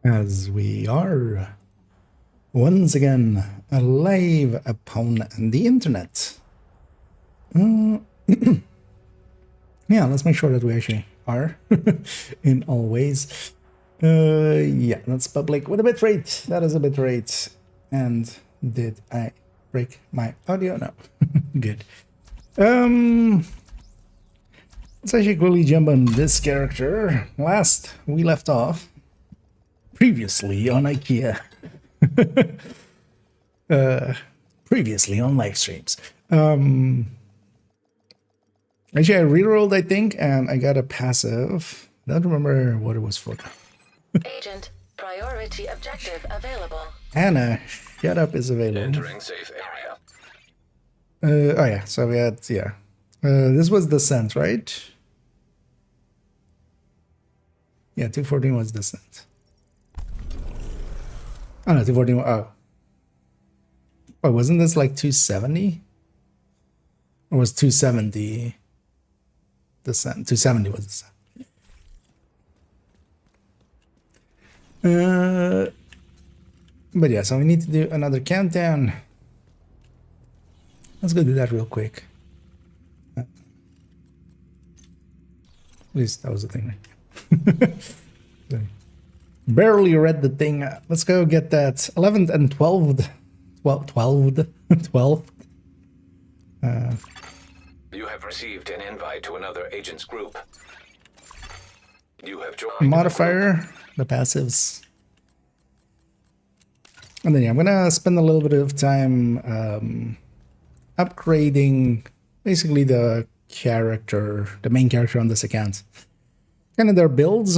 As we are once again live upon the internet. Yeah, let's make sure that we actually are in all ways. Yeah, that's public with a bit rate. That is a bit rate. And did I break my audio? No. Good. Let's actually quickly jump on this character. Last we left off, previously on IKEA. Previously on live streams. Actually, I rerolled, I think, and I got a passive. I don't remember what it was for. Agent, priority objective available. Anna, shut up is available. Entering safe area. Oh yeah, so we had, yeah. This was Descent, right? Yeah, 214 was Descent. Oh no, 214, oh. Oh, wasn't this like 270? Or was 270 Descent? 270 was Descent. But yeah, so we need to do another countdown. Let's go do that real quick. At least that was the thing, right? Barely read the thing. Let's go get that 11th and 12th. 12th. You have received an invite to another agent's group. You have joined Modifier, the passives. And then yeah, I'm gonna spend a little bit of time upgrading basically the character, the main character on this account. Kind of their builds.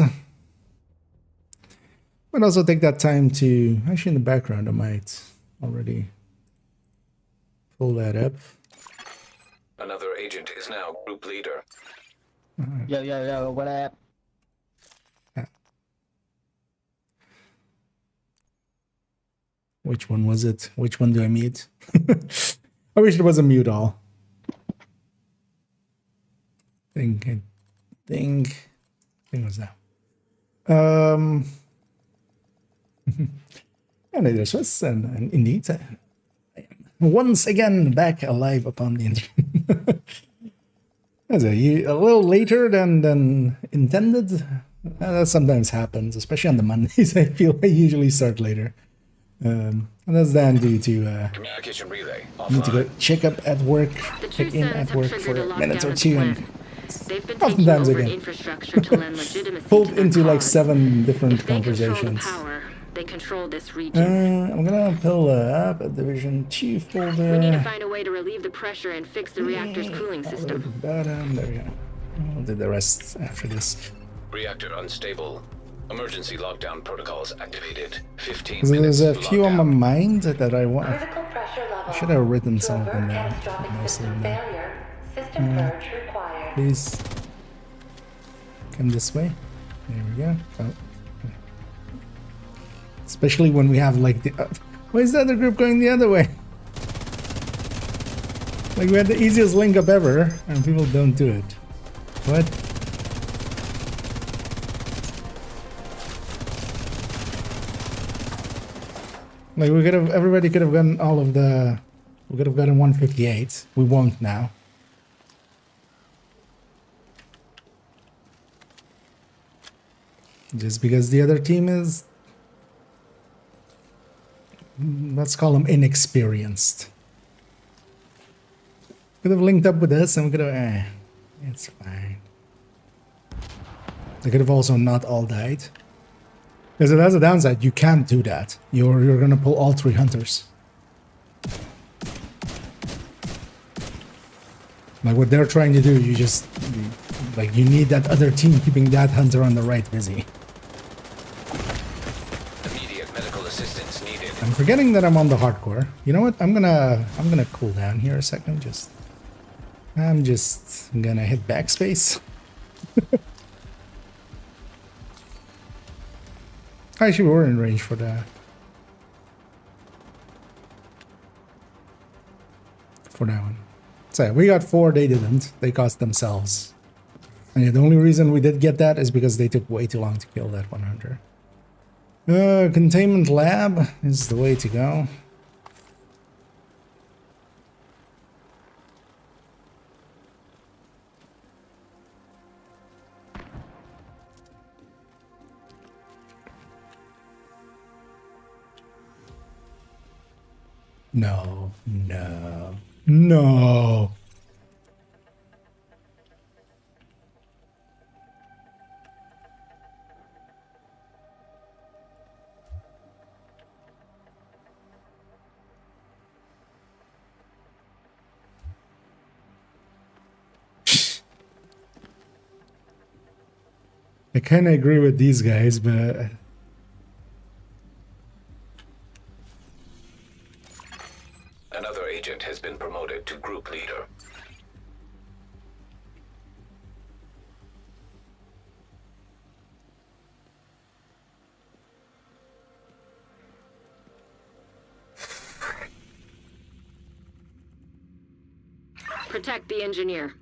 But also take that time to, actually in the background I might already pull that up. Another agent is now group leader. Yo, what up? Which one was it? Which one do I mute? I wish it was a mute all. I think it was that. And it is Swiss, and indeed, I am once again back alive upon the internet. That's a little later than intended. That sometimes happens, especially on the Mondays. I feel I usually start later. And that's then due to Communication relay need to go offline. check up at work, check in at work for a minute or two, and oftentimes I get pulled into like 7 different conversations. They control this region. I'm gonna pull up a Division 2 folder. We need to find a way to relieve the pressure and fix the reactor's cooling system. Bottom, there we go. I'll do the rest after this. Reactor unstable. Emergency lockdown protocols activated. 15 So minutes. there's a few on my lockdown. mind that I want. Critical pressure level. I should have written some of To them avert down. catastrophic Most of system them down. failure, system purge required. Please come this way. There we go. Oh. Especially when we have like the. Why is the other group going the other way? Like we had the easiest link up ever, and people don't do it. What? Like we could have, everybody could have gotten all of the. We could have gotten 158. We won't now. Just because the other team is, let's call them inexperienced. Could have linked up with us and we could have, it's fine. They could have also not all died. Because it has a downside, you can't do that. You're gonna pull all 3 hunters. Like what they're trying to do, you just, like you need that other team keeping that hunter on the right busy. Immediate medical assistance needed. I'm forgetting that I'm on the hardcore. You know what? I'm gonna cool down here a second. I'm just gonna hit backspace. Actually, we're in range for that. For that one. So we got 4, they didn't. They cost themselves. And yeah, the only reason we did get that is because they took way too long to kill that 100. Containment lab is the way to go. No, no, no. I kind of agree with these guys, but Another agent has been promoted to group leader. Protect the engineer.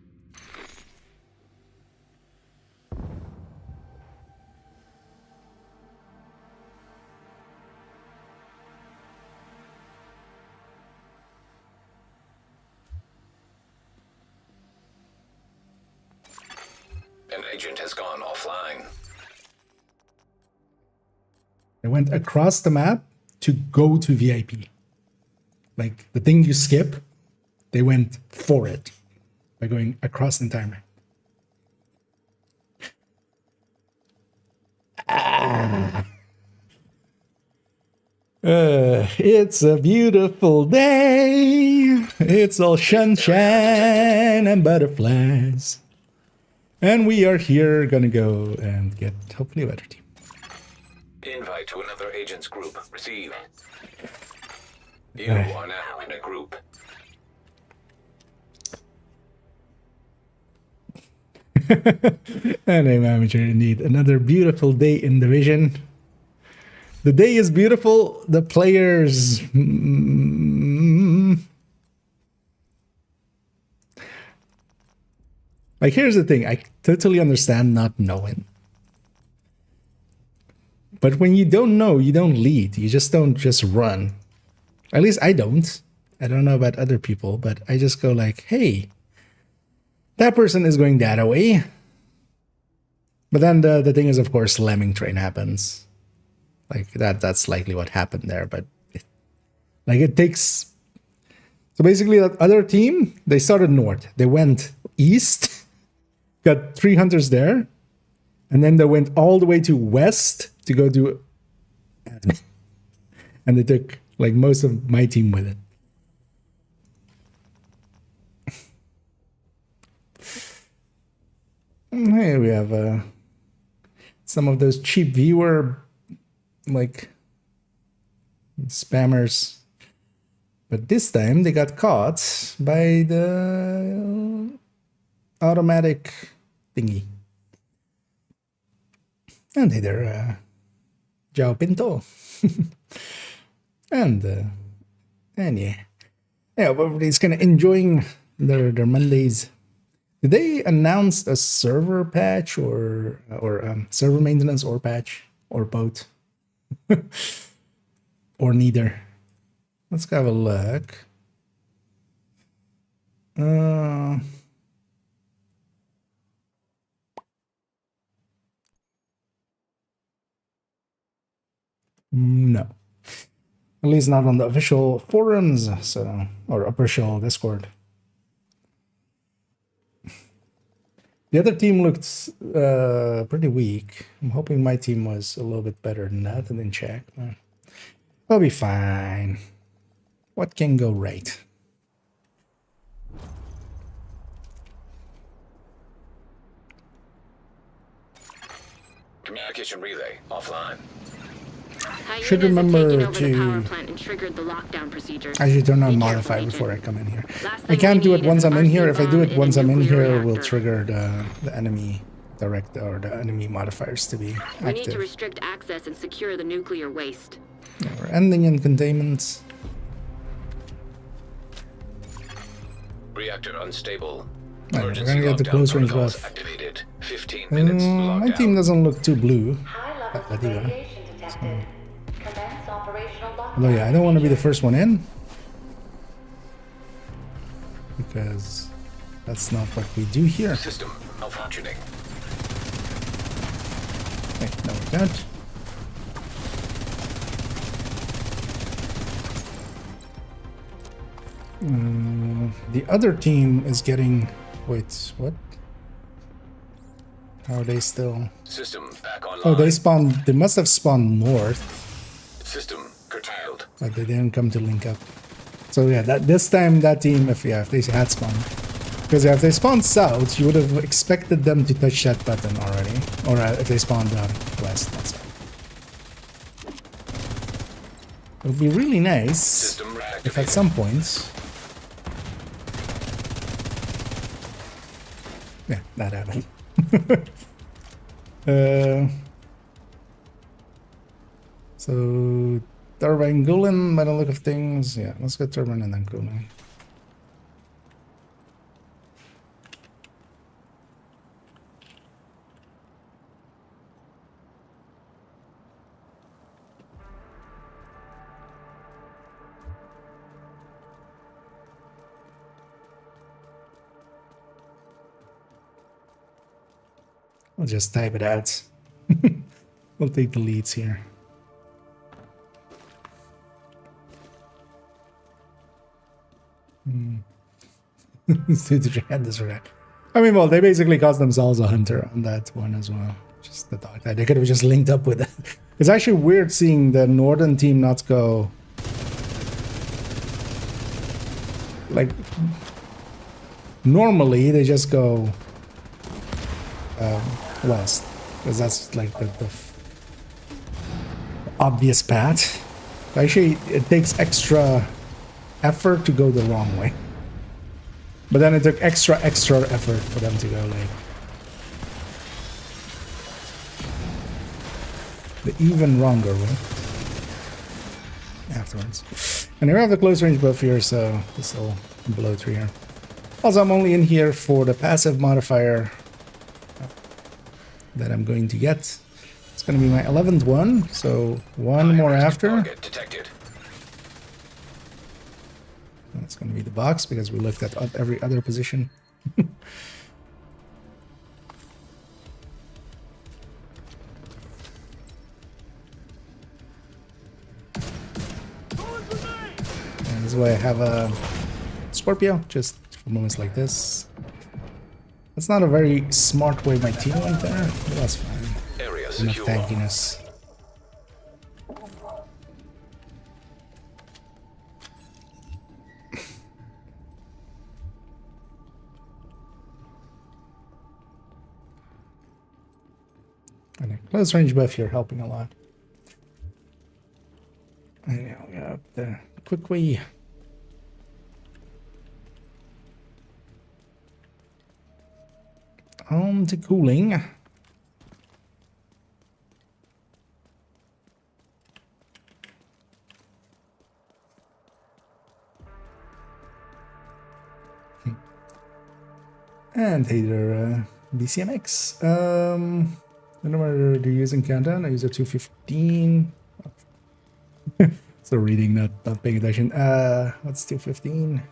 An agent has gone offline. they went across the map to go to VIP. Like the thing you skip, they went for it by going across the entire map. It's a beautiful day. It's all sunshine and butterflies. And we are here gonna go and get hopefully a better team. Invite to another agent's group received. You are now in a group. And I'm amateur indeed. Another beautiful day in Division. The day is beautiful. The players. Like, here's the thing. I totally understand not knowing. But when you don't know, you don't lead. You just don't just run. At least I don't. I don't know about other people, but I just go like, hey, that person is going that way. But then the thing is, of course, lemming train happens. Like that's likely what happened there, but it takes. So basically, that other team, they started north. They went east, got 3 hunters there, and then they went all the way to west to go do. And they took like most of my team with it. Hey, we have some of those cheap viewer like spammers, but this time they got caught by the automatic thingy, and they're Jao Pinto, and yeah, everybody's kind of enjoying their Mondays. Did they announce a server patch or server maintenance or patch or both? Or neither? Let's have a look. No. At least not on the official forums, or official Discord. The other team looked pretty weak. I'm hoping my team was a little bit better than that. And then check. I'll be fine. What can go right? Communication relay offline. Should Hyenas have remember taken over the power to- plant and triggered the lockdown procedure. I should turn on Be careful, modify Agent. before I come in here. Last I thing can't we do it need once is I'm an in here. RC If I do it bomb once in a I'm in nuclear here, it will reactor. trigger the enemy direct or the enemy modifiers to be We need to active. restrict access and secure the nuclear waste. Yeah, we're ending in containment. Reactor unstable. Alright, we're Emergency gonna get the lockdown close range protocols buff. activated. 15 minutes My lockdown. team doesn't look too blue. High levels But of there you go. radiation detected. detected. Commence operational lockdown. Although, yeah, I don't want to be the first one in. Because that's not what we do here. System malfunctioning. Okay, no, we don't. The other team is getting... Wait, what? How are they still... System back online. Oh, they spawned... They must have spawned north, System curtailed. but they didn't come to link up. So yeah, this time that team, if they had spawned... Because if they spawned south, you would have expected them to touch that button already. Or if they spawned west, that's it. It would be really nice System if at reactivated. some point... Yeah, that happened. So turbine cooling by the look of things. Yeah, let's go turbine and then cooling. I'll just type it out. We'll take the leads here. I mean, well, they basically caused themselves a hunter on that one as well. Just the dog. They could have just linked up with it. It's actually weird seeing the northern team not go... Like, normally they just go west, because that's like the obvious path. Actually, it takes extra effort to go the wrong way. But then it took extra effort for them to go like the even wronger way afterwards. And here I have the close range buff here, so this will blow through here. Also, I'm only in here for the passive modifier that I'm going to get. It's going to be my 11th one, so one more after. Target detected. That's going to be the box, because we looked at every other position. And this is why I have a Scorpio, just for moments like this. That's not a very smart way my team went there, but that's fine. Area Enough secure. tankiness. And a close range buff here helping a lot. And now we got the quick way. On to cooling. And hey there, BCMX. I don't know whether they're using Countdown. I use a 215. So reading, not paying attention. What's 215?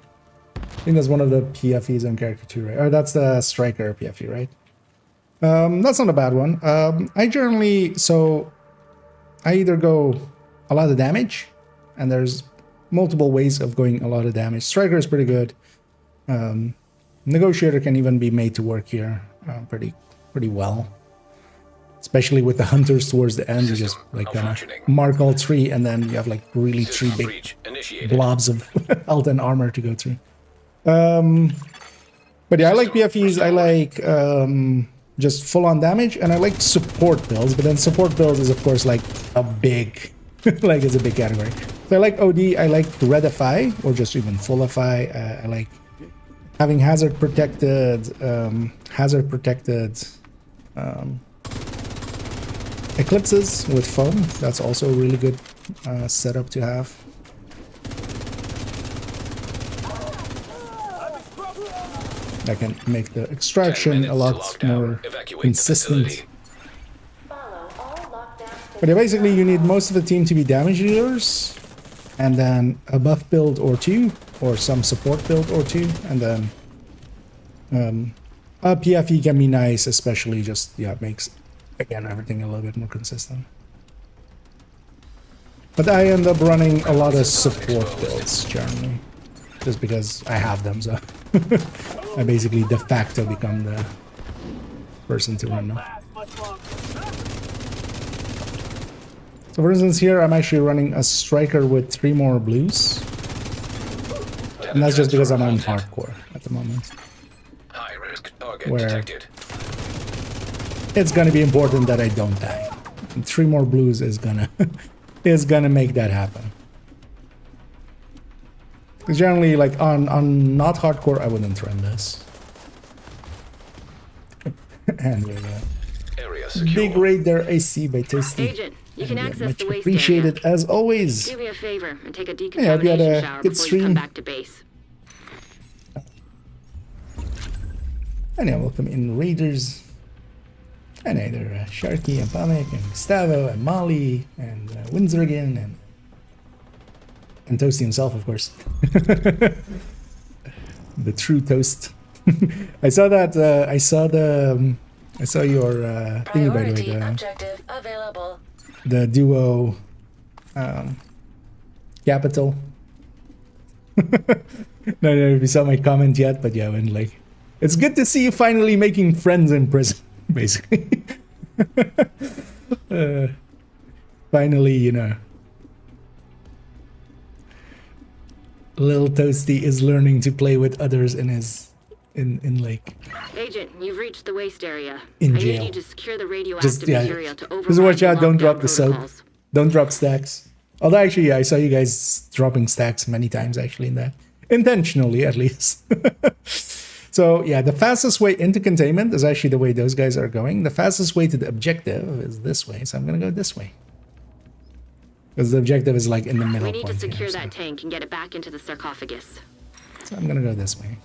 I think that's one of the PFEs on character 2, right? Or that's the striker PFE, right? That's not a bad one. I generally, so I either go a lot of damage, and there's multiple ways of going a lot of damage. Striker is pretty good. Negotiator can even be made to work here pretty well. Especially with the hunters towards the end, you just like mark all three, and then you have like really three big blobs of health and armor to go through. But yeah, I like PFEs. I like just full-on damage, and I like support builds. But then support builds is of course like a big, like it's a big category. So I like OD. I like Redify or just even Fullify. I like having hazard protected eclipses with foam. That's also a really good setup to have. That can make the extraction a lot more consistent. Follow all lockdown But yeah, basically you need most of the team to be damage dealers, and then a buff build or two, or some support build or two, and then a PFE can be nice, especially just, yeah, it makes, again, everything a little bit more consistent. But I end up running a lot of support builds, generally. Just because I have them, so I basically de facto become the person to run them. So for instance here, I'm actually running a striker with 3 more blues. And that's just because I'm on hardcore at the moment. High risk target Where detected. it's gonna be important that I don't die. And 3 more blues is gonna make that happen. Because generally, like on not hardcore, I wouldn't run this. And Area secure. big raid there, AC by Tasty. Agent, you can And, access much the waste appreciated area. as always. Do me a favor and take a Yeah, hope you had decontamination a shower good before you stream. come back to base. And yeah, welcome in Raiders. And either Sharky and Pamek and Gustavo and Molly and Windsor again and Toasty himself, of course. The true toast. I saw that. I saw your thingy, by the way. Objective available. The duo capital. No, if you saw my comment yet, but yeah, when like, it's good to see you finally making friends in prison, basically. Finally, you know. Little Toasty is learning to play with others in his in like Agent, you've reached the waste area. In I jail. need you to secure the radioactive material to override Just watch the out, don't lockdown drop the soap. protocols. Don't drop stacks. Although actually, yeah, I saw you guys dropping stacks many times actually in that. Intentionally, at least. So yeah, the fastest way into containment is actually the way those guys are going. The fastest way to the objective is this way, so I'm gonna go this way. Because the objective is like in the middle We need to point secure here, that tank and get it back into the sarcophagus. so I'm gonna go this way.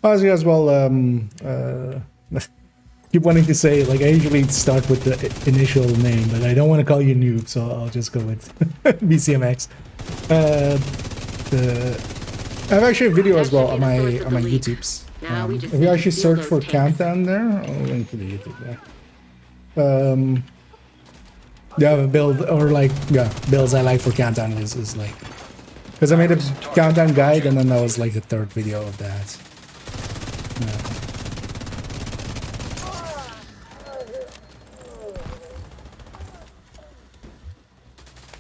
As well, keep wanting to say, like, I usually start with the initial name, but I don't want to call you noob, so I'll just go with BCMX. I have actually a video as well on my YouTubes. Now we just If you need to actually seal search those for tanks. Countdown there, I'll link to the YouTube there. Yeah, a build, or like, yeah, builds I like for Countdown is like, because I made a Countdown guide, and then that was like the 3rd video of that.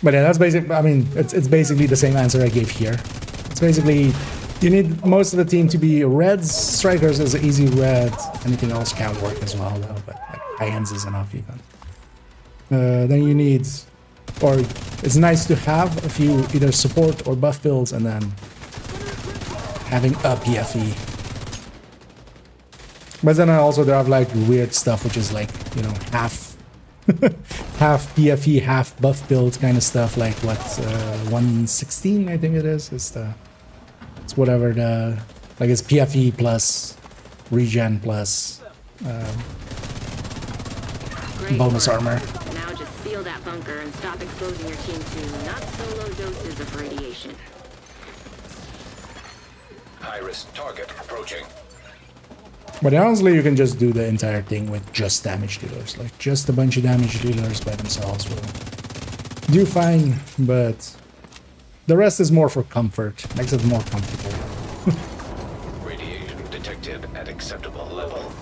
But yeah, that's basic. I mean, it's basically the same answer I gave here. It's basically, you need most of the team to be reds. Strikers is an easy red. Anything else can work as well, though. But like, high ends is enough even. Then you need, or it's nice to have a few either support or buff builds, and then having a PFE. But then also they have like weird stuff, which is like, you know, half PFE, half buff build kind of stuff, like what 116 I think it is. It's whatever the, like, it's PFE plus regen plus Great bonus work. armor. Now just seal that bunker and stop exposing your team to not so low doses of radiation. High risk target approaching. But honestly, you can just do the entire thing with just damage dealers. Like, just a bunch of damage dealers by themselves will do fine, but the rest is more for comfort. Makes it more comfortable. Radiation detected at acceptable level.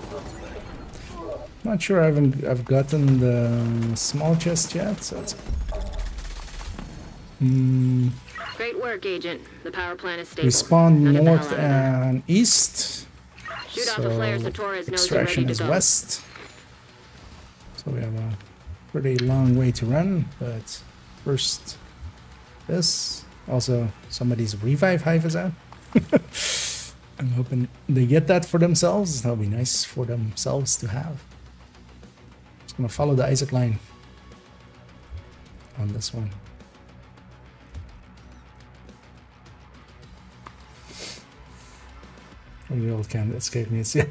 Not sure I've gotten the small chest yet, so it's... Great work, Agent. The power plant is stable. Respawn Now get the hell north out of there. and east. Shoot off the flares so Torres knows you're extraction ready is to go. west. So we have a pretty long way to run, but first this. Also, somebody's revive hive is out. I'm hoping they get that for themselves. That'll be nice for themselves to have. Just gonna follow the Isaac line on this one. You can't escape me. Yeah.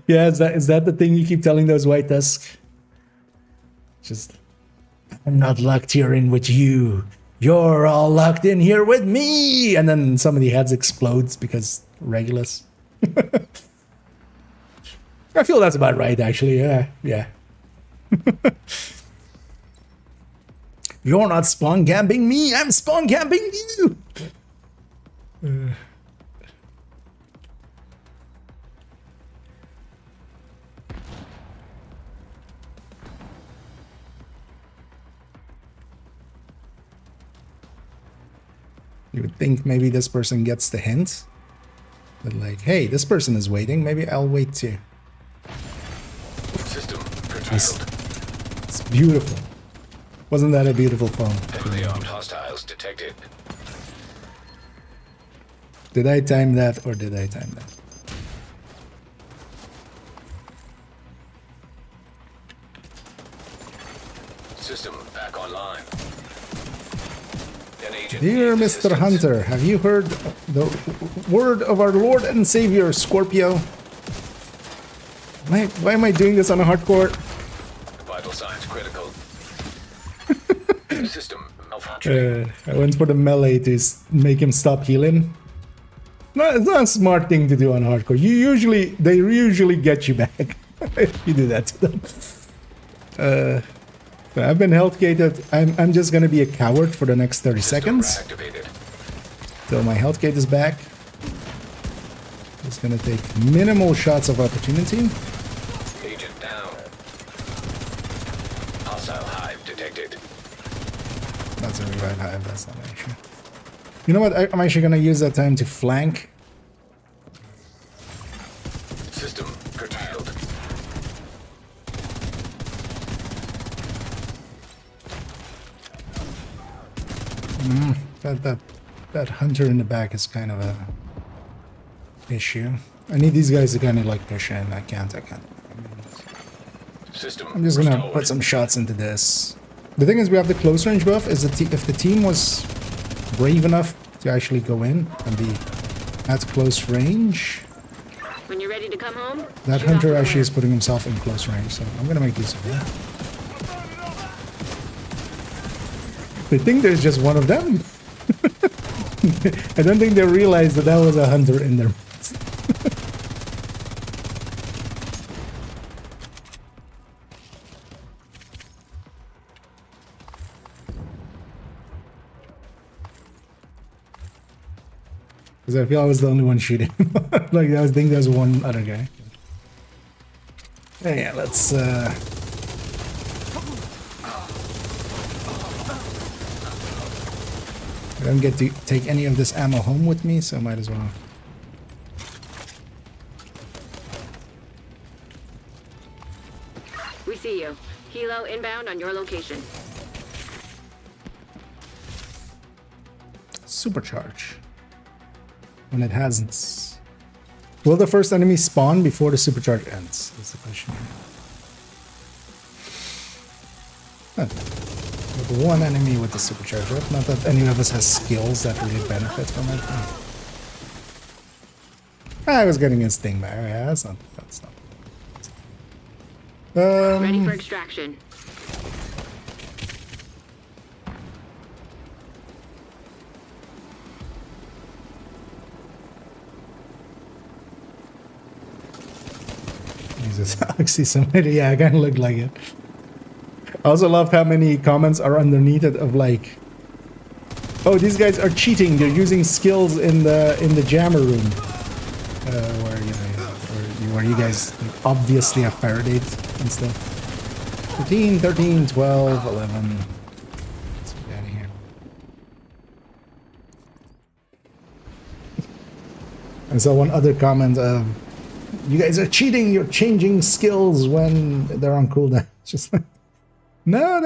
Yeah, is that the thing you keep telling those white tusks? Just, I'm not locked here in with you. You're all locked in here with me. And then some of the heads explodes because Regulus. I feel that's about right, actually. Yeah. You're not spawn camping me. I'm spawn camping you. You would think maybe this person gets the hint. But like, hey, this person is waiting. Maybe I'll wait too. System curtailed. It's beautiful. Wasn't that a beautiful poem? Heavily armed hostiles detected. Did I time that or did I time that? System back online. An agent Dear needs Mr. assistance. Hunter, have you heard the word of our Lord and Savior, Scorpio? Why am I doing this on a hardcore? Vital signs critical. System malfunction. I went for the melee to make him stop healing. No, it's not a smart thing to do on hardcore. They usually get you back if you do that to them. So I've been health gated. I'm just gonna be a coward for the next 30 System seconds reactivated. till my health gate is back. Just gonna take minimal shots of opportunity. Agent down. Hostile hive detected. That's a revive hive. That's not actually. You know what? I'm actually gonna use that time to flank. System curtailed. That hunter in the back is kind of a issue. I need these guys to kind of like push in. I can't. System I'm just gonna restored. put some shots into this. The thing is, we have the close range buff. Is if the team was brave enough to actually go in and be at close range, When you're ready to come home, that shoot hunter off actually is the putting himself in close range. So I'm gonna make use of that. They think there's just one of them. I don't think they realized that that was a hunter in there. Because I feel I was the only one shooting. Like I think there's one other guy. Yeah, let's I don't get to take any of this ammo home with me, so might as well. We see you. Helo inbound on your location. Supercharge. When it hasn't. Will the first enemy spawn before the supercharge ends? That's the question. With one enemy with the supercharge, right? Not that any of us has skills that really benefit from it. I was getting his thing back. Yeah, that's not. Ready for extraction. Jesus, I see somebody. Yeah, I kind of look like it. I also love how many comments are underneath it of like, oh, these guys are cheating. They're using skills in the jammer room, where you guys obviously have Faraday and stuff. 13, 13, 12, 11. Let's get out of here. I saw one other comment of, you guys are cheating. You're changing skills when they're on cooldown. Just like, no,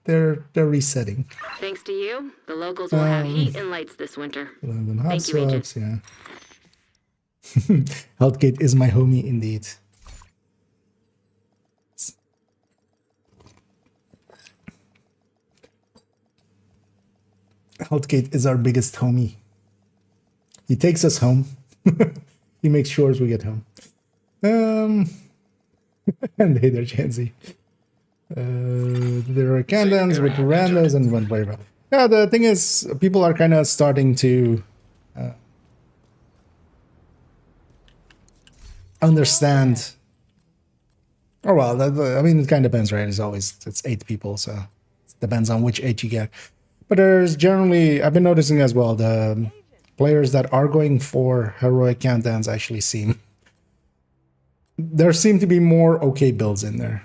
they're resetting. Thanks to you, the locals will have heat and lights this winter. 11 hot Thank you, Agent. swaps, yeah. Healthgate is my homie indeed. Healthgate is our biggest homie. He takes us home. He makes sure we get home. And hey there, Chansey. There are countdowns with randos and went very well. Yeah, the thing is, people are kind of starting to understand. Oh well, I mean, it kind of depends, right? It's 8 people, so it depends on which 8 you get. But there's generally, I've been noticing as well, the players that are going for heroic countdowns actually there seem to be more okay builds in there.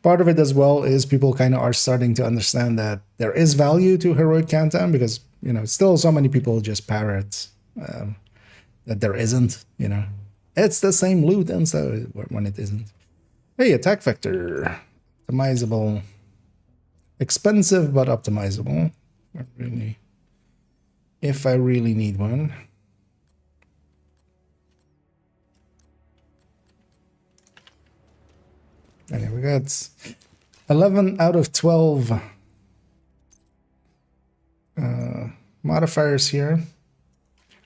Part of it as well is people kind of are starting to understand that there is value to heroic countdown because, you know, still so many people just parrot that there isn't, you know. It's the same loot and so when it isn't. Hey, attack vector. Optimizable. Expensive but optimizable. Not really. If I really need one. Anyway, we got 11 out of 12 modifiers here,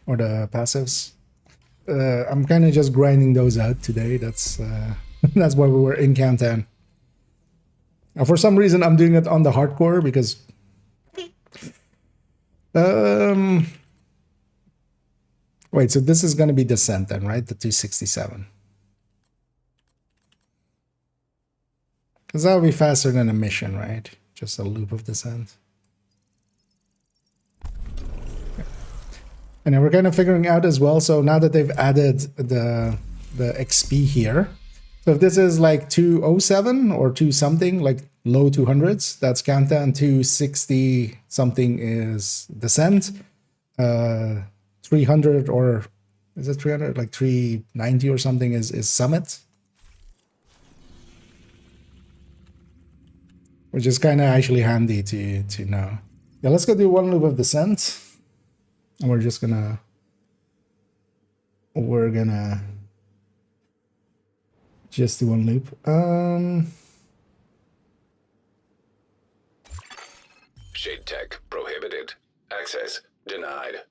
or the passives. I'm kind of just grinding those out today. That's that's why we were in Countdown. Now, for some reason, I'm doing it on the hardcore because wait, so this is going to be Descent then, right? The 267. Because that'll be faster than a mission, right? Just a loop of Descent. And then we're kind of figuring out as well, so now that they've added the XP here, so if this is like 207 or 2 something, like low 200s, that's Countdown. 260 something is Descent. 300 or is it 300? Like 390 or something is Summit. Which is kind of actually handy to know. Yeah, let's go do one loop of Descent. And we're gonna just do one loop. Shade tech prohibited. Access denied.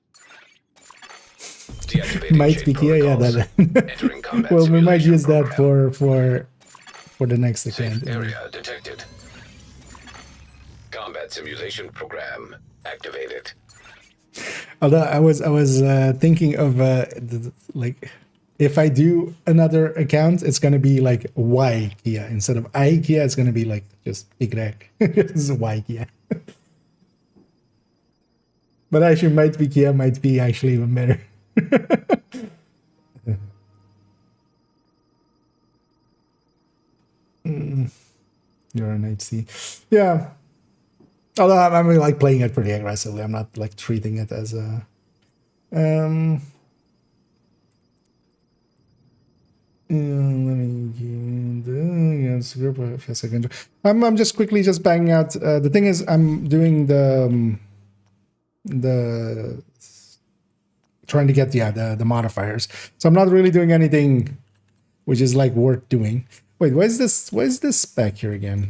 Deactivating Might shade be here, yeah. protocols. That Entering combat well, we might simulation use that program. for the next Safe account. area detected. Combat simulation program activated. Although I was thinking of like if I do another account, it's gonna be like Y Kia instead of I Kia. It's gonna be like just Y, just Y Kia. But actually, might be Kia, might be actually even better. You're an HC, yeah. Although I'm like playing it pretty aggressively, I'm not like treating it as a let me yes, group of a second. I'm just quickly just banging out. The thing is, I'm doing the trying to get the modifiers. So I'm not really doing anything which is like worth doing. Wait, why is this spec here again?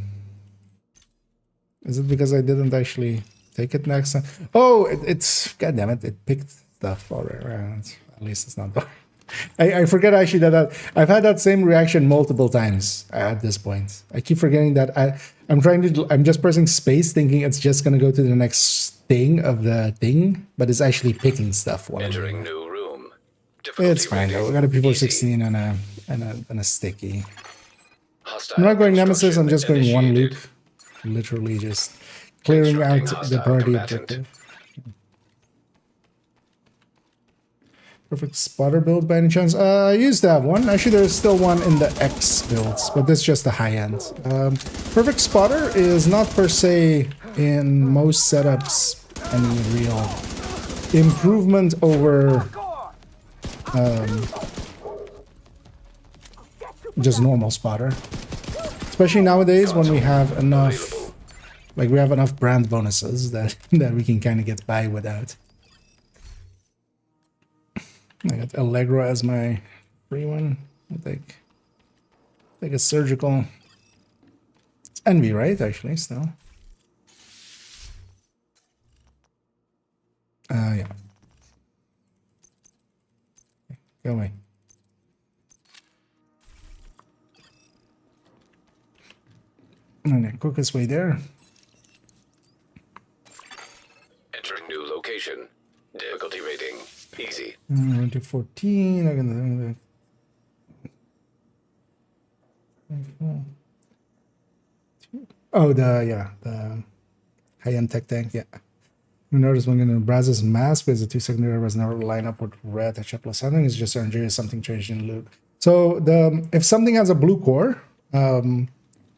Is it because I didn't actually take it next time? Oh, it's god damn it! It picked stuff already. At least it's not. I forget actually that I've had that same reaction multiple times at this point. I keep forgetting that I'm just pressing space, thinking it's just gonna go to the next thing of the thing, but it's actually picking stuff. Entering new room. It's fine though. We got a people easy. 16 and a sticky. Hostile I'm not going Nemesis. I'm just going one initiated. loop. Literally just clearing out Instructing the priority hostile objective. Perfect spotter build by any chance? I used to have one. Actually, there's still one in the X builds, but this is just the high end. Perfect spotter is not per se in most setups any real improvement over just normal spotter. Especially nowadays when we have enough, like we have enough brand bonuses that we can kind of get by without. I got Allegro as my free one. I think a surgical. It's Envy, right? Actually, still. Yeah. Go away. And then quickest way there. Entering new location. Difficulty rating. Easy. Went to 14. I'm gonna. Oh, the high-end tech tank, yeah. You notice when in Brazos mask because the 2 secondary was never line up with red HF plus something, it's just RNG something changed in loop. So if something has a blue core,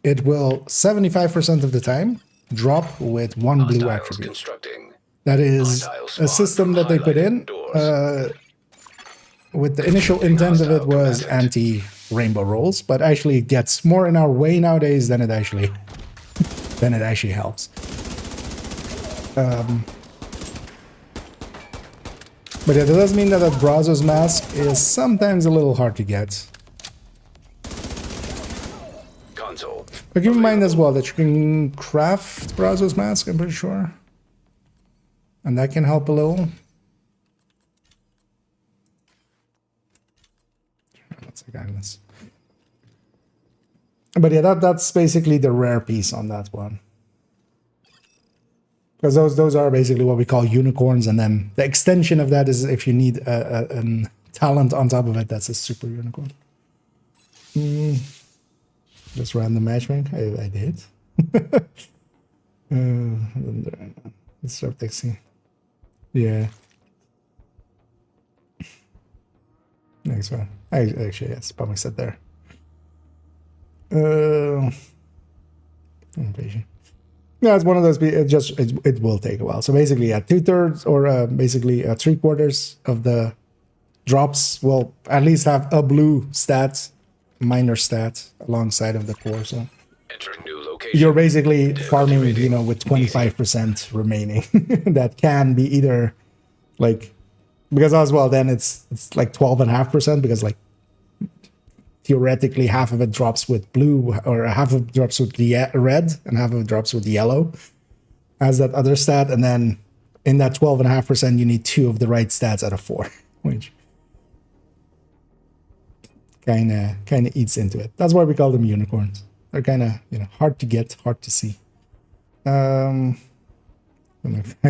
it will 75% of the time drop with 1 blue attribute. Constructing. That is a system that they put in with the initial intent of it was anti-rainbow rolls, but actually it gets more in our way nowadays than it actually helps. But yeah, that does mean that a Brazos mask is sometimes a little hard to get. Console. But keep in mind as well that you can craft Brazos mask, I'm pretty sure. And that can help a little. That's a guidance. But yeah, that's basically the rare piece on that one. Because those are basically what we call unicorns, and then the extension of that is if you need a talent on top of it, that's a super unicorn. Just random matchmaking. I did. Let's start texting. Yeah. Next one. Actually, yes, probably set there. Impatient. Yeah, it's one of those. It will take a while. So basically, 2/3 or basically 3/4 of the drops will at least have a blue stat, minor stat alongside of the core. So Entering new location. you're basically farming, with 25% remaining. That can be either like, because as well, then it's like 12.5% because like theoretically half of it drops with blue, or half of it drops with the red and half of it drops with the yellow as that other stat. And then in that 12.5%, you need 2 of the right stats out of 4, which kind of eats into it. That's why we call them unicorns. They're kind of, hard to get, hard to see. 5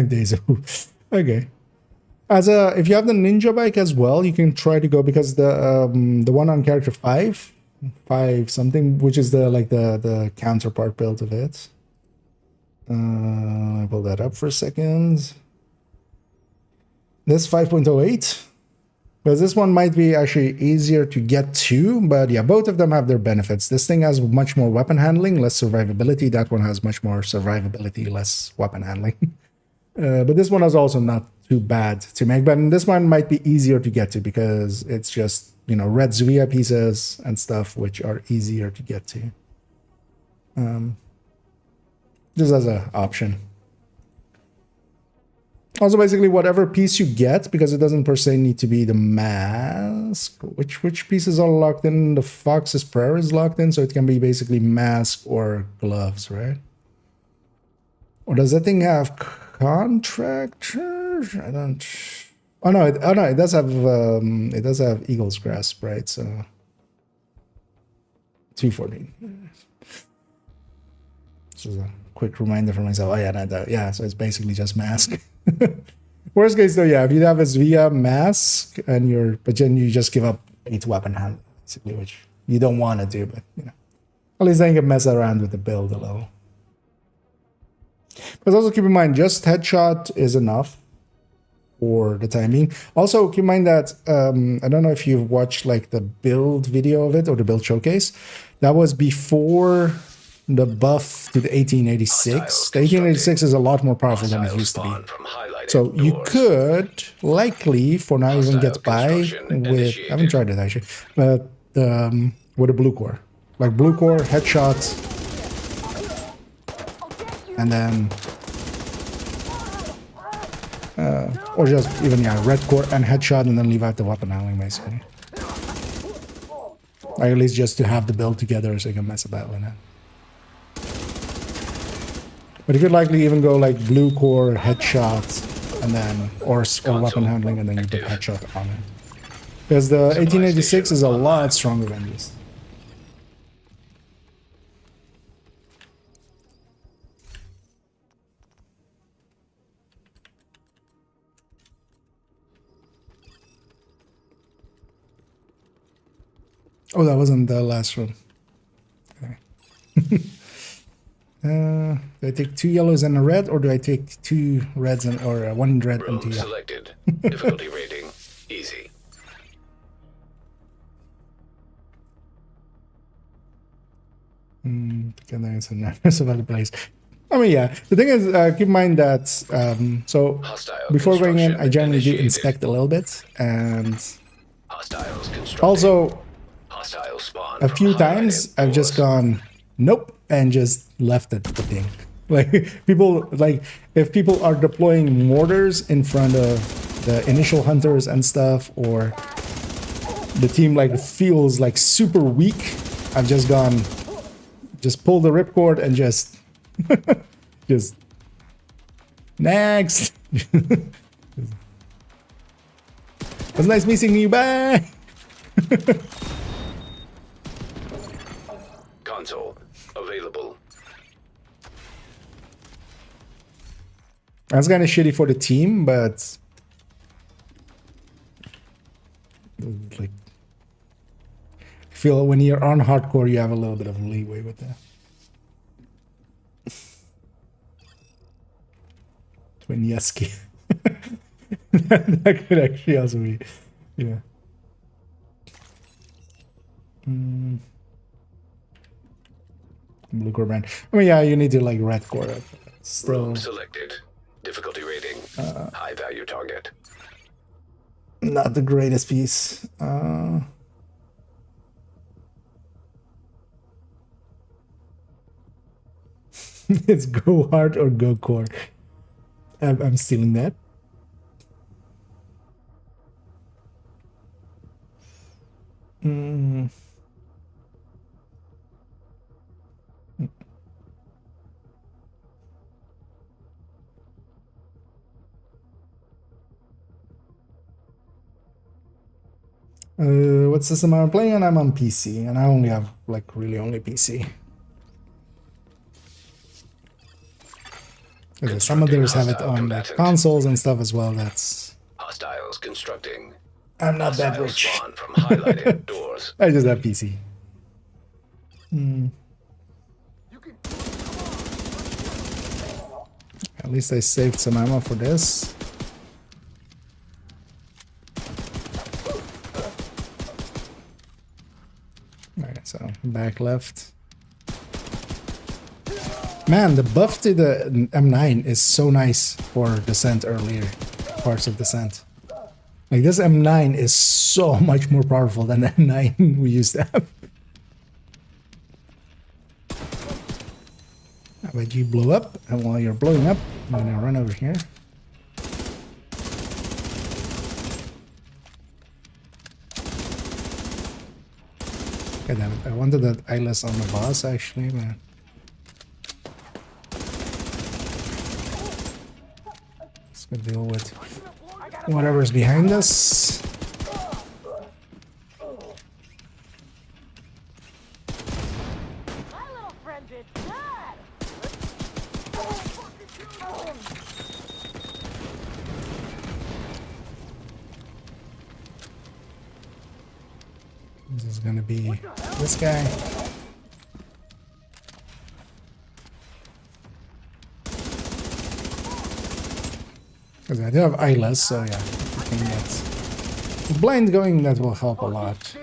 days. Okay. If you have the ninja bike as well, you can try to go, because the one on character 5 something, which is the counterpart build of it. I'll pull that up for a second. This 5.08, because this one might be actually easier to get to, but yeah, both of them have their benefits. This thing has much more weapon handling, less survivability. That one has much more survivability, less weapon handling. But this one is also not too bad to make, but this one might be easier to get to because it's just, red Zuia pieces and stuff, which are easier to get to. Just as an option. Also, basically, whatever piece you get, because it doesn't per se need to be the mask. Which pieces are locked in? The Fox's Prayer is locked in, so it can be basically mask or gloves, right? Or does that thing have contractors? I don't. Oh no! It does have. It does have Eagle's Grasp, right? So 214. Just a quick reminder for myself. Oh yeah, yeah. So it's basically just mask. Worst case though, yeah. If you have a Zvia mask but then you just give up 8 weapon hand, basically, which you don't want to do, but at least then you can mess around with the build a little. But also keep in mind, just headshot is enough for the time being. Also keep in mind that I don't know if you've watched the build video of it or the build showcase. That was before the buff to the 1886. The 1886 is a lot more powerful than it used to be. So you could likely, for now, even get by with, I haven't tried it actually, but with a blue core. Like blue core, headshots, and then, or just even, red core and headshot, and then leave out the weapon handling, basically. Or at least just to have the build together so you can mess about with it. But you could likely even go blue core, headshot, and then, or weapon handling, and then you put headshot on it. Because the Supply 1886 is a station lot stronger than this. Oh, that wasn't the last room. Okay. Do I take 2 yellows and a red, or do I take 2 reds and or 1 red and 2 Room yellow? selected. Difficulty rating easy. Together it's a nice of other place. I mean, yeah. The thing is, keep in mind that so Hostile before going in, I construction generally do initiated. inspect a little bit, and Hostiles constructing. also Hostile spawn a from few highlighted times I've just doors. gone nope and just left it the thing. Like people, like if people are deploying mortars in front of the initial hunters and stuff, or the team like feels like super weak, I've just gone, just pull the ripcord and just just next. It was nice meeting you. Bye. Console available. That's kind of shitty for the team, but like, I feel when you're on hardcore, you have a little bit of leeway with that. Twinyeski. That could actually also be, yeah. Blue core brand. I mean, yeah, you need to like red core it. Still Room selected. Difficulty rating high value target. not the greatest piece. It's go hard or go core. I'm stealing that. What system am I playing on? I'm on PC, and I only have like really only PC. Okay, some others have it on like consoles and stuff as well. That's Hostiles constructing. I'm not that Hostile rich. spawn from highlighted doors. I just have PC. At least I saved some ammo for this. Alright, so back left. Man, the buff to the M9 is so nice for descent earlier parts of descent. Like this M9 is so much more powerful than the M9 we used to have. How about you blow up? And while you're blowing up, I'm gonna run over here. God damn it, I wanted that eyeless on the boss actually, but let's go deal with whatever's behind us. This is gonna be this guy. Because I do have eyeless, so yeah, I think that's blind going, that will help a lot.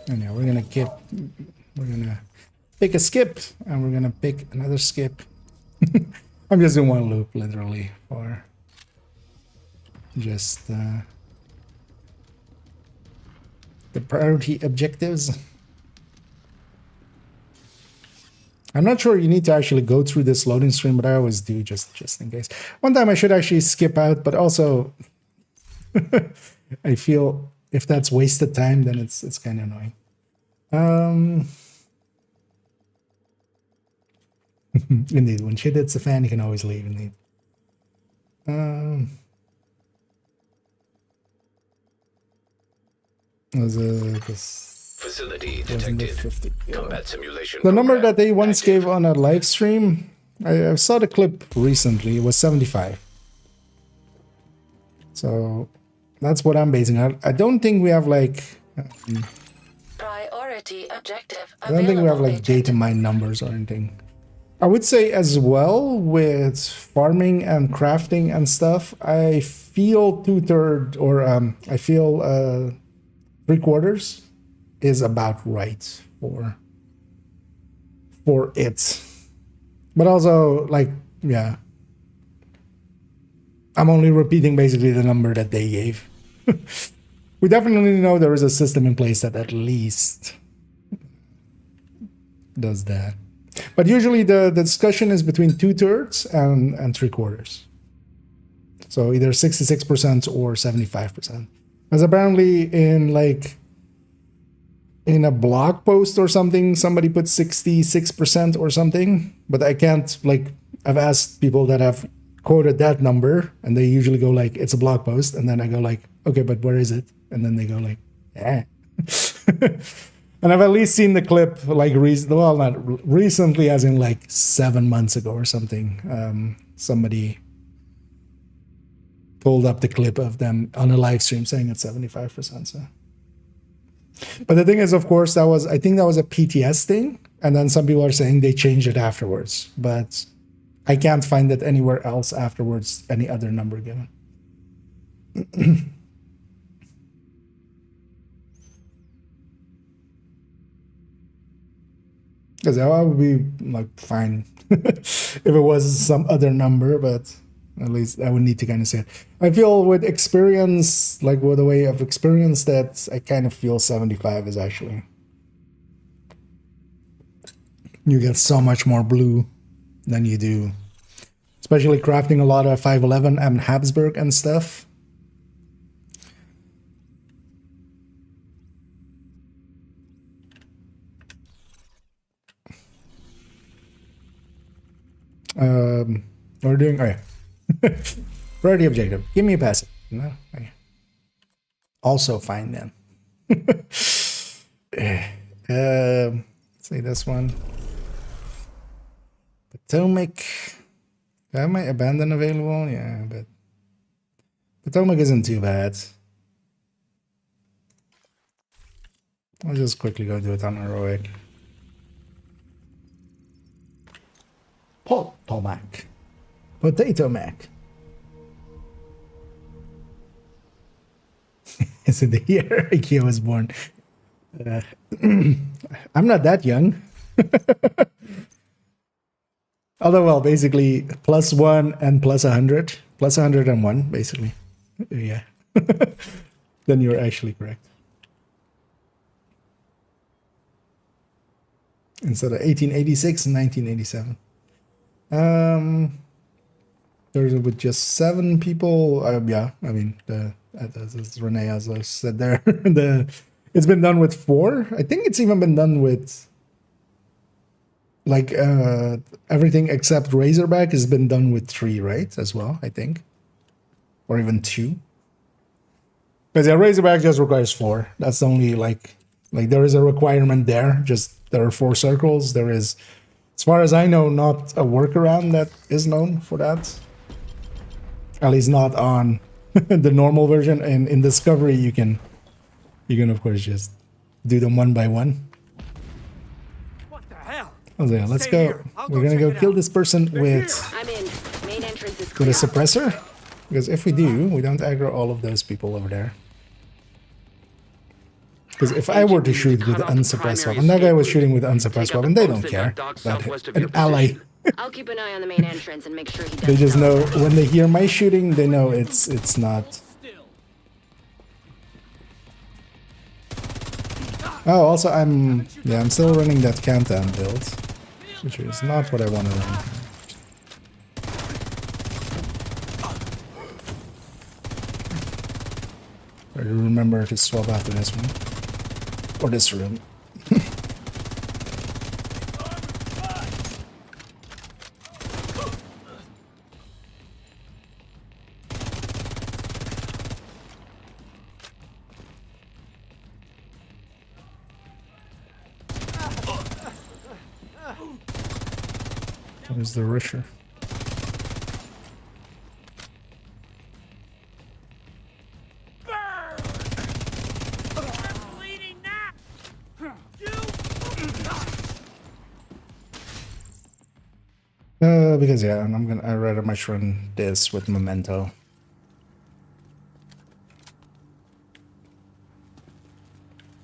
And yeah, we're gonna pick a skip, and we're gonna pick another skip. I'm just in one loop, literally, for just the priority objectives. I'm not sure you need to actually go through this loading screen, but I always do just in case. One time I should actually skip out, but also I feel if that's wasted time, then it's kind of annoying. Indeed, when shit hits the fan, you can always leave, indeed. Was this Facility wasn't it detected. 50? Yeah. Combat simulation. The number program that they once active. gave on a live stream, I saw the clip recently, it was 75. So that's what I'm basing on. I don't think we have like Priority objective I don't think we have available, like Agent. data mine numbers or anything. I would say as well with farming and crafting and stuff, I feel 2/3 or I feel 3/4 is about right for it. But also like yeah. I'm only repeating basically the number that they gave. We definitely know there is a system in place that at least does that. But usually the discussion is between 2/3 and 3/4. So either 66% or 75%. Because apparently in a blog post or something, somebody put 66% or something. But I can't I've asked people that have quoted that number and they usually go like, it's a blog post. And then I go like, okay, but where is it? And then they go like, eh. And I've at least seen the clip like not recently, as in like 7 months ago or something. Somebody pulled up the clip of them on a live stream saying it's 75%. So, but the thing is, of course, I think that was a PTS thing, and then some people are saying they changed it afterwards. But I can't find it anywhere else afterwards. Any other number given. Because I would be like fine if it was some other number, but at least I would need to kind of say it. I feel with experience, like with the way I've experienced that, I kind of feel 75 is actually. You get so much more blue than you do, especially crafting a lot of 511 and Habsburg and stuff. We're doing okay. Priority objective. Give me a passive. No. Okay. Also fine then. Say this one. Potomac. Do I have my abandon available? Yeah, but Potomac isn't too bad. I'll just quickly go do it on heroic. Potomac. Potato Mac. Is it the year IKEA was born? I'm not that young. Although, well, basically, +1 and +100. +101, basically. Yeah. Then you're actually correct. Instead of 1886 and 1987. There's with just 7 people. Yeah, I mean, as Renee as I said there, it's been done with 4. I think it's even been done with like everything except Razorback has been done with 3, right? As well, I think, or even 2. Because yeah, Razorback just requires 4. That's the only like there is a requirement there. Just there are 4 circles. There is, as far as I know, not a workaround that is known for that. At least not on the normal version. And in Discovery, you can of course just do them one by one. What the hell? Okay, let's go. We're gonna go kill this person with I'm in. Main entrance is a clear. suppressor. Because if we do, we don't aggro all of those people over there. Because if I were to shoot with unsuppressed weapon, that guy was shooting with unsuppressed weapon, they don't care. But an ally, I'll keep an eye on the main entrance and make sure he doesn't. they just know when they hear my shooting, they know it's not. Oh, also I'm still running that countdown build, which is not what I want to run. I remember to swap after this one. Or this room. Where's the rusher? Bleeding now. Because yeah, I'd rather much run this with Memento.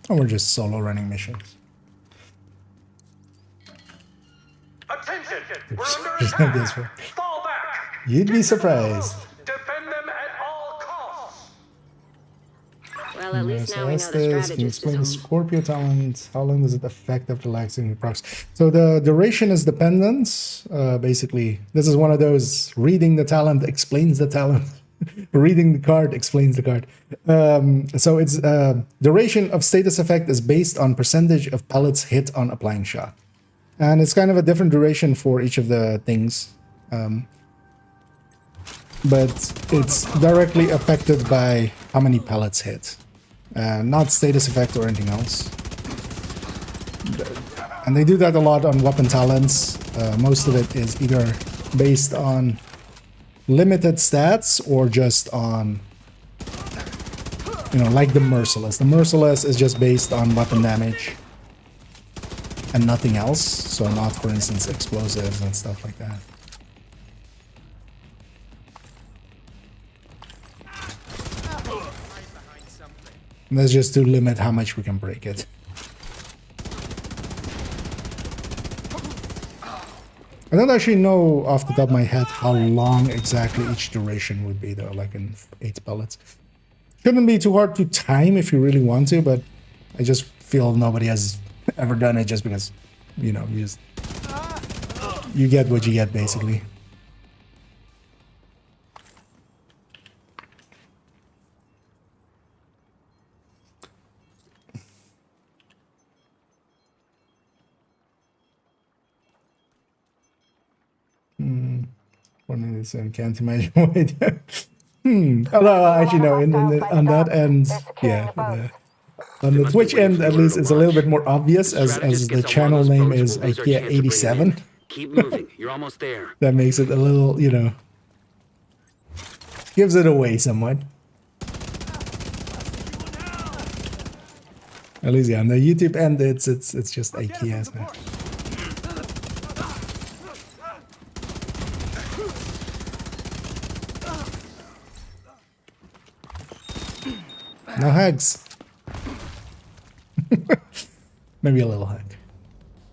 Or we're just solo running missions. Attention! We're under There's no this one. attack! Fall back! You'd be surprised. Defend them at all costs! Well, at least now we know the Can you strategist explain the is home. Scorpio talent? How long does it affect after laxing procs? So the duration is dependent. Basically, this is one of those reading the talent explains the talent. Reading the card explains the card. So it's duration of status effect is based on percentage of pellets hit on applying shot. And it's kind of a different duration for each of the things. But it's directly affected by how many pellets hit. Not status effect or anything else. And they do that a lot on weapon talents. Most of it is either based on limited stats or just on, you know, like the Merciless. The Merciless is just based on weapon damage and nothing else. So not, for instance, explosives and stuff like that. And that's just to limit how much we can break it. I don't actually know off the top of my head how long exactly each duration would be though, like in 8 pellets. Shouldn't be too hard to time if you really want to, but I just feel nobody has ever done it just because, you know, you get what you get basically. And can't imagine why. Although actually no, on that end, yeah, on the Twitch end at least it's a little bit more obvious as the channel name is IKEA87. Keep moving. You're almost there. That makes it a little, you know, gives it away somewhat. At least yeah, on the YouTube end it's just IKEA. So. No hugs. Maybe a little hug.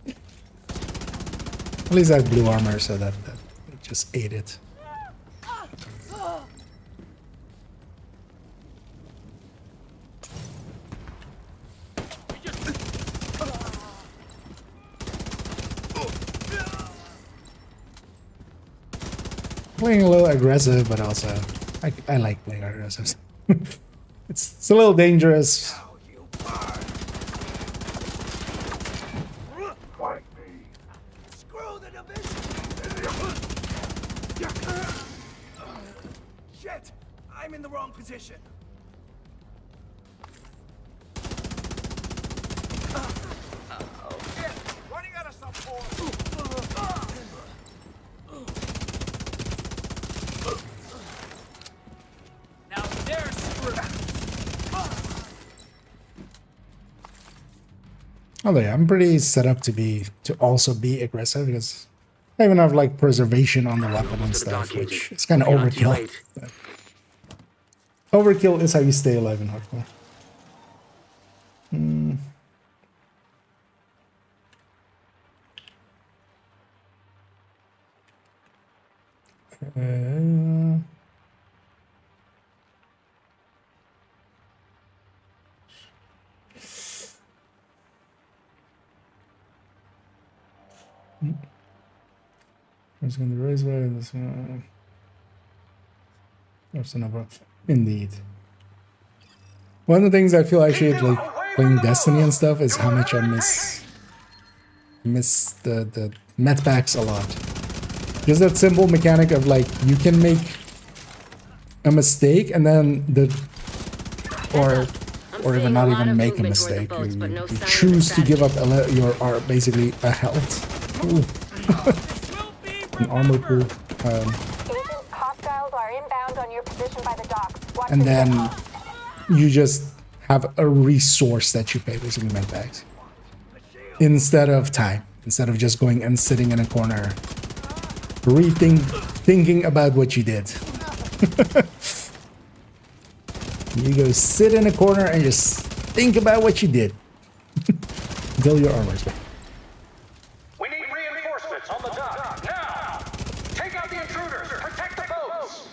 At least I have blue armor, so that it just ate it. Playing a little aggressive, but also I like playing aggressive. It's a little dangerous. Screw the division. Shit! I'm in the wrong position. Shit! Running out of support. Now they're screwed. Although yeah, I'm pretty set up to also be aggressive because I even have like preservation on the weapon and stuff, which is kind of overkill. But overkill is how you stay alive in hardcore. It's going to raise by this one. That's another. Indeed. One of the things I feel actually like playing Destiny and stuff is how much I miss the med packs a lot. Just that simple mechanic of like you can make a mistake and then or even not even make a mistake. You choose to give up basically a health. an armor pool. Agent, hostiles are inbound on your position by the docks. Watch And the then ship. you just have a resource that you pay, basically med bags. Instead of time. Instead of just going and sitting in a corner, thinking about what you did. You go sit in a corner and just think about what you did. Until your armor's back. We need reinforcements on the dock. Now! Take out the intruders. Protect the boats.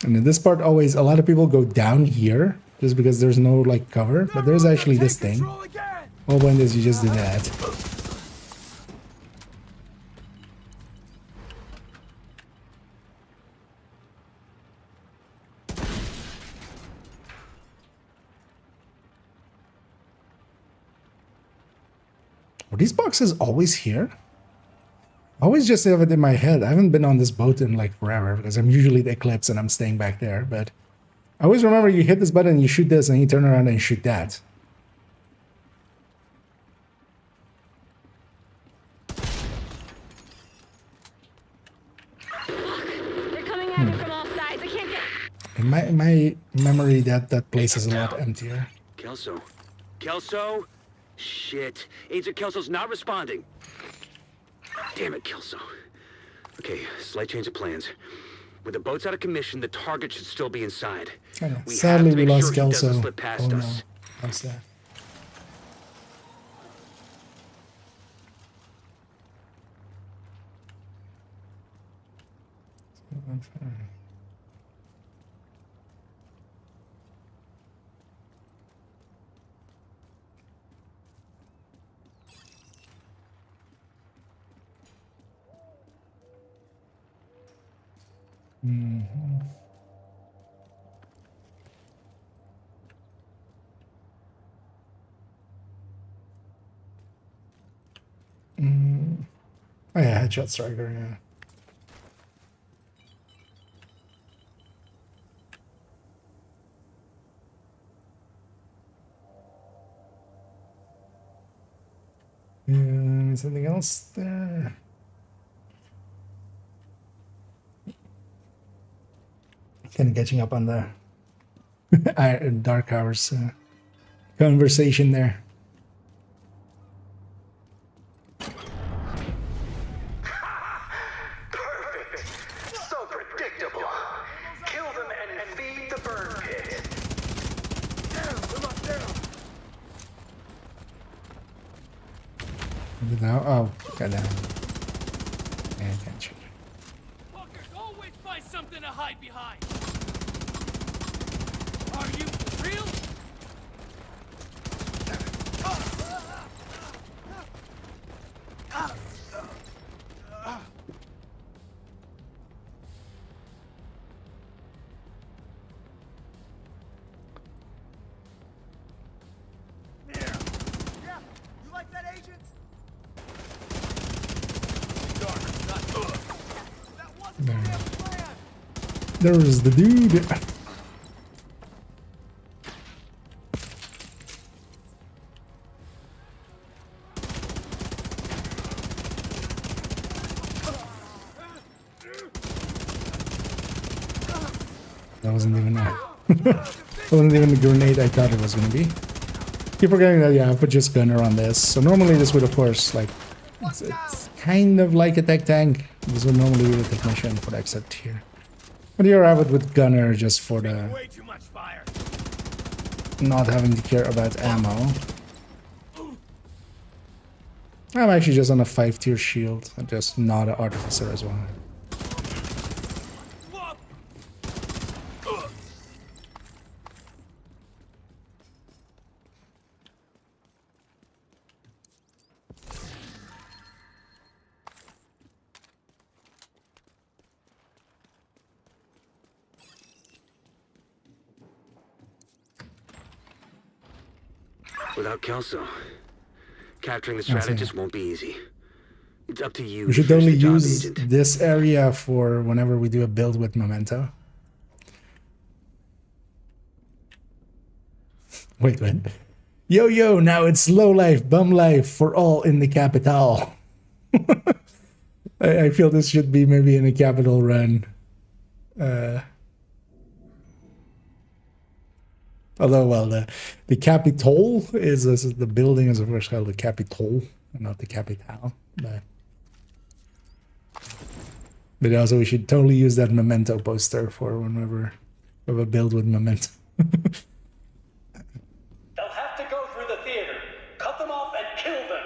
And in this part, always a lot of people go down here just because there's no like cover, but there's actually this thing. Control again. All when is you just do that. Are these boxes always here? I always just have it in my head. I haven't been on this boat in like forever because I'm usually the Eclipse and I'm staying back there, but I always remember you hit this button, you shoot this, and you turn around and you shoot that. They're coming at it from all sides. I can't get. In my memory, that place is a lot emptier. Kelso. Kelso? Shit. Agent Kelso's not responding. Damn it, Kelso. Okay, slight change of plans. With the boats out of commission, the target should still be inside. I know. We Sadly, have to we make lost sure he doesn't Kelso. slip past Oh no, us. how sad. Oh yeah, headshot striker, yeah. Something else there? Kind of catching up on the Dark Hours conversation there. Perfect. So predictable. Kill them and feed the burn pit. Down. We're locked down. Now, oh, goddamn. Yeah, I can't shoot. Fuckers always find something to hide behind. Are you for real? Yeah, you like that, agent? That wasn't the damn plan. There's the dude. That wasn't even that wasn't even the grenade I thought it was gonna be. Keep forgetting that, yeah, I put just gunner on this. So normally this would, of course, like, it's kind of like a tech tank. This would normally be the technician for the exit here. But here I have it with gunner just for the Way too much fire. not having to care about ammo. I'm actually just on a 5-tier shield. I'm just not an artificer as well. Without Kelso, capturing the strategist won't be easy. It's up to you. We to should finish only the job, use Agent. this area for whenever we do a build with Memento. Wait, wait. Yo, now it's low life, bum life for all in the capital. I feel this should be maybe in a capital run. Although, well, the Capitol is the building is of course called the Capitol and not the Capital. But also, we should totally use that memento poster for whenever we have a build with memento. They'll have to go through the theater. Cut them off and kill them.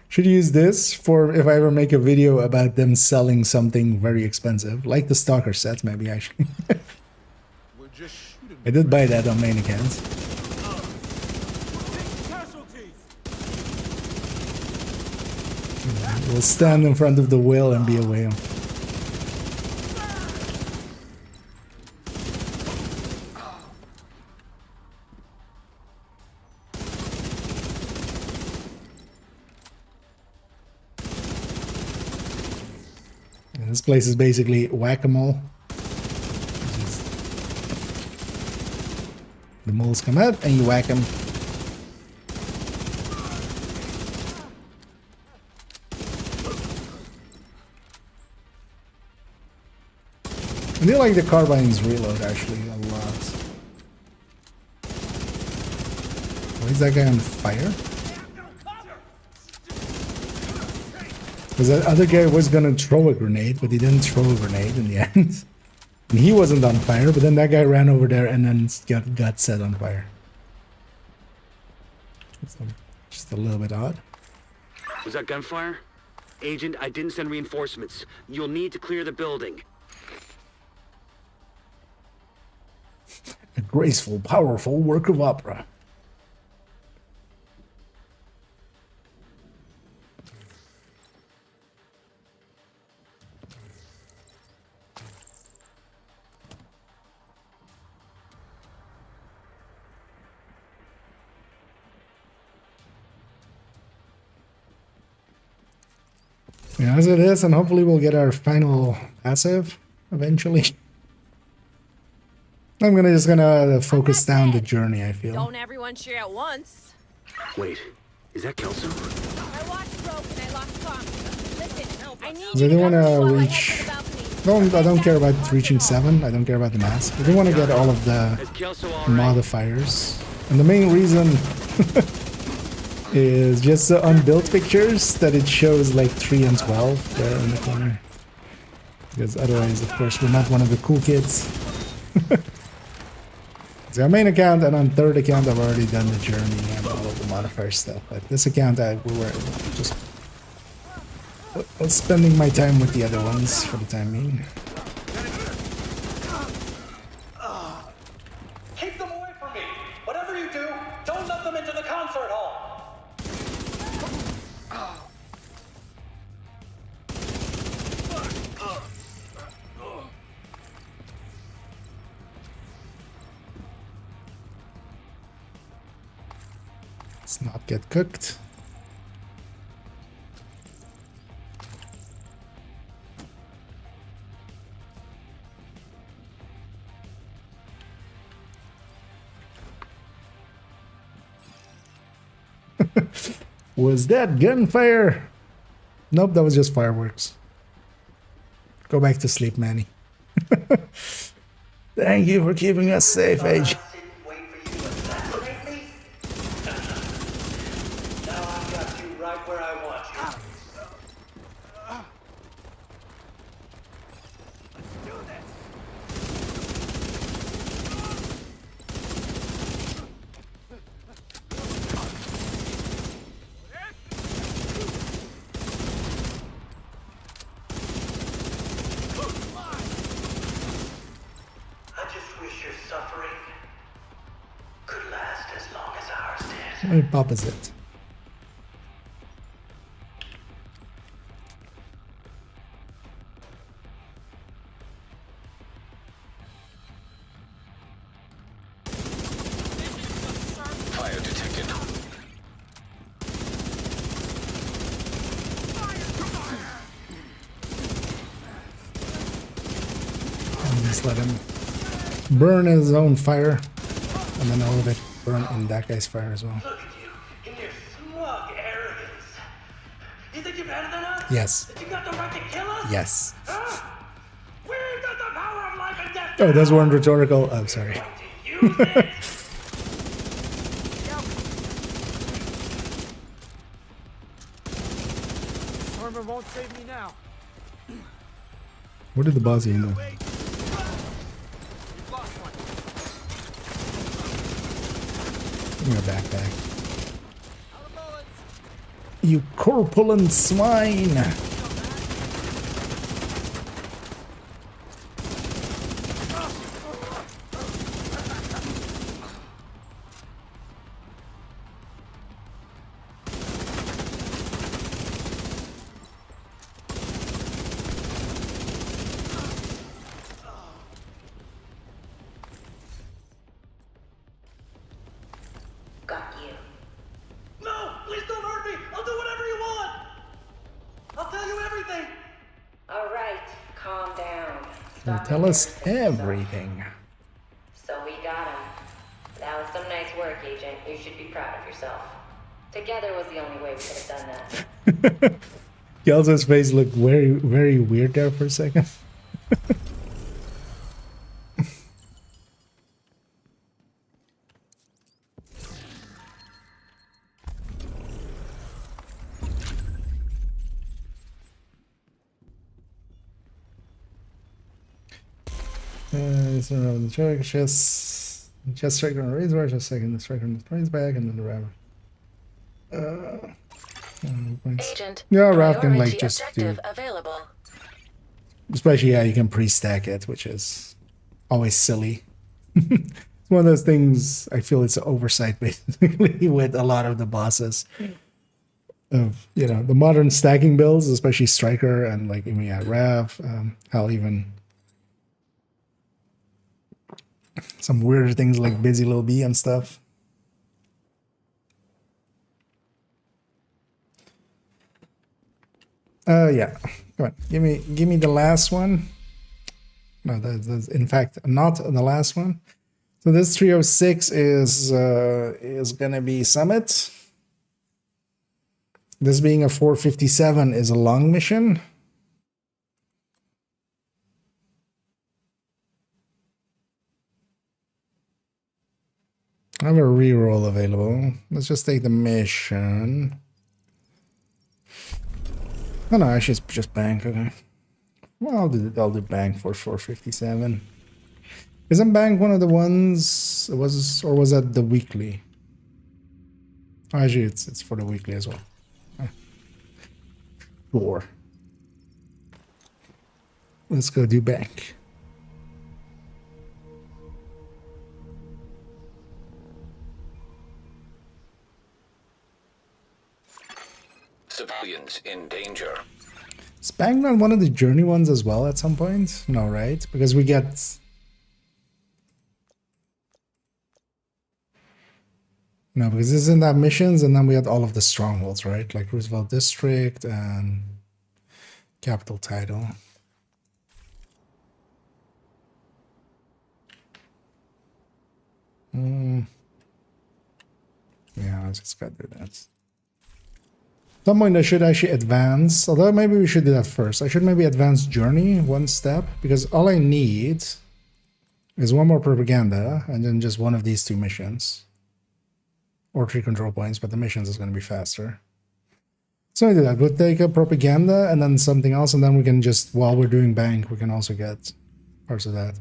Should use this for if I ever make a video about them selling something very expensive, like the Stalker sets, maybe actually. I did buy that on main accounts. We'll stand in front of the whale and be a whale. And this place is basically whack-a-mole. The moles come out and you whack them. I do like the carbine's reload actually a lot. Why is that guy on fire? Because that other guy was gonna throw a grenade, but he didn't throw a grenade in the end. And he wasn't on fire, but then that guy ran over there and then got set on fire. So, just a little bit odd. Was that gunfire? Agent, I didn't send reinforcements. You'll need to clear the building. A graceful, powerful work of opera. Yeah, as it is, and hopefully we'll get our final passive eventually. I'm just gonna focus down the journey, I feel. Don't everyone cheer at once. Wait, is that Kelso? I watched Rope and I lost comms. Listen, I need So I you do to want come to while I head reach. to the balcony. I don't care about reaching 7. I don't care about the mask. I do want to get all of the Is Kelso all right? modifiers, and the main reason is just the unbuilt pictures that it shows like 3 and 12 there in the corner. Because otherwise, of course, we're not one of the cool kids. So on main account and on third account, I've already done the journey and all of the modifier stuff. But this account, we were just spending my time with the other ones for the time being. Keep them away from me. Whatever you do, don't let them into the concert hall. Let's not get cooked. Was that gunfire? Nope, that was just fireworks. Go back to sleep, Manny. Thank you for keeping us safe, Age. What pop is it? Fire detected. And just let him burn his own fire, and then all of it burn in that guy's fire as well. Look at you, in your smug arrogance. You think you're better than us? Yes. That you got the right to kill us? Yes. Huh? We've got the power of life and death. Oh, those weren't rhetorical. Oh, sorry. Use it. Armor won't save me now. What did the boss even do? You've lost one. Give me a backpack. Out of bullets. You corpulent swine! Got you. No, please don't hurt me. I'll do whatever you want. I'll tell you everything. All right, calm down. Well, tell us everything. So we got him. That was some nice work, Agent. You should be proud of yourself. Together was the only way we could have done that. Kelso's face looked very, very weird there for a second. So the choke, just strike on the razor, just second the strike on the praise back, and then the rabbit. Agent, Yeah, Raph can like priority just do, objective available. especially yeah, you can pre-stack it, which is always silly. It's one of those things I feel it's an oversight basically with a lot of the bosses. Of the modern stacking builds, especially Striker and like Raph, hell even some weirder things like Busy Little Bee and stuff. Yeah. Come on. Give me the last one. No, that's in fact not the last one. So this 306 is gonna be Summit. This being a 457 is a long mission. I have a reroll available. Let's just take the mission. Oh no, actually it's just bank, okay. Well, I'll do bank for 457. Isn't bank one of the ones or was that the weekly? Oh, actually it's for the weekly as well. Sure. Let's go do bank. Civilians in danger. Is bank not one of the journey ones as well at some point? No, right? Because we get... No, because this is in that missions, and then we had all of the strongholds, right? Like Roosevelt District and Capital Title. Yeah, I just gotta do that. At some point I should actually advance, although maybe we should do that first. I should maybe advance journey one step, because all I need is one more propaganda and then just one of these two missions. Or 3 control points, but the missions is going to be faster. So I do that. We'll take a propaganda and then something else, and then we can just, while we're doing bank, we can also get parts of that.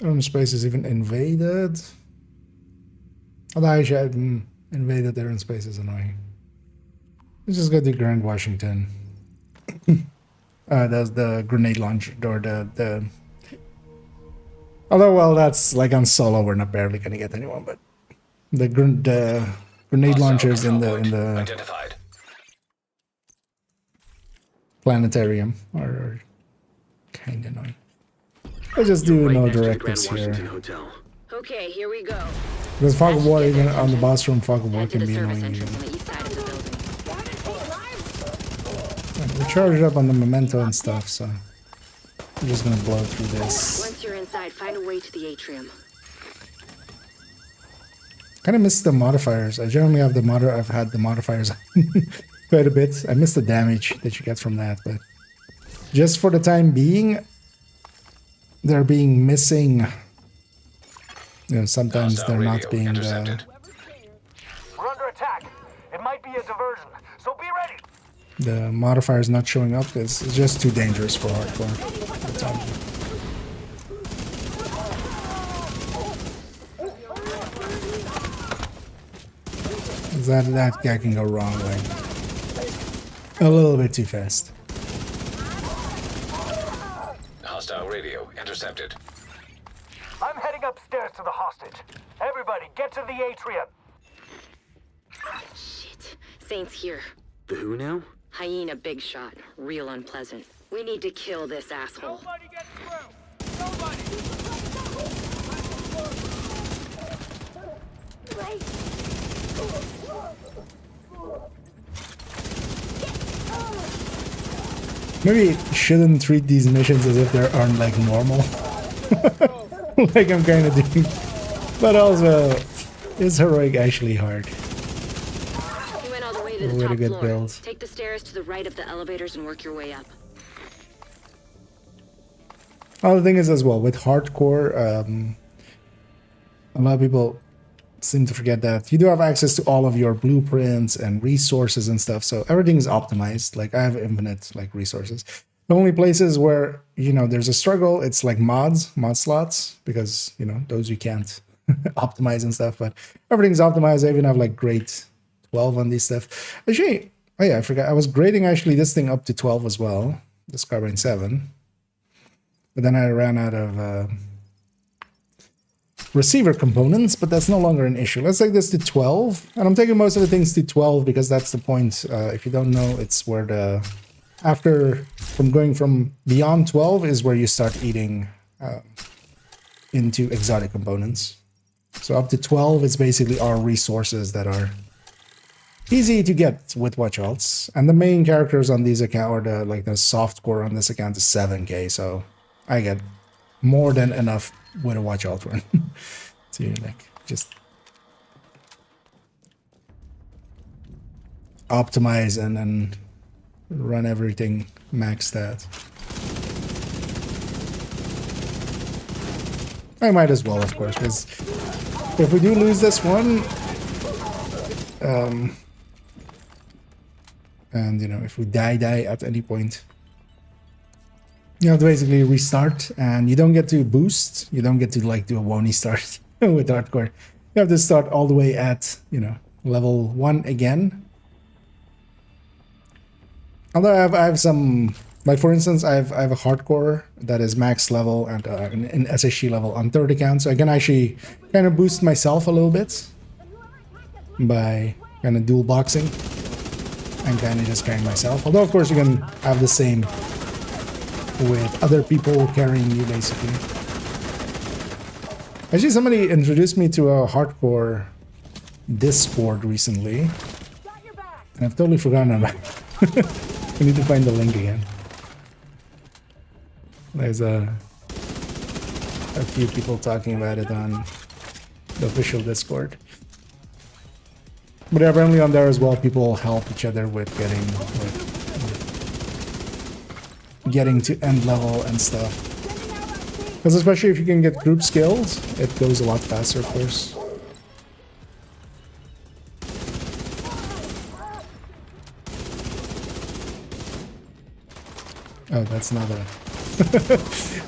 Own space is even invaded. Although actually I invaded their own space is annoying. Let's just go to Grand Washington. That's the grenade launcher, or the although, well, that's like on solo, we're not barely gonna get anyone, but the grenade launchers in the Identified. planetarium are kind of annoying. Let's just do no directives here. Okay, here we go. Because fog of war even on the boss room, fog of war Head to can the be service annoying. entrance Even. on the east side of the building. We're charged up on the memento and stuff, so I'm just gonna blow through this. Once you're inside, find a way to the atrium. Kind of miss the modifiers. I generally have I've had the modifiers quite a bit. I miss the damage that you get from that, but just for the time being, they're being missing. You know, sometimes Hostile they're radio not being. intercepted. We're under attack. It might be a diversion, so be ready. The modifiers not showing up is just too dangerous for hardcore. That's all. That guy can go wrong way. A little bit too fast. Hostile radio intercepted. I'm heading upstairs to the hostage. Everybody, get to the atrium. Shit. Saint's here. The who now? Hyena big shot. Real unpleasant. We need to kill this asshole. Nobody gets through. Nobody. Maybe shouldn't treat these missions as if they aren't like normal. Like I'm kind of doing. But also, is heroic actually hard? You went all the way to the Way to top get floor. built. Take the stairs to the right of the elevators and work your way up. Other thing is as well with hardcore, a lot of people seem to forget that you do have access to all of your blueprints and resources and stuff. So everything is optimized. Like I have infinite like resources. The only places where, you know, there's a struggle, it's like mod slots, because, you know, those you can't optimize and stuff, but everything's optimized. I even have like grade 12 on these stuff. Actually, oh yeah, I forgot. I was grading actually this thing up to 12 as well, this Carbine 7. But then I ran out of receiver components, but that's no longer an issue. Let's take this to 12. And I'm taking most of the things to 12 because that's the point. If you don't know, it's where from going from beyond 12 is where you start eating into exotic components. So up to 12 is basically our resources that are easy to get with watch alts. And the main characters on these account, or the soft core on this account is 7k. So I get more than enough with a watch alt run to like just optimize and then run everything maxed out. I might as well, of course, because if we do lose this one, and you know, if we die at any point, you have to basically restart, and you don't get to boost. You don't get to like do a Wony start with hardcore. You have to start all the way at, you know, level 1 again. Although I have some, like for instance, I have a hardcore that is max level and an SHG level on 3rd account, so I can actually kind of boost myself a little bit by kind of dual boxing and kind of just carrying myself. Although of course you can have the same with other people carrying you, basically. Actually, somebody introduced me to a hardcore Discord recently, and I've totally forgotten about it. I need to find the link again. There's a few people talking about it on the official Discord. But apparently on there as well, people help each other with getting to end level and stuff. Because especially if you can get group skills, it goes a lot faster, of course. Oh, that's not a...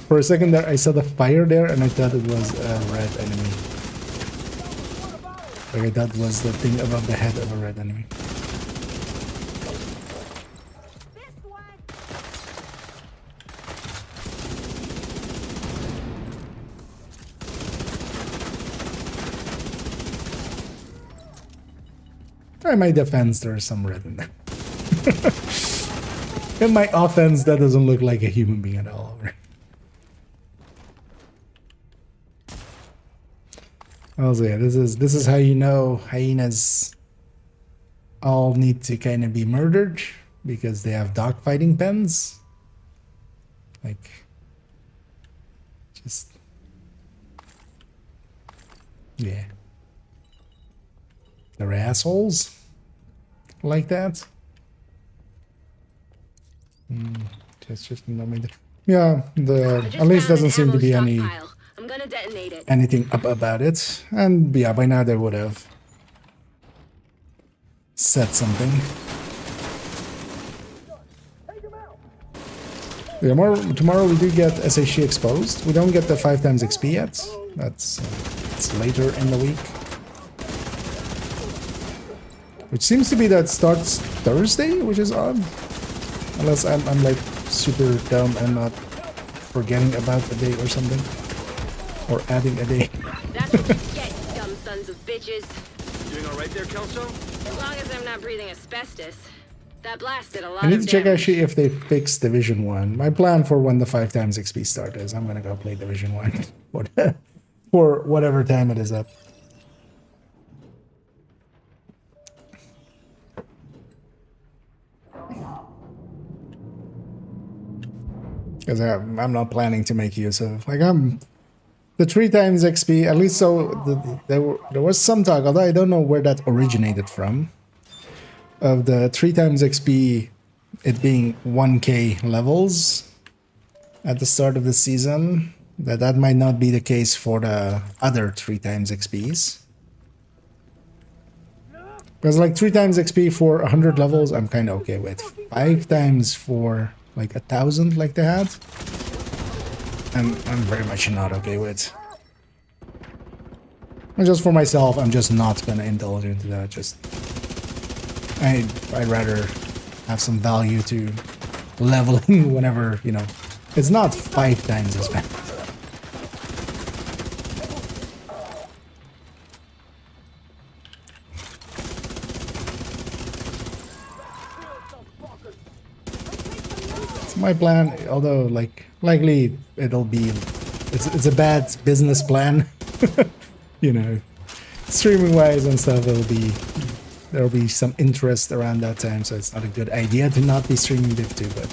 For a second there, I saw the fire there and I thought it was a red enemy. Okay, that was the thing above the head of a red enemy. In my defense, there's some red in there. In my offense, that doesn't look like a human being at all. Also, yeah, this is how you know hyenas all need to kind of be murdered because they have dogfighting pens. Like, just yeah. They're assholes like that. Just yeah. At least doesn't seem to be any I'm gonna detonate it. anything up about it. And yeah, by now they would have said something. Yeah, tomorrow we do get SHC exposed. We don't get the 5 times XP yet. That's it's later in the week. Which seems to be that starts Thursday, which is odd. Unless I'm like super dumb and not forgetting about a day or something. Or adding a day. That's what you get, you dumb sons of bitches. Doing all right there, Kelso? As long as I'm not breathing asbestos. That blasted a lot I need of to check damage. actually if they fixed Division 1. My plan for when the 5 times XP start is I'm gonna go play Division 1 for whatever time it is up. Because I'm not planning to make use of, like, the 3 times XP, at least. So there was some talk, although I don't know where that originated from, of the 3 times XP it being 1k levels at the start of the season. That might not be the case for the other 3 times XPs. Because like 3 times XP for 100 levels I'm kind of okay with. 5 times for like 1,000 like they had, I'm very much not okay with. And just for myself, I'm just not gonna indulge into that. Just I'd rather have some value to leveling whenever, you know, it's not 5 times as bad. My plan, although like likely it'll be, it's a bad business plan, you know, streaming wise and stuff. There'll be some interest around that time, so it's not a good idea to not be streaming Div 2. But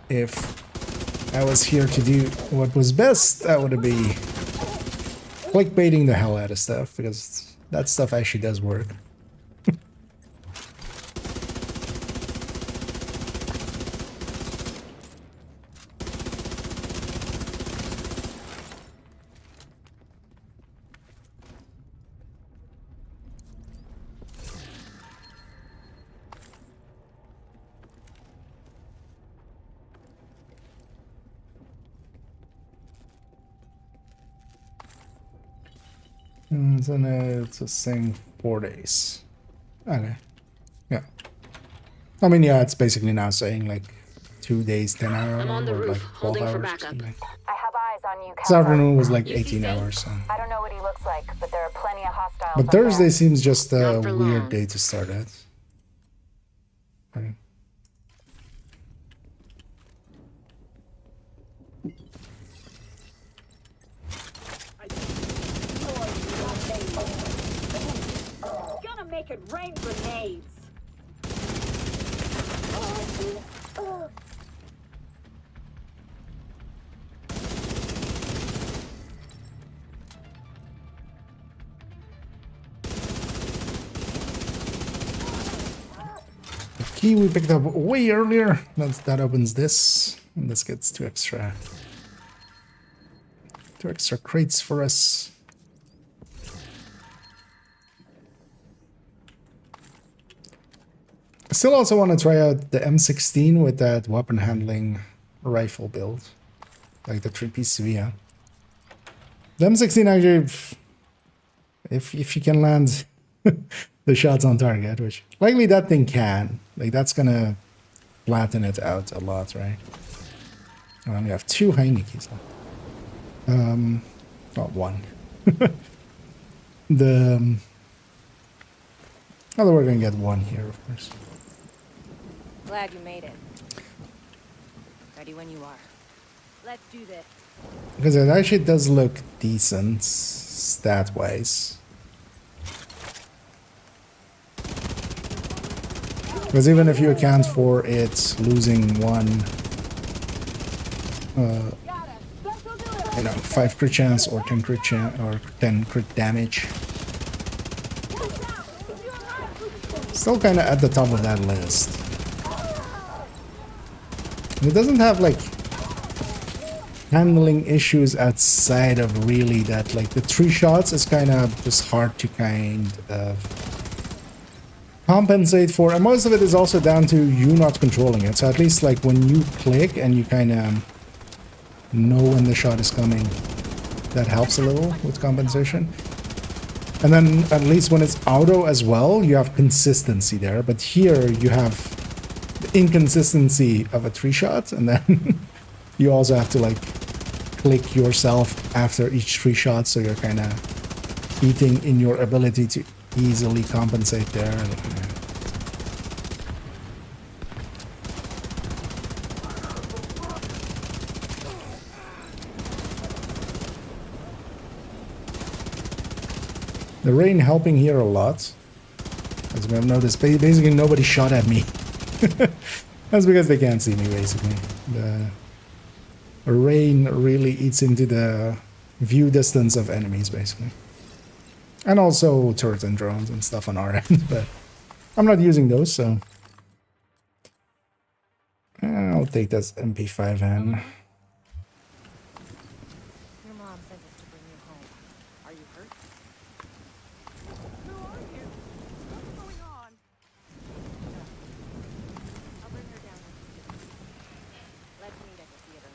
if I was here to do what was best, that would be clickbaiting the hell out of stuff, because that stuff actually does work. And it's the same 4 days. Okay. Yeah. I mean, yeah, it's basically now saying like 2 days, 10 hours, I'm on the or roof, like 12 holding for hours. backup. Something. I have eyes on you, This Kelso. afternoon was like You see 18 things? hours. So. I don't know what he looks like, but there are plenty of hostiles. But up there. Thursday seems just a Not for weird long. day to start at. Right. Gonna make it rain grenades. The key we picked up way earlier. That opens this, and this gets two extra crates for us. I still also want to try out the M16 with that weapon handling rifle build, like the 3-piece Via. The M16 actually, if you can land the shots on target, which likely that thing can, like that's gonna flatten it out a lot, right? I only have 2 Heineke's left. Not 1. Although we're gonna get 1 here, of course. Glad you made it. Ready when you are. Let's do this. Because it actually does look decent stat-wise. Because even if you account for it losing 1, 5 crit chance or 10 crit chance or 10 crit damage, Still kind of at the top of that list. And it doesn't have like handling issues outside of really that, like the 3 shots is kind of just hard to kind of compensate for, and most of it is also down to you not controlling it. So at least like when you click and you kind of know when the shot is coming, that helps a little with compensation. And then at least when it's auto as well, you have consistency there. But here you have the inconsistency of a 3-shot, and then you also have to like click yourself after each 3 shots, so you're kind of eating in your ability to easily compensate there. The rain helping here a lot. As we have noticed, basically nobody shot at me. That's because they can't see me, basically. The rain really eats into the view distance of enemies, basically. And also turrets and drones and stuff on our end, but I'm not using those, so I'll take this MP5 in. Your mom sent us to bring you home. Are you hurt? Who are you? What's going on? I'll bring her down with you. Let's meet at the theater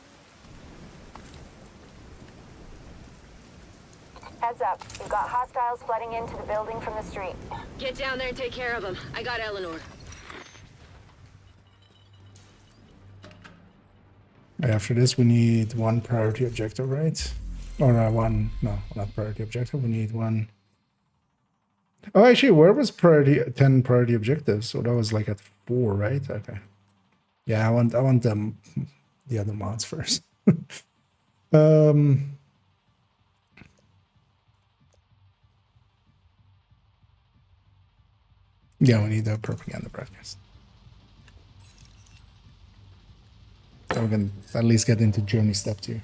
now. Heads up. We've got hostiles flooding into the building from the street. Get down there and take care of them. I got Eleanor. After this, we need 1 priority objective, right? Or one, no, not priority objective. We need 1. Oh, actually, where was 10 priority objectives? So that was like at 4, right? Okay. Yeah, I want the other mods first. Yeah, we need the propaganda broadcast. So we can at least get into journey step 2.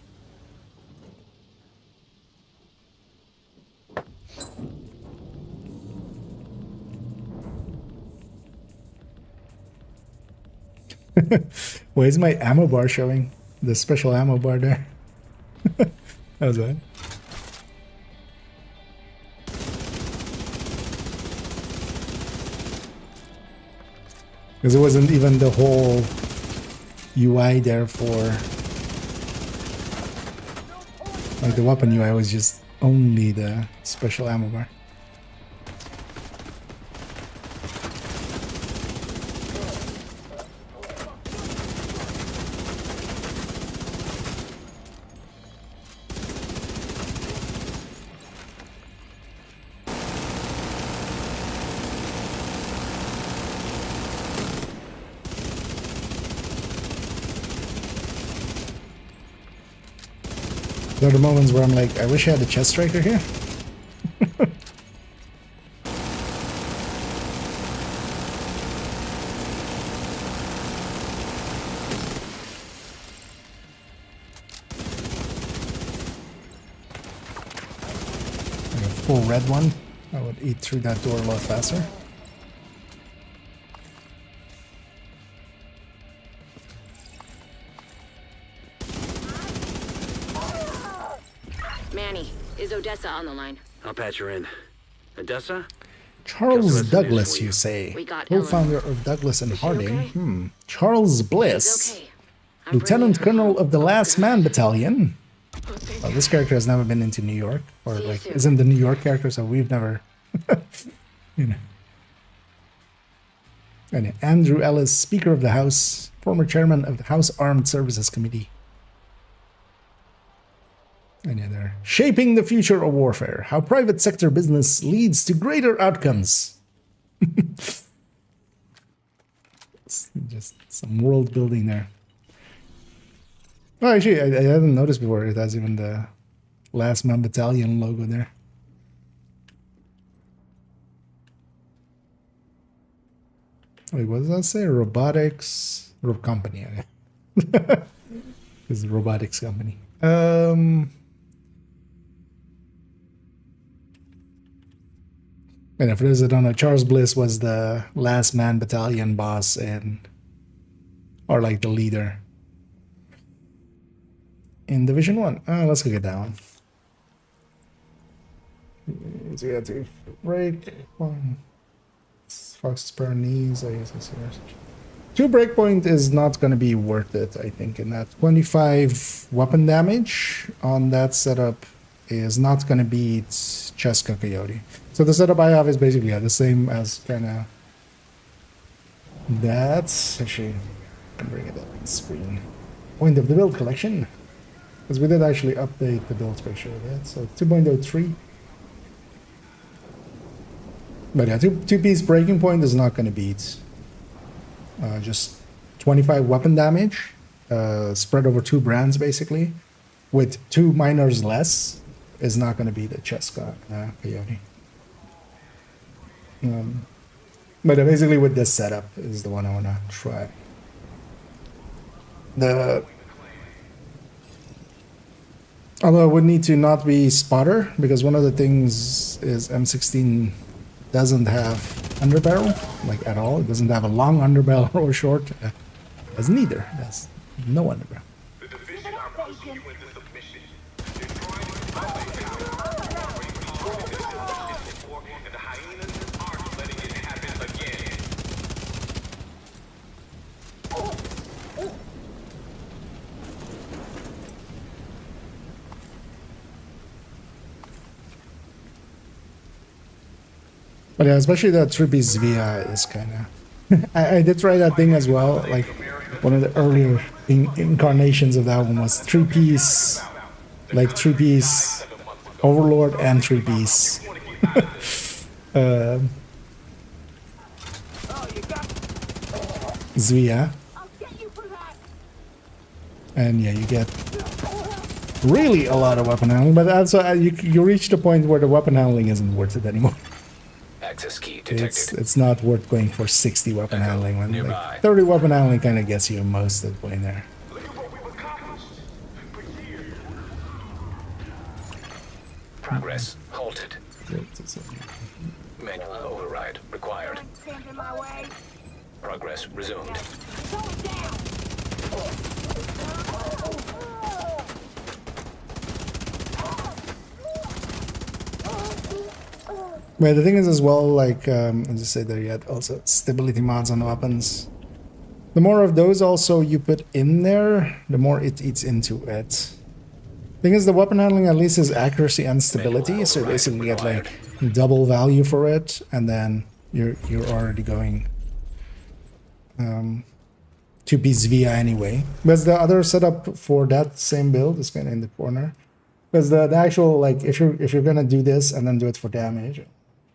Why is my ammo bar showing? The special ammo bar there. That was it. Because it wasn't even the whole UI there for like the weapon UI was just only the special ammo bar. There are the moments where I'm like, I wish I had a chest striker here. Like a full red one, I would eat through that door a lot faster. Manny, is Odessa on the line? I'll patch her in. Odessa? Charles Just the Douglas, news for you you. say? We got Co-founder of Douglas and Is she Harding. okay? Charles She's Bliss, okay. I'm Lieutenant bringing her Colonel home. of the Last Man Battalion. Oh, thank Well, you. this character has never been into New York, or See you like soon. isn't the New York character, so we've never, you know. And Andrew Ellis, Speaker of the House, former Chairman of the House Armed Services Committee. And yeah, they're shaping the future of warfare. How private sector business leads to greater outcomes. It's just some world building there. Oh, actually, I hadn't noticed before. It has even the Last Man Battalion logo there. Wait, what does that say? Robotics company. It's a robotics company. And if those that don't know, Charles Bliss was the last man battalion boss or like the leader in Division 1. Let's go get that one. So we got to break one. Fox's per knees, I guess it's yours. 2 breakpoint is not going to be worth it, I think. And that 25 weapon damage on that setup is not going to beat Cheska Coyote. So the setup I have is basically the same as kind of that's actually I'm bring it up on screen. Point of the build collection, because we did actually update the build picture of it. So 2.03. But yeah, two-piece breaking point is not going to beat just 25 weapon damage, spread over 2 brands basically, with 2 miners less, is not going to beat the Cheska Coyote. But basically with this setup is the one I want to try. Although it would need to not be spotter, because one of the things is M16 doesn't have underbarrel, like at all. It doesn't have a long underbarrel or short. It has neither. It has no underbarrel. The division are pushing you into submission. They're trying to before, and the hyenas aren't letting it happen again. But yeah, especially that 3-piece VI is kind of... I did try that thing as well. Like, one of the earlier incarnations of that one was 3-piece... Like, 3-piece Overlord and 3-piece. Zvia. And yeah, you get really a lot of weapon handling, but also you reach the point where the weapon handling isn't worth it anymore. Access key detected. It's not worth going for 60 weapon handling when like 30 weapon handling kind of gets you most of the way there. Progress halted. Manual override required. Progress resumed. But the thing is as well, like, as I said there yet, also stability mods on weapons. The more of those also you put in there, the more it eats into it. Thing is, the weapon handling at least is accuracy and stability, so basically you get like double value for it, and then you're already going 2-piece VI anyway. But the other setup for that same build is kind of in the corner, because the actual, like, if you're gonna do this and then do it for damage,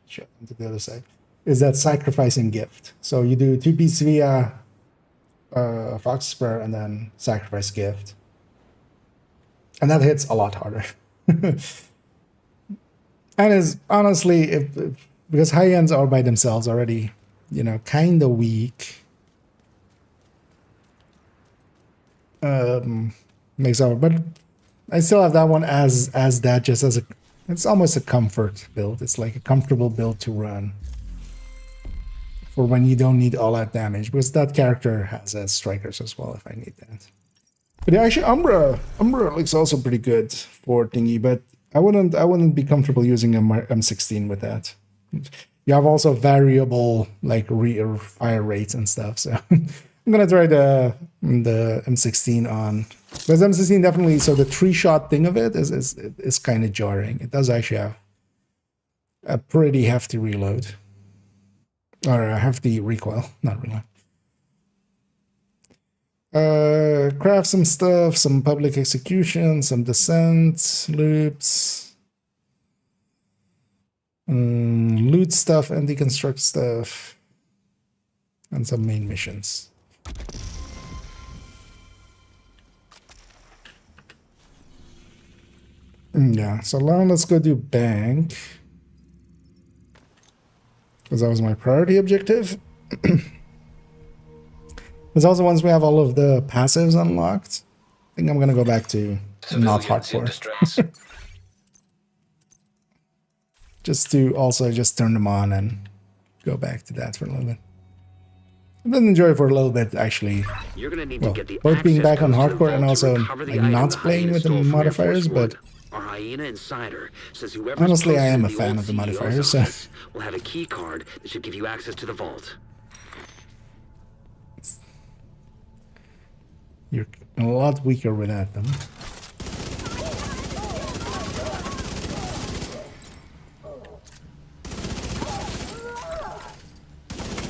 shit, to the other side, is that sacrificing gift. So you do 2-piece VI, Fox Spur, and then sacrifice gift. And that hits a lot harder. And is honestly, because high ends are by themselves already, you know, kind of weak. Makes out, but I still have that one as that, just as it's almost a comfort build. It's like a comfortable build to run for when you don't need all that damage, because that character has strikers as well if I need that. But yeah, actually, Umbra looks also pretty good for thingy, but I wouldn't be comfortable using a M16 with that. You have also variable like rear fire rates and stuff, so I'm gonna try the M16 on. Because M16 definitely, so the 3-shot thing of it is kind of jarring. It does actually have a pretty hefty reload, or a hefty recoil, not reload. Craft some stuff, some public execution, some descent, loops, loot stuff, and deconstruct stuff, and some main missions. Yeah, so now let's go do bank, because that was my priority objective. There's also, once we have all of the passives unlocked, I think I'm going to go back to not hardcore. just to also just turn them on and go back to that for a little bit. I've been enjoying it for a little bit, actually. You're gonna need Well, to get the both being access back on codes to the hardcore and vault to also recover the like item not the playing hyena with the stole from Air modifiers, Force One. but Our hyena insider says whoever's honestly, I closest am to a the fan old of the CEO's modifiers, so office will have a key card that should give you access to the vault. you're a lot weaker without them.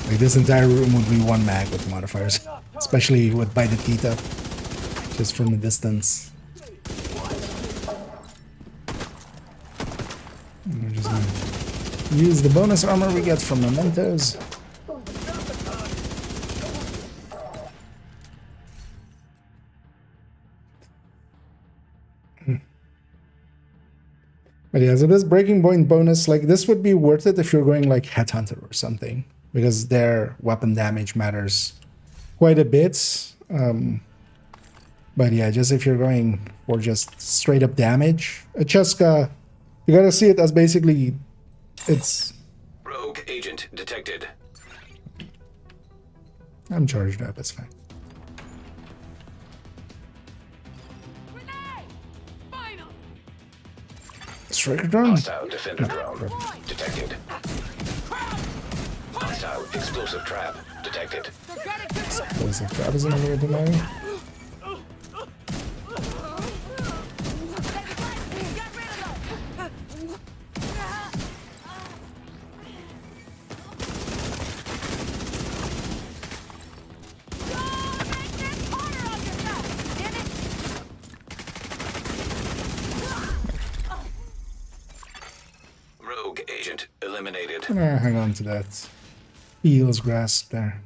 Like this entire room would be one mag with modifiers, especially with by the Tita, just from a distance. And we're just gonna use the bonus armor we get from mementos. But yeah, so this breaking point bonus, like this would be worth it if you're going like Headhunter or something, because their weapon damage matters quite a bit. But yeah, just if you're going for just straight up damage, a Cheska, you gotta see it as basically, it's... Rogue agent detected. I'm charged up, it's fine. Striker drone? Hostile defender drone detected. Hostile explosive trap detected. Explosive trap is another way to know. Rogue agent eliminated. Hang on to that. Eel's grasp there.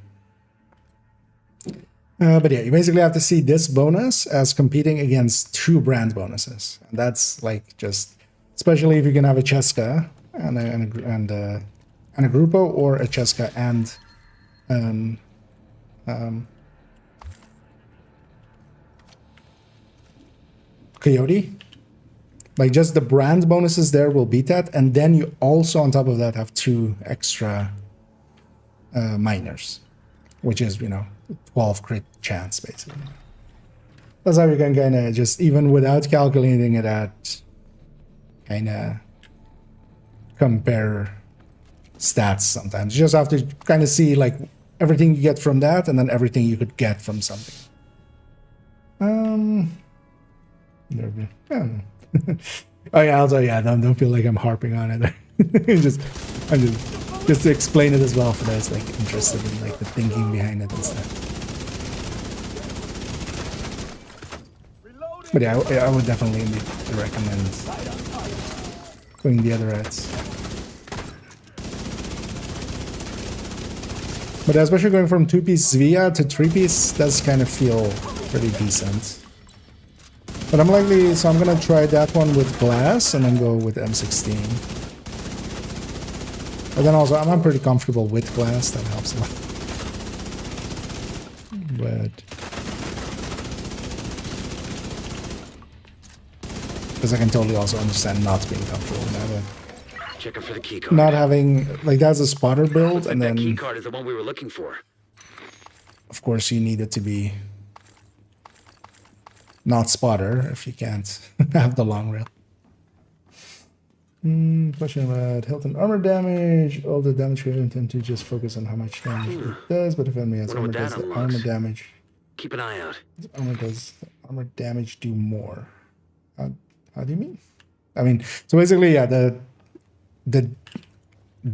But yeah, you basically have to see this bonus as competing against two brand bonuses. And that's like just, especially if you can have a Cheska and a Grupo, or a Cheska and Coyote. Like just the brand bonuses there will beat that, and then you also on top of that have two extra miners, which is, you know, 12 crit chance basically. That's how you can kind of just, even without calculating it out, kind of compare stats sometimes. You just have to kind of see like everything you get from that and then everything you could get from something. There we go. I don't know. Oh yeah, also yeah, don't feel like I'm harping on it. I'm just to explain it as well for those like interested in like the thinking behind it and stuff. But yeah, I would definitely recommend going the other routes. But especially going from 2-piece Via to 3-piece does kind of feel pretty decent. But I'm gonna try that one with glass and then go with M16. But then also, I'm pretty comfortable with glass, that helps a lot. But... because I can totally also understand not being comfortable with that. Checking for the key card. Not having, like that's a spotter build, Looks like and that then... key card is the one we were looking for. Of course, you need it to be not spotter if you can't have the long rail. Question about health and armor damage. All the damage we intend to just focus on how much damage it does, but if enemy has armor, does the armor damage? Keep an eye out. Does the armor damage do more? How do you mean? I mean, so basically, yeah, the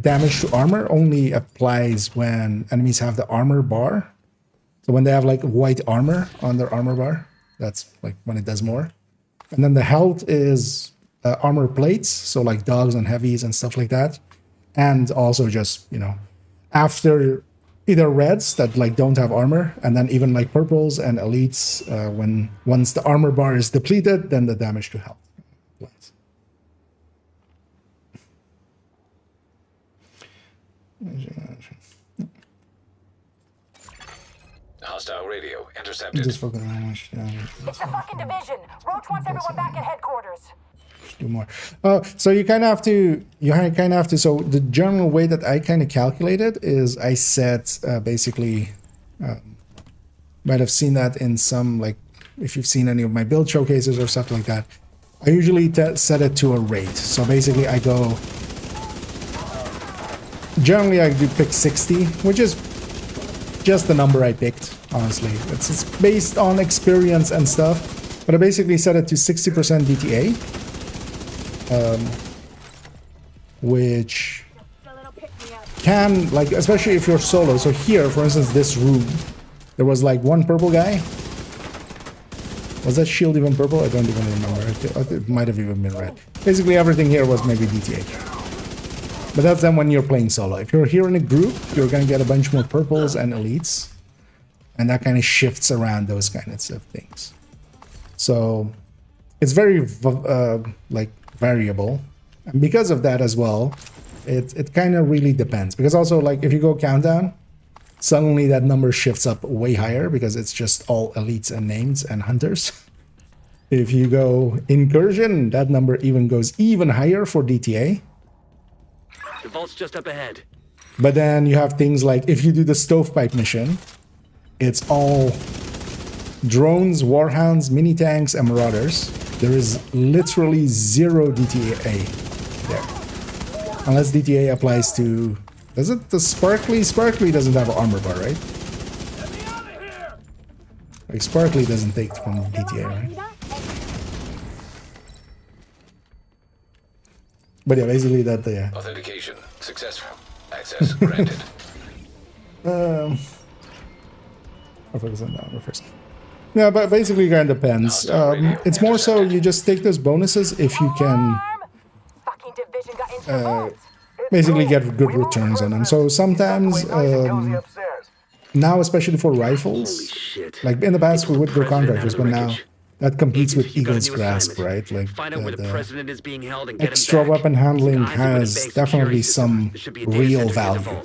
damage to armor only applies when enemies have the armor bar. So when they have like white armor on their armor bar, that's like when it does more. And then the health is armor plates, so like dogs and heavies and stuff like that. And also just, you know, after either reds that like don't have armor, and then even like purples and elites, once the armor bar is depleted, then the damage to health applies. Hostile radio intercepted. Just focus on how much damage. It's the fucking division. Roach wants everyone back at headquarters. Do more. So you kind of have to. So the general way that I kind of calculate it is I set basically. Might have seen that in some, like, if you've seen any of my build showcases or stuff like that. I usually set it to a rate. So basically, I go. Generally, I do pick 60, which is just the number I picked. Honestly, it's based on experience and stuff. But I basically set it to 60% DTA. Which can, like, especially if you're solo. So here, for instance, this room, there was like one purple guy. Was that shield even purple? I don't even remember. It might have even been red. Basically, everything here was maybe DTA. But that's then when you're playing solo. If you're here in a group, you're going to get a bunch more purples and elites. And that kind of shifts around those kinds of things. So it's very like variable. And because of that as well, it kind of really depends. Because also, like, if you go countdown, suddenly that number shifts up way higher because it's just all elites and names and hunters. If you go incursion, that number even goes even higher for DTA. The vault's just up ahead. But then you have things like, if you do the stovepipe mission, it's all drones, warhounds, mini tanks, and marauders. There is literally zero DTA there. Unless DTA applies to... Does it? The Sparkly? Sparkly doesn't have an armor bar, right? Like, Sparkly doesn't take from DTA, right? But yeah, basically that, yeah. Authentication successful. Access granted. I'll focus on that one first. Yeah, but basically it kind of depends. It's more so you just take those bonuses if you can basically get good returns on them. So sometimes, now especially for rifles, like in the past we would go contractors, but now that competes with Eagle's Grasp, right? Like the extra weapon handling has definitely some real value,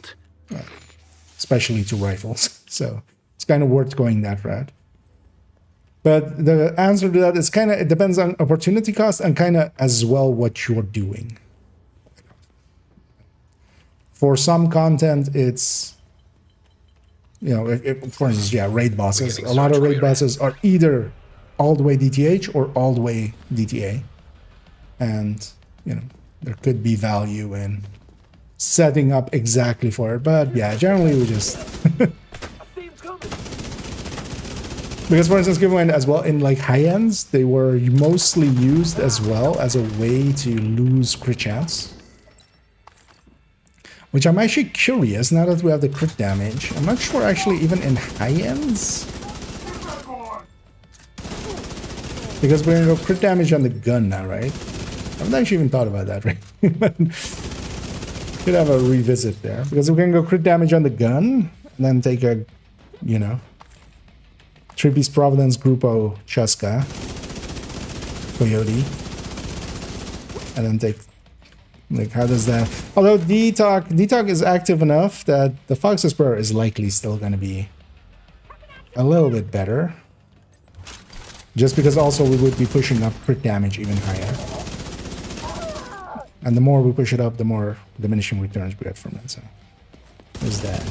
especially to rifles. So it's kind of worth going that route. But the answer to that is kind of, it depends on opportunity cost and kind of as well what you're doing. For some content, it's, you know, if for instance, yeah, raid bosses. A lot of raid bosses are either all the way DTH or all the way DTA. And, you know, there could be value in setting up exactly for it. But yeah, generally we just... Because, for instance, given as well in like high ends, they were mostly used as well as a way to lose crit chance. Which I'm actually curious now that we have the crit damage. I'm not sure actually even in high ends. Because we're gonna go crit damage on the gun now, right? I haven't actually even thought about that, right? Could have a revisit there. Because we're gonna go crit damage on the gun and then take a, you know, 3-piece Providence Grupo Chuska Coyote. And then take, like, how does that... Although D-Talk is active enough that the Fox's Spur is likely still going to be a little bit better. Just because also we would be pushing up crit damage even higher. And the more we push it up, the more diminishing returns we get from it. So there's that.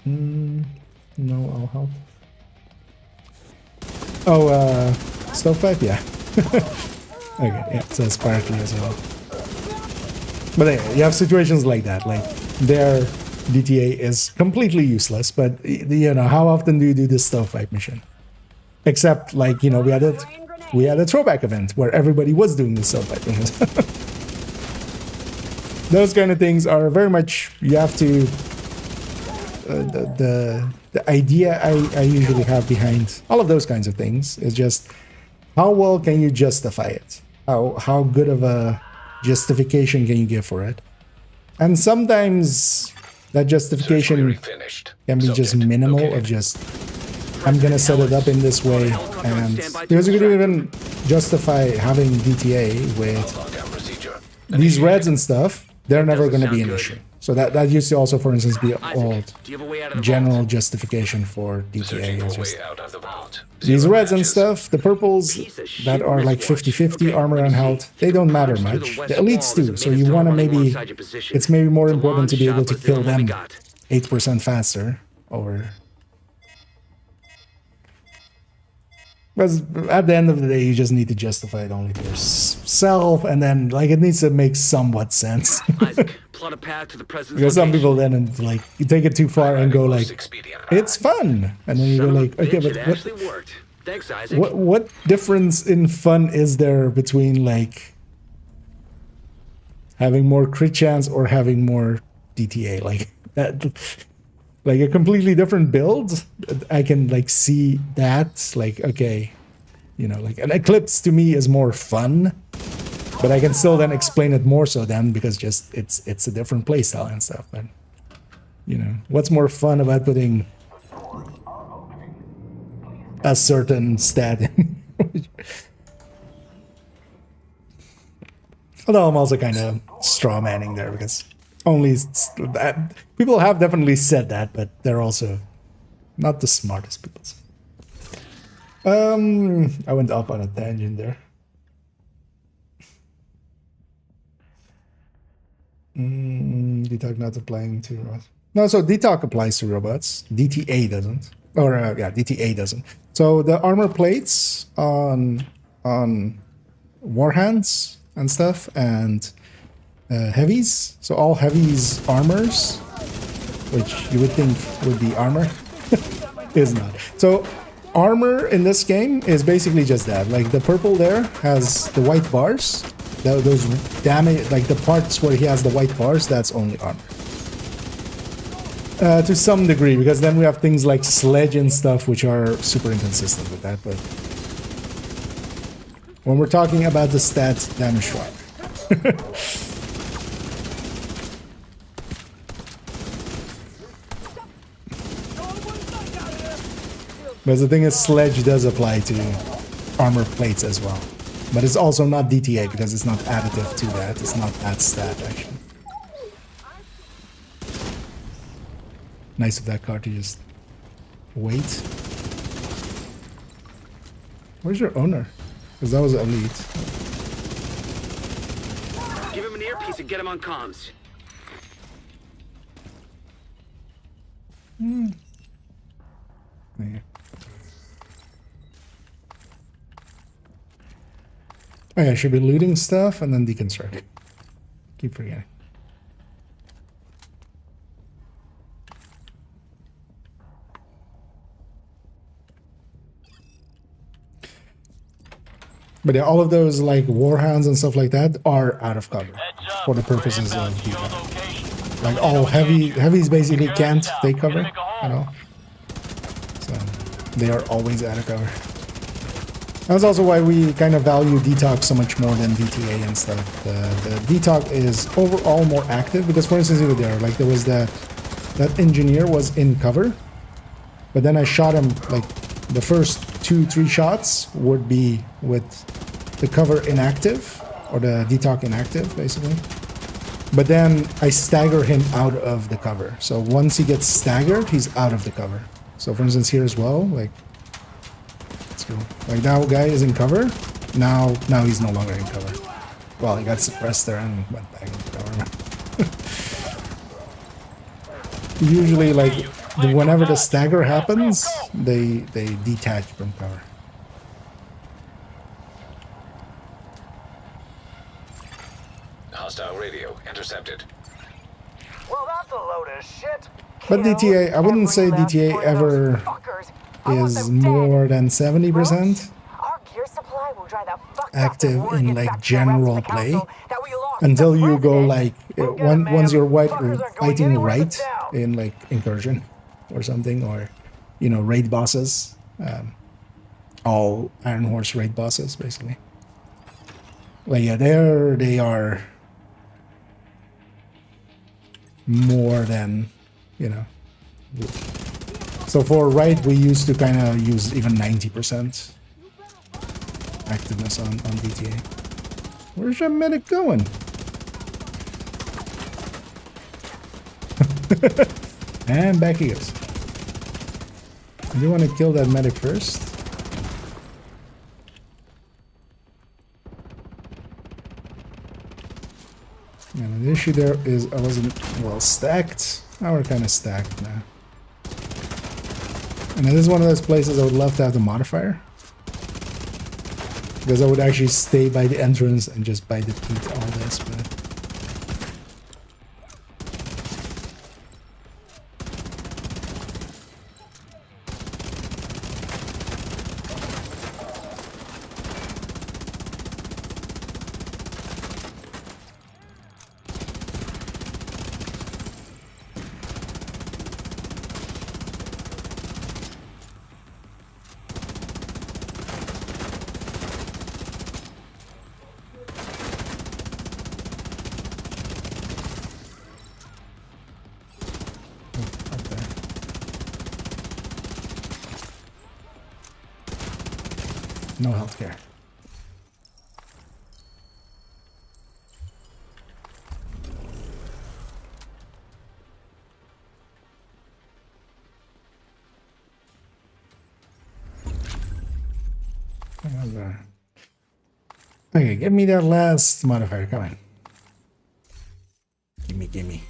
No, I'll help. Oh, stovepipe? Yeah. Okay, yeah, so Sparkly as well. But anyway, you have situations like that, like their DTA is completely useless, but you know, how often do you do this stovepipe mission? Except, like, you know, we had a throwback event where everybody was doing the stovepipe missions. Those kind of things are very much, you have to... The idea I usually have behind all of those kinds of things is just how well can you justify it? How good of a justification can you give for it? And sometimes that justification can be just minimal of just, I'm gonna set it up in this way, and because you could even justify having DTA with these reds and stuff, they're never gonna be an issue. So that used to also, for instance, be Isaac, old do you have a way out of the general vault? justification for Searching DTA. for It's way just out of the vault. these Zero reds and matches. stuff, the purples Piece of shit that are like wristwatch. 50-50 Okay, armor let me and see. health, they don't matter Punch through much. the west The elites wall. do, There's a so main you tunnel want to running maybe, alongside your position. it's maybe more It's a important long to be shot, able but to it's the kill only one we them got. 8% faster over. Because at the end of the day, you just need to justify it only to yourself, and then like it needs to make somewhat sense. Isaac, plot a path to the president's Because some location. people then like you take it too far and go like, Most expedient it's fun, and then you go Son of a like, okay, bitch, but it what, actually worked. Thanks, Isaac. what difference in fun is there between like having more crit chance or having more DTA? Like that, like a completely different build. I can like see that. Like okay, you know, like an eclipse to me is more fun, but I can still then explain it more so then because just it's a different playstyle and stuff. But you know, what's more fun about putting a certain stat in? Although I'm also kind of straw manning there because only people have definitely said that, but they're also not the smartest people. I went off on a tangent there. DTOC not applying to robots. No, so DTOC applies to robots. DTA doesn't. Or yeah, DTA doesn't. So the armor plates on warhands and stuff and heavies. So all heavies armors, which you would think would be armor, is not. So armor in this game is basically just that. Like the purple there has the white bars. Those damage, like the parts where he has the white bars, that's only armor. To some degree, because then we have things like sledge and stuff, which are super inconsistent with that. But when we're talking about the stats, damage right. But the thing is, sledge does apply to armor plates as well. But it's also not DTA because it's not additive to that. It's not that stat, actually. Nice of that card to just wait. Where's your owner? Because that was elite. Give him an earpiece and get him on comms. Yeah. Oh yeah, I should be looting stuff and then deconstruct. Keep forgetting. But yeah, all of those like warhounds and stuff like that are out of cover for the purposes of DPI. Like all heavies basically can't take cover at all. So they are always out of cover. That's also why we kind of value DTOC so much more than DTA and stuff. The DTOC is overall more active because, for instance, over there, like there was that engineer was in cover, but then I shot him like the first 2-3 shots would be with the cover inactive or the DTOC inactive, basically. But then I stagger him out of the cover. So once he gets staggered, he's out of the cover. So for instance, here as well, like. Like now guy is in cover, now he's no longer in cover. Well, he got suppressed there and went back into cover. Usually like whenever the stagger happens, they detach from cover. Hostile radio intercepted. Well, that's a load of shit. But DTA, I wouldn't say DTA ever is more than 70% active in like general play until you go like once you're fighting right in like incursion or something, or you know, raid bosses, all Iron Horse raid bosses basically. Like yeah, they are more than, you know. So for right, we used to kind of use even 90% activeness on DTA. Where's your medic going? And back he goes. I do want to kill that medic first. And the issue there is I wasn't well stacked. Now we're kind of stacked now. And this is one of those places I would love to have the modifier. Because I would actually stay by the entrance and just by the teeth all this, but... No healthcare. Okay, give me that last modifier. Come on. Gimme.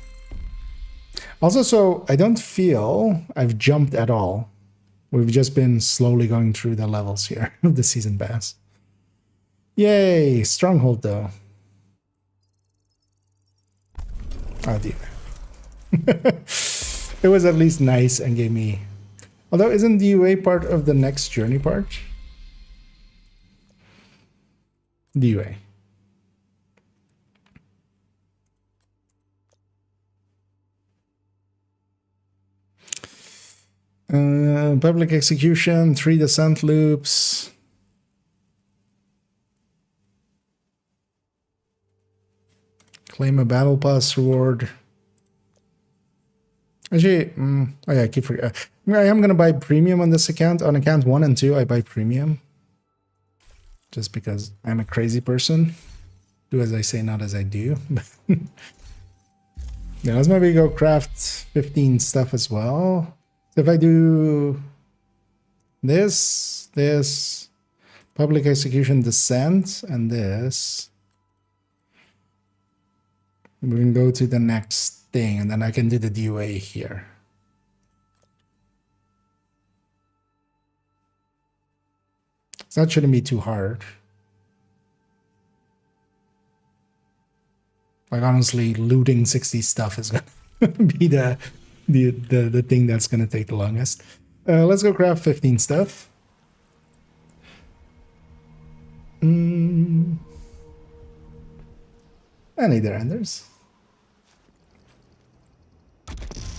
Also, so I don't feel I've jumped at all. We've just been slowly going through the levels here of the season pass. Yay! Stronghold, though. Oh, dear. It was at least nice and gave me... Although, isn't the UA part of the next journey part? The UA. Public execution, 3 descent loops. Claim a battle pass reward. Actually, oh yeah, I keep forgetting. I am gonna buy premium on this account. On account 1 and 2, I buy premium. Just because I'm a crazy person. Do as I say, not as I do. Yeah, let's maybe go craft 15 stuff as well. If I do this, public execution descent, and this, we can go to the next thing, and then I can do the DOA here. So that shouldn't be too hard. Like honestly, looting 60 stuff is gonna be the thing that's gonna take the longest. Let's go craft 15 stuff. I need the renders.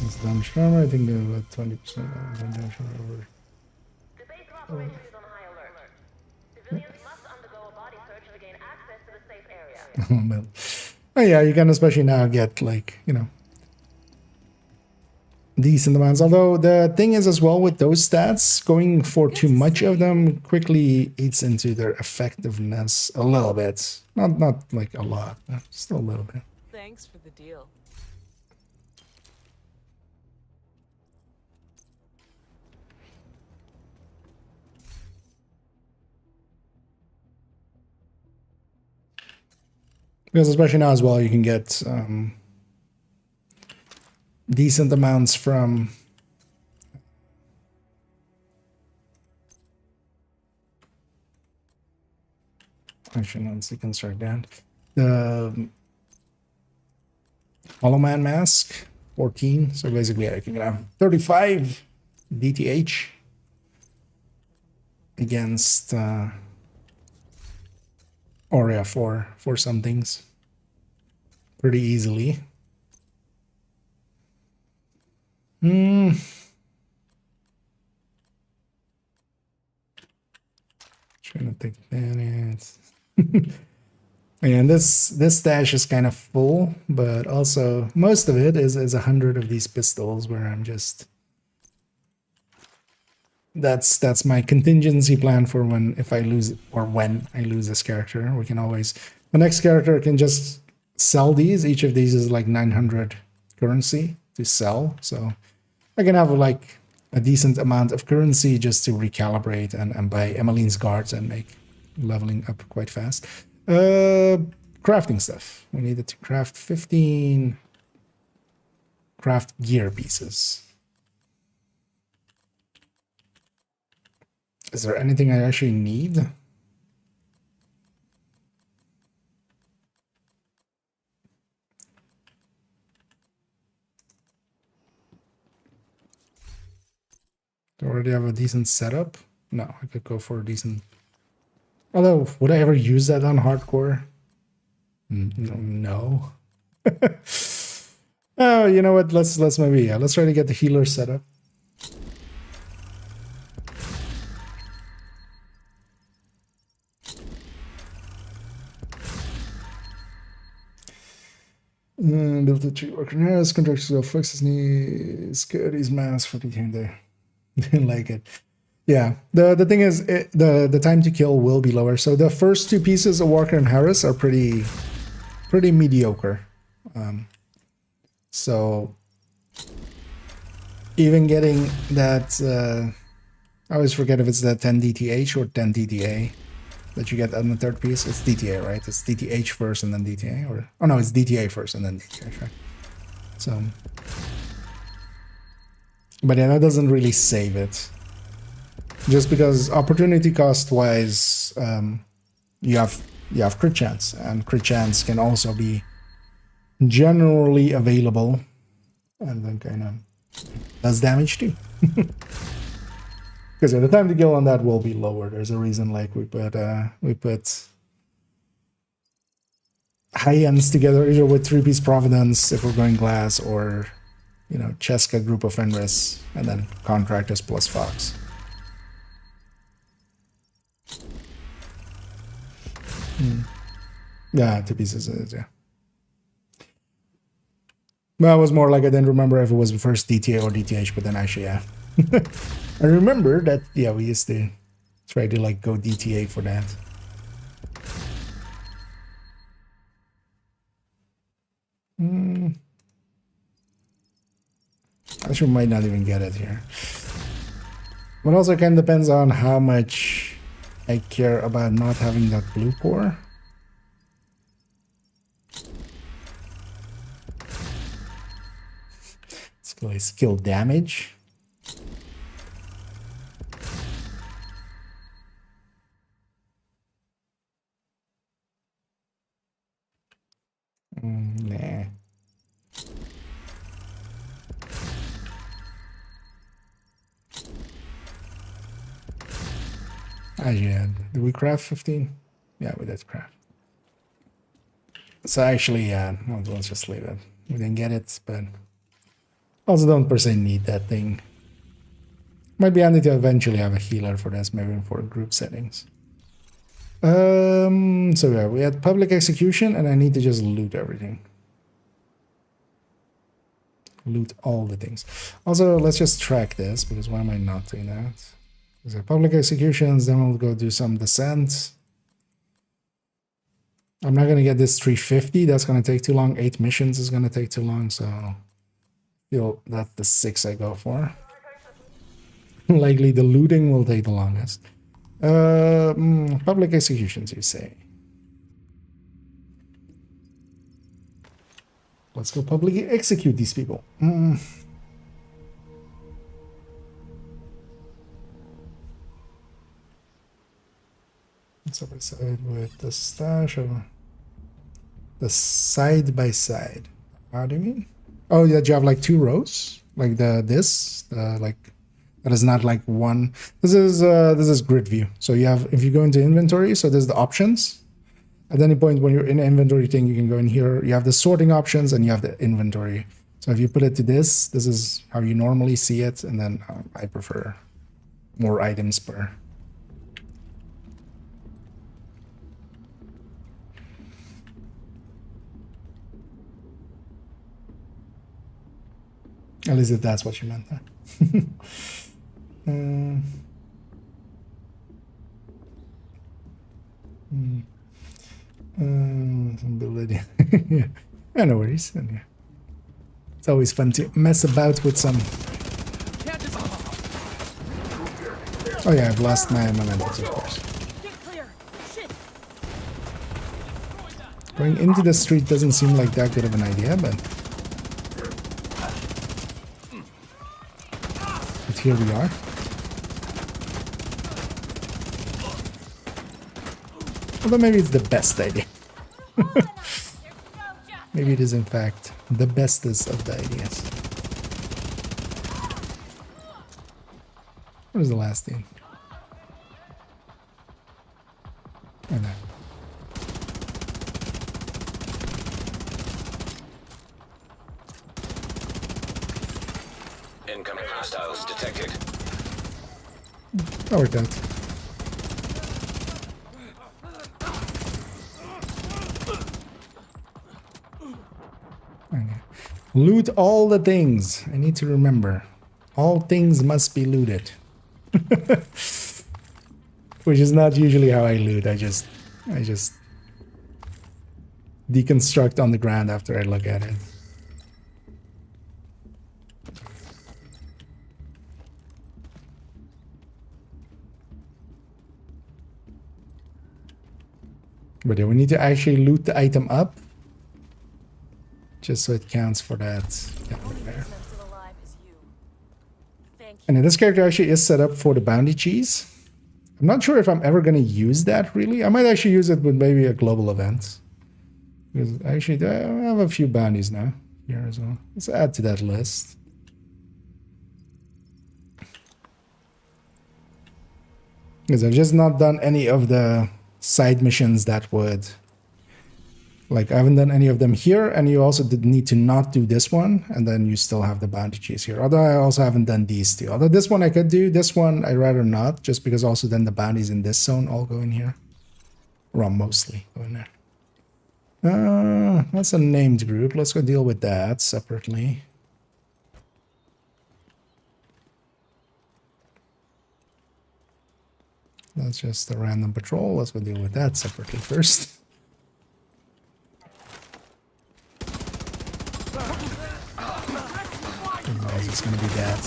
It's damage armor. I think they're about 20% damage armor. The base of operations is on high alert. Civilians must undergo a body search to gain access to the safe area. Oh yeah, you can especially now get like, you know, decent amounts. Although the thing is as well with those stats, going for too much of them quickly eats into their effectiveness a little bit. Not like a lot, but still a little bit. Thanks for the deal. Because especially now as well, you can get decent amounts from actually no, let's deconstruct that. The Hollow Man mask 14. So basically I can have 35 DTH against or yeah, for some things pretty easily. Trying to think that and this stash is kind of full, but also most of it is 100 of these pistols where I'm just that's my contingency plan for when I lose this character. We can always, the next character can just sell these. Each of these is like 900 currency to sell, so I can have like a decent amount of currency just to recalibrate and buy Emmeline's guards and make leveling up quite fast. Crafting stuff. We needed to craft 15 craft gear pieces. Is there anything I actually need? Do I already have a decent setup? No, I could go for a decent... Although, would I ever use that on hardcore? No. Oh, you know what? Let's maybe, yeah, let's try to get the healer set up. Build a tree worker has contractors will fix his knees, his mass for the team there. Didn't like it. Yeah, the thing is, the time to kill will be lower. So the first two pieces of Walker and Harris are pretty mediocre. So even getting that, I always forget if it's the 10 DTH or 10 DTA that you get on the third piece. It's DTA, right? It's DTH first and then DTA, or oh no, it's DTA first and then DTH, right? So, but yeah, that doesn't really save it. Just because opportunity cost wise, you have crit chance, and crit chance can also be generally available, and then kind of does damage too. Because the time to kill on that will be lower. There's a reason, like we put high ends together either with 3-piece Providence if we're going glass, or you know, Cheska, Group of Fenris, and then Contractors plus Fox. Yeah, 2 pieces is, yeah. Well, it was more like I didn't remember if it was the first DTA or DTH, but then actually, yeah. I remember that, yeah, we used to try to like go DTA for that. Actually, we might not even get it here. But also kind of depends on how much I care about not having that blue core. Skill damage. Nah. Yeah, did we craft 15? Yeah, we did craft. So actually, yeah, well, let's just leave it. We didn't get it, but also don't per se need that thing. Might be handy to eventually have a healer for this, maybe for group settings. So yeah, we had public execution, and I need to just loot everything. Loot all the things. Also, let's just track this, because why am I not doing that? So public executions, then we'll go do some descent. I'm not gonna get this 350, that's gonna take too long. 8 missions is gonna take too long, so I feel that's the 6 I go for. Likely the looting will take the longest. Public executions, you say? Let's go publicly execute these people. Side by side with the stash, or the side by side. How do you mean? Oh yeah, you have like 2 rows, like this, like that is not like one. This is grid view. So you have, if you go into inventory, so there's the options. At any point when you're in inventory thing, you can go in here. You have the sorting options and you have the inventory. So if you put it to this is how you normally see it, and then I prefer more items per. At least if that's what you meant. Ability. Yeah, no worries. Yeah. It's always fun to mess about with some. Oh yeah, I've lost my mementos, of course. Going into the street doesn't seem like that good of an idea, but here we are. Although maybe it's the best idea. Maybe it is in fact the bestest of the ideas. What was the last thing? Oh no. Incoming hostiles detected. That worked out. Okay. Loot all the things. I need to remember. All things must be looted. Which is not usually how I loot. I just deconstruct on the ground after I look at it. But yeah, we need to actually loot the item up, just so it counts for that. There. And then this character actually is set up for the bounty cheese. I'm not sure if I'm ever going to use that, really. I might actually use it with maybe a global event. Because actually, I have a few bounties now here as well. Let's add to that list. Because I've just not done any of the side missions that would... Like, I haven't done any of them here, and you also did need to not do this one, and then you still have the bounty cheese here. Although I also haven't done these two. Although this one I could do, this one I'd rather not, just because also then the bounties in this zone all go in here. Well, mostly go in there. That's a named group. Let's go deal with that separately. That's just a random patrol. Let's go deal with that separately first. It's gonna be that.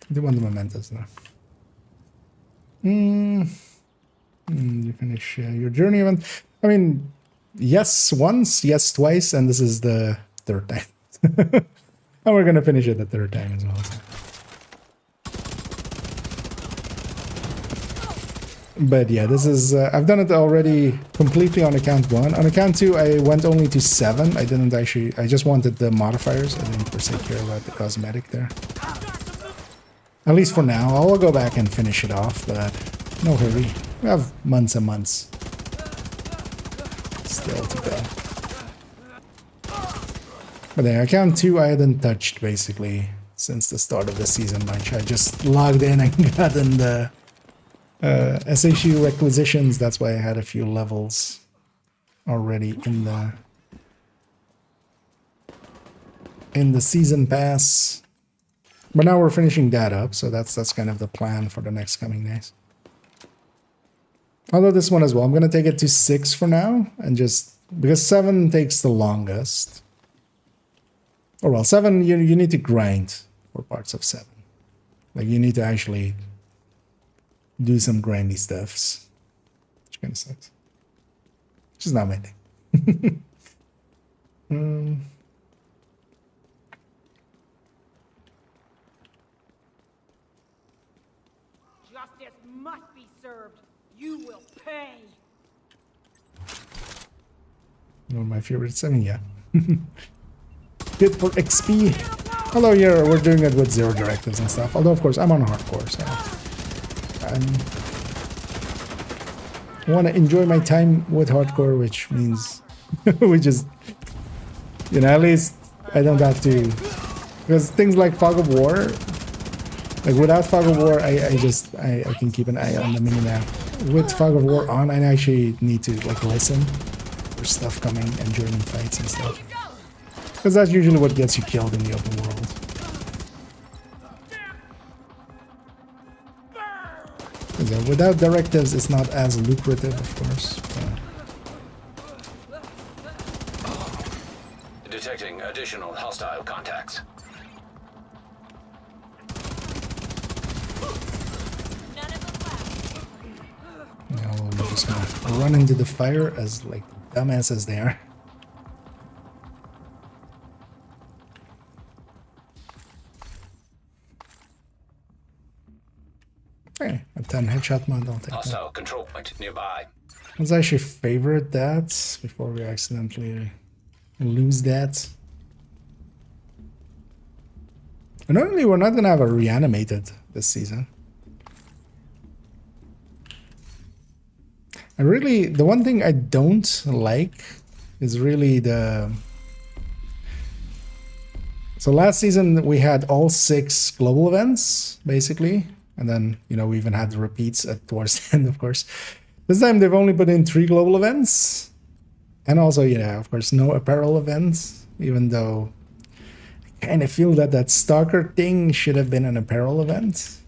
I do want the mementos though. You finish your journey event. I mean, yes once, yes twice, and this is the third time. And we're gonna finish it the third time as well. So. But yeah, this is, I've done it already completely on account 1. On account 2, I went only to 7. I didn't actually, I just wanted the modifiers. I didn't per se care about the cosmetic there. At least for now. I'll go back and finish it off, but no hurry. We have months and months still to go. But yeah, account 2 I hadn't touched basically since the start of the season much. I just logged in and got in the SHU requisitions. That's why I had a few levels already in the season pass. But now we're finishing that up, so that's kind of the plan for the next coming days. Although this one as well, I'm gonna take it to 6 for now, and just because 7 takes the longest. Or well, 7 you need to grind for parts of 7. Like you need to actually do some grindy stuffs, which kind of sucks. Which is not my thing. Justice must be served. You will pay. One of my favorites. I mean, yeah. Good for XP. Although yeah, we're doing it with 0 directives and stuff. Although of course I'm on hardcore, so I want to enjoy my time with hardcore, which means we just, you know, at least I don't have to, because things like Fog of War, like without Fog of War, I can keep an eye on the minimap. With Fog of War on, I actually need to like listen for stuff coming and joining fights and stuff, because that's usually what gets you killed in the open world. Without directives, it's not as lucrative, of course. But Detecting additional hostile contacts. Now we're just gonna run into the fire as like dumbasses they are. Hey, a 10 headshot mod, I'll take that. Hostile control point nearby. Let's actually favorite that before we accidentally lose that. And normally we're not gonna have a reanimated this season. And really, the one thing I don't like is really the... So last season we had all 6 global events, basically. And then, you know, we even had the repeats towards the end, of course. This time they've only put in 3 global events. And also, yeah, of course, no apparel events. Even though I kind of feel that that stalker thing should have been an apparel event.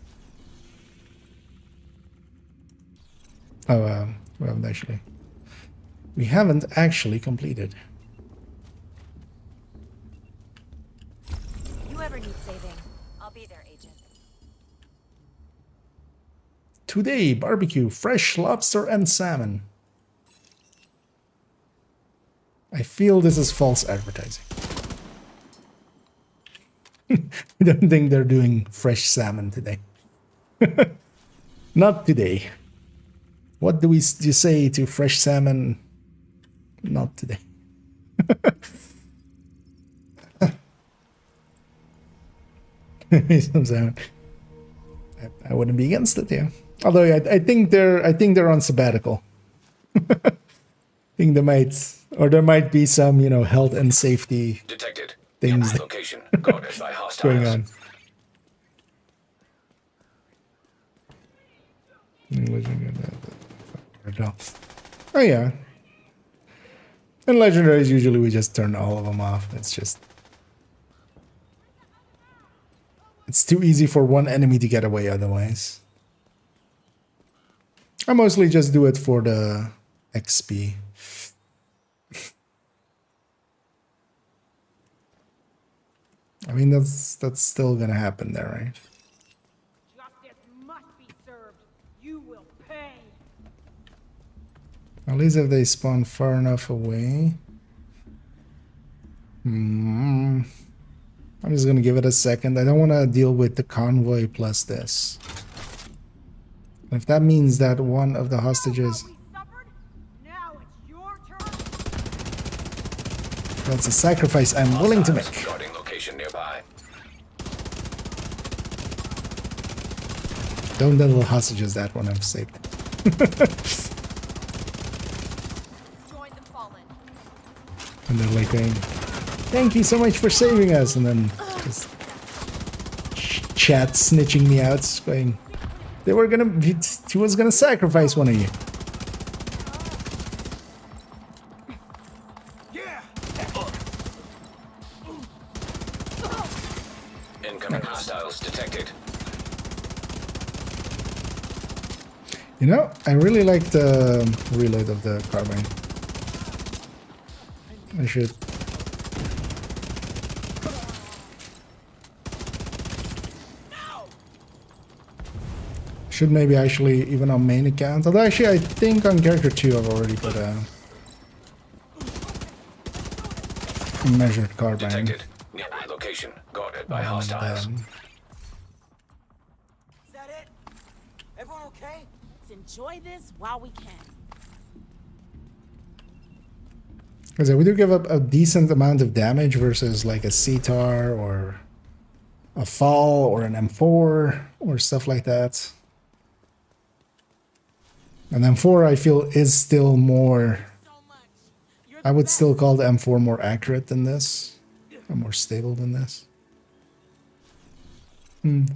Oh, we haven't actually completed. You ever need saving? I'll be there, Agent. Today, barbecue, fresh lobster and salmon. I feel this is false advertising. I don't think they're doing fresh salmon today. Not today. What do you say to fresh salmon? Not today. Some salmon. I wouldn't be against it, yeah. Although I think they're on sabbatical. I think they might, or there might be some, you know, health and safety Detected. things Location guarded by hostiles. going on. Oh yeah. In legendaries, usually we just turn all of them off. It's too easy for one enemy to get away otherwise. I mostly just do it for the XP. I mean, that's still gonna happen there, right? Justice must be served. You will pay. At least if they spawn far enough away. I'm just gonna give it a second. I don't want to deal with the convoy plus this. If that means that one of the hostages... Now it's your turn. That's a sacrifice I'm willing to make. Guarding location nearby. Don't little hostages that one I've saved. Join the fallen. And they're like going, thank you so much for saving us, and then just chat snitching me out, going, he was gonna sacrifice one of you. Incoming hostiles detected. You know, I really like the reload of the carbine. I should. Should maybe actually, even on main account. Although actually I think on character 2 I've already put a measured carbine. Detected. Nearby location guarded by hostiles. Is that it? Everyone okay? Let's enjoy this while we can. Because we do give up a decent amount of damage versus like a CTAR or a fall or an M4 or stuff like that. And M4 I feel is still more, I would still call the M4 more accurate than this, or more stable than this.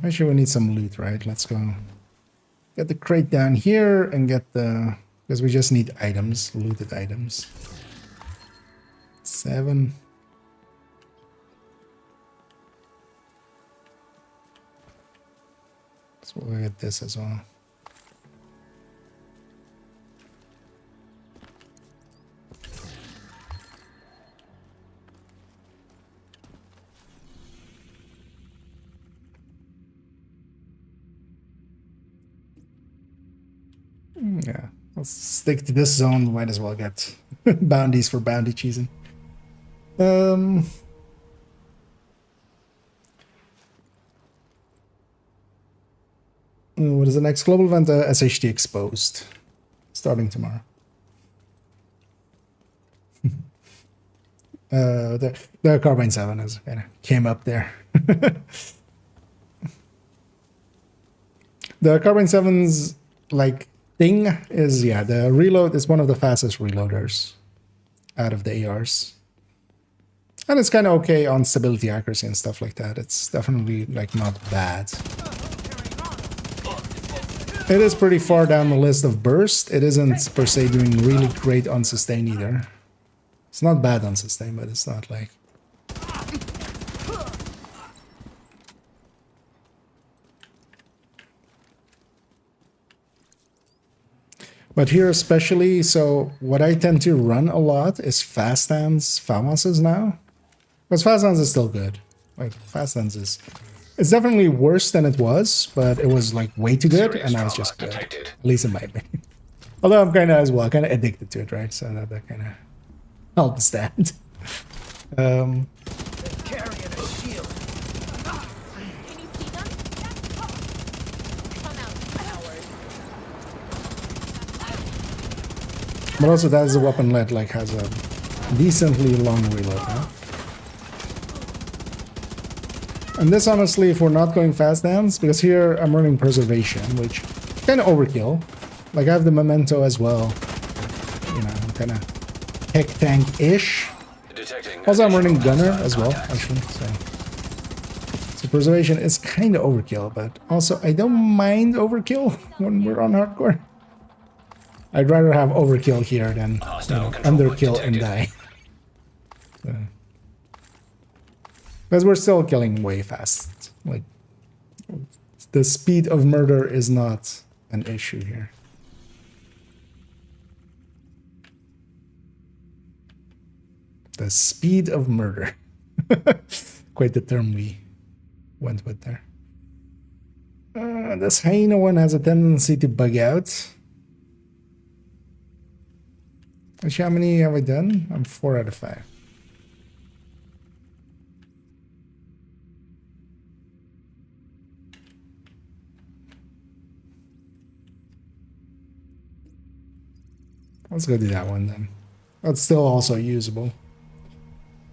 Actually we need some loot, right? Let's go get the crate down here and get the, because we just need items, looted items. 7. So we'll get this as well. Yeah, let's stick to this zone. Might as well get bounties for bounty cheesing. What is the next global event? SHT Exposed, starting tomorrow. The Carbine 7 is kind of came up there. The Carbine 7's like thing is, yeah, the reload is one of the fastest reloaders out of the ARs. And it's kind of okay on stability, accuracy, and stuff like that. It's definitely like not bad. It is pretty far down the list of burst. It isn't per se doing really great on sustain either. It's not bad on sustain, but it's not like... But here especially, so what I tend to run a lot is fast hands FAMASs now. Because fast hands is still good. Like, fast hands is... It's definitely worse than it was, but it was like way too good, and now it's just good. At least in my opinion. Although I'm kind of as well, kind of addicted to it, right? So that kind of helps that. Carrying a shield. Can you see them? Come out, coward. But also that is a weapon that like has a decently long reload, huh? And this honestly, if we're not going fast hands, because here I'm running preservation, which kind of overkill. Like I have the memento as well. You know, kind of tech tank-ish. Also I'm running gunner as well, actually. So preservation is kind of overkill, but also I don't mind overkill when we're on hardcore. I'd rather have overkill here than underkill and die. So. Because we're still killing way fast. Like, the speed of murder is not an issue here. The speed of murder. Quite the term we went with there. This hyena one has a tendency to bug out. Actually, how many have I done? I'm 4 out of 5. Let's go do that one then. That's still also usable.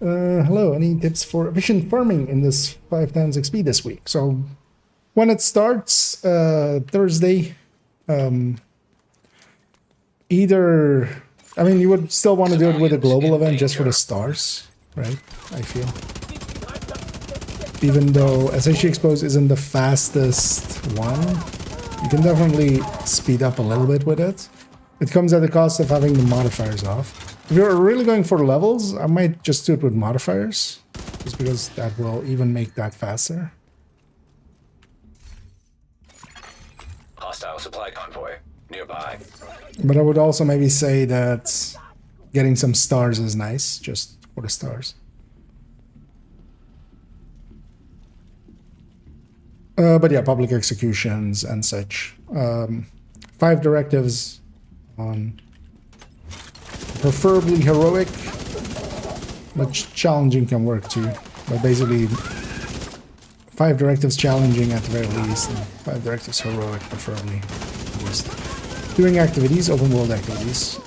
Hello, any tips for efficient farming in this 5 times XP this week? So when it starts Thursday, either, I mean, you would still want to do it with a global event just for the stars, right? I feel. Even though SHG Exposed isn't the fastest one, you can definitely speed up a little bit with it. It comes at the cost of having the modifiers off. If you're really going for levels, I might just do it with modifiers, just because that will even make that faster. Hostile supply convoy nearby. But I would also maybe say that getting some stars is nice, just for the stars. But yeah, public executions and such. 5 directives on preferably heroic, but challenging can work too. But basically 5 directives challenging at the very least, and 5 directives heroic preferably. Just doing activities, open world activities.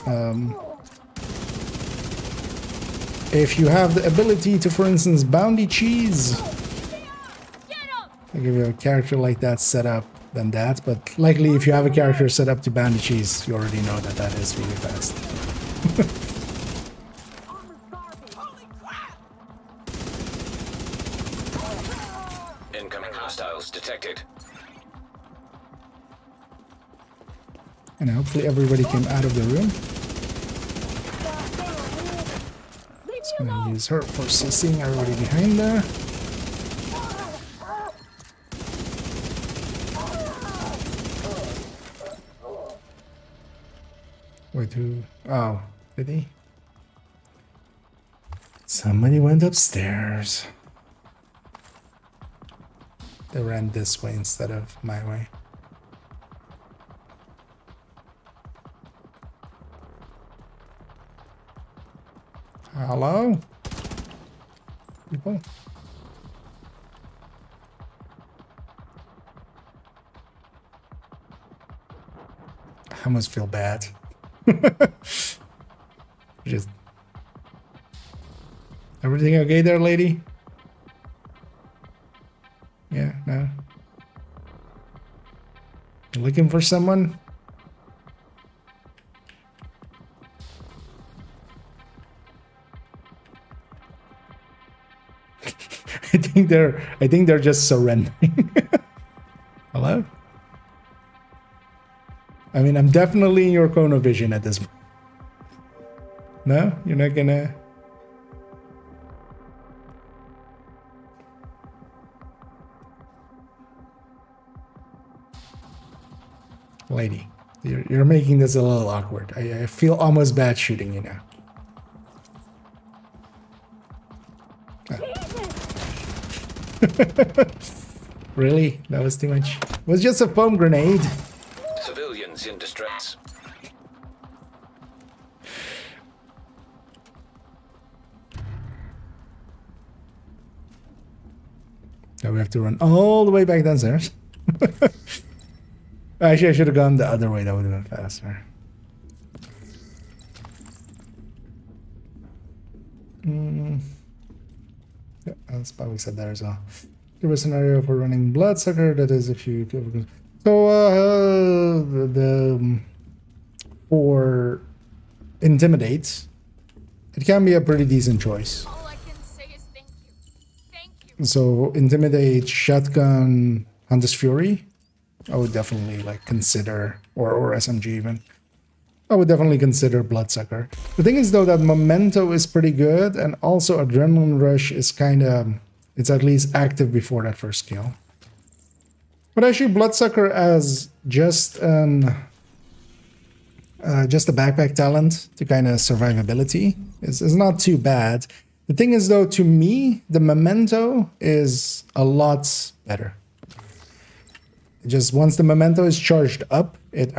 If you have the ability to, for instance, bounty cheese, I'll give you a character like that set up, than that, but likely if you have a character set up to bounty cheese, you already know that that is really fast. Incoming hostiles detected. And hopefully everybody came out of the room. Just gonna use her for assisting everybody behind there. Wait, who? Oh, did he? Somebody went upstairs. They ran this way instead of my way. Hello? People? I almost feel bad. Just... Everything okay there, lady? Yeah, no? You looking for someone? I think they're just surrendering. Hello? I mean, I'm definitely in your cone of vision at this point. No? You're not gonna... Lady, you're making this a little awkward. I feel almost bad shooting you now. Really? That was too much? It was just a foam grenade. Civilians in distress. Now we have to run all the way back downstairs. Actually, I should have gone the other way. That would have been faster. Yeah, that's probably said there as well. Give a scenario for running Bloodsucker. That is if you... So, for Intimidate, it can be a pretty decent choice. All I can say is thank you. Thank you. So, Intimidate, Shotgun, Hunter's Fury, I would definitely like consider, or SMG even. I would definitely consider Bloodsucker. The thing is though that Memento is pretty good, and also Adrenaline Rush is kind of, it's at least active before that first kill. But actually Bloodsucker as just a backpack talent to kind of survivability is not too bad. The thing is though, to me, the Memento is a lot better. Just once the Memento is charged up, it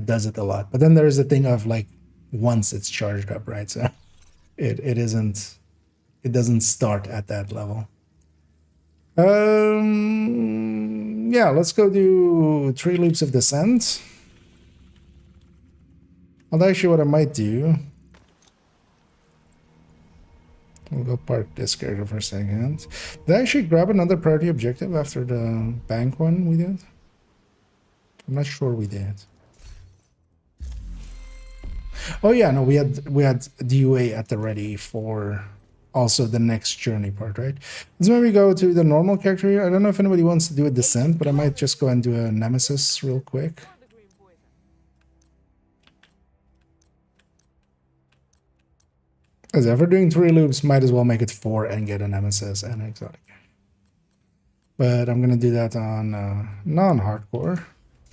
does it a lot. But then there's the thing of like once it's charged up, right? So it doesn't start at that level. Yeah, let's go do 3 loops of descent. I'll actually what I might do. We'll go park this character for a second. Did I actually grab another priority objective after the bank one we did? I'm not sure we did. Oh yeah, no, we had DUA at the ready for also the next journey part, right? Let's maybe go to the normal character here. I don't know if anybody wants to do a descent, but I might just go and do a nemesis real quick. As ever doing 3 loops, might as well make it 4 and get a nemesis and an exotic. But I'm gonna do that on non-hardcore.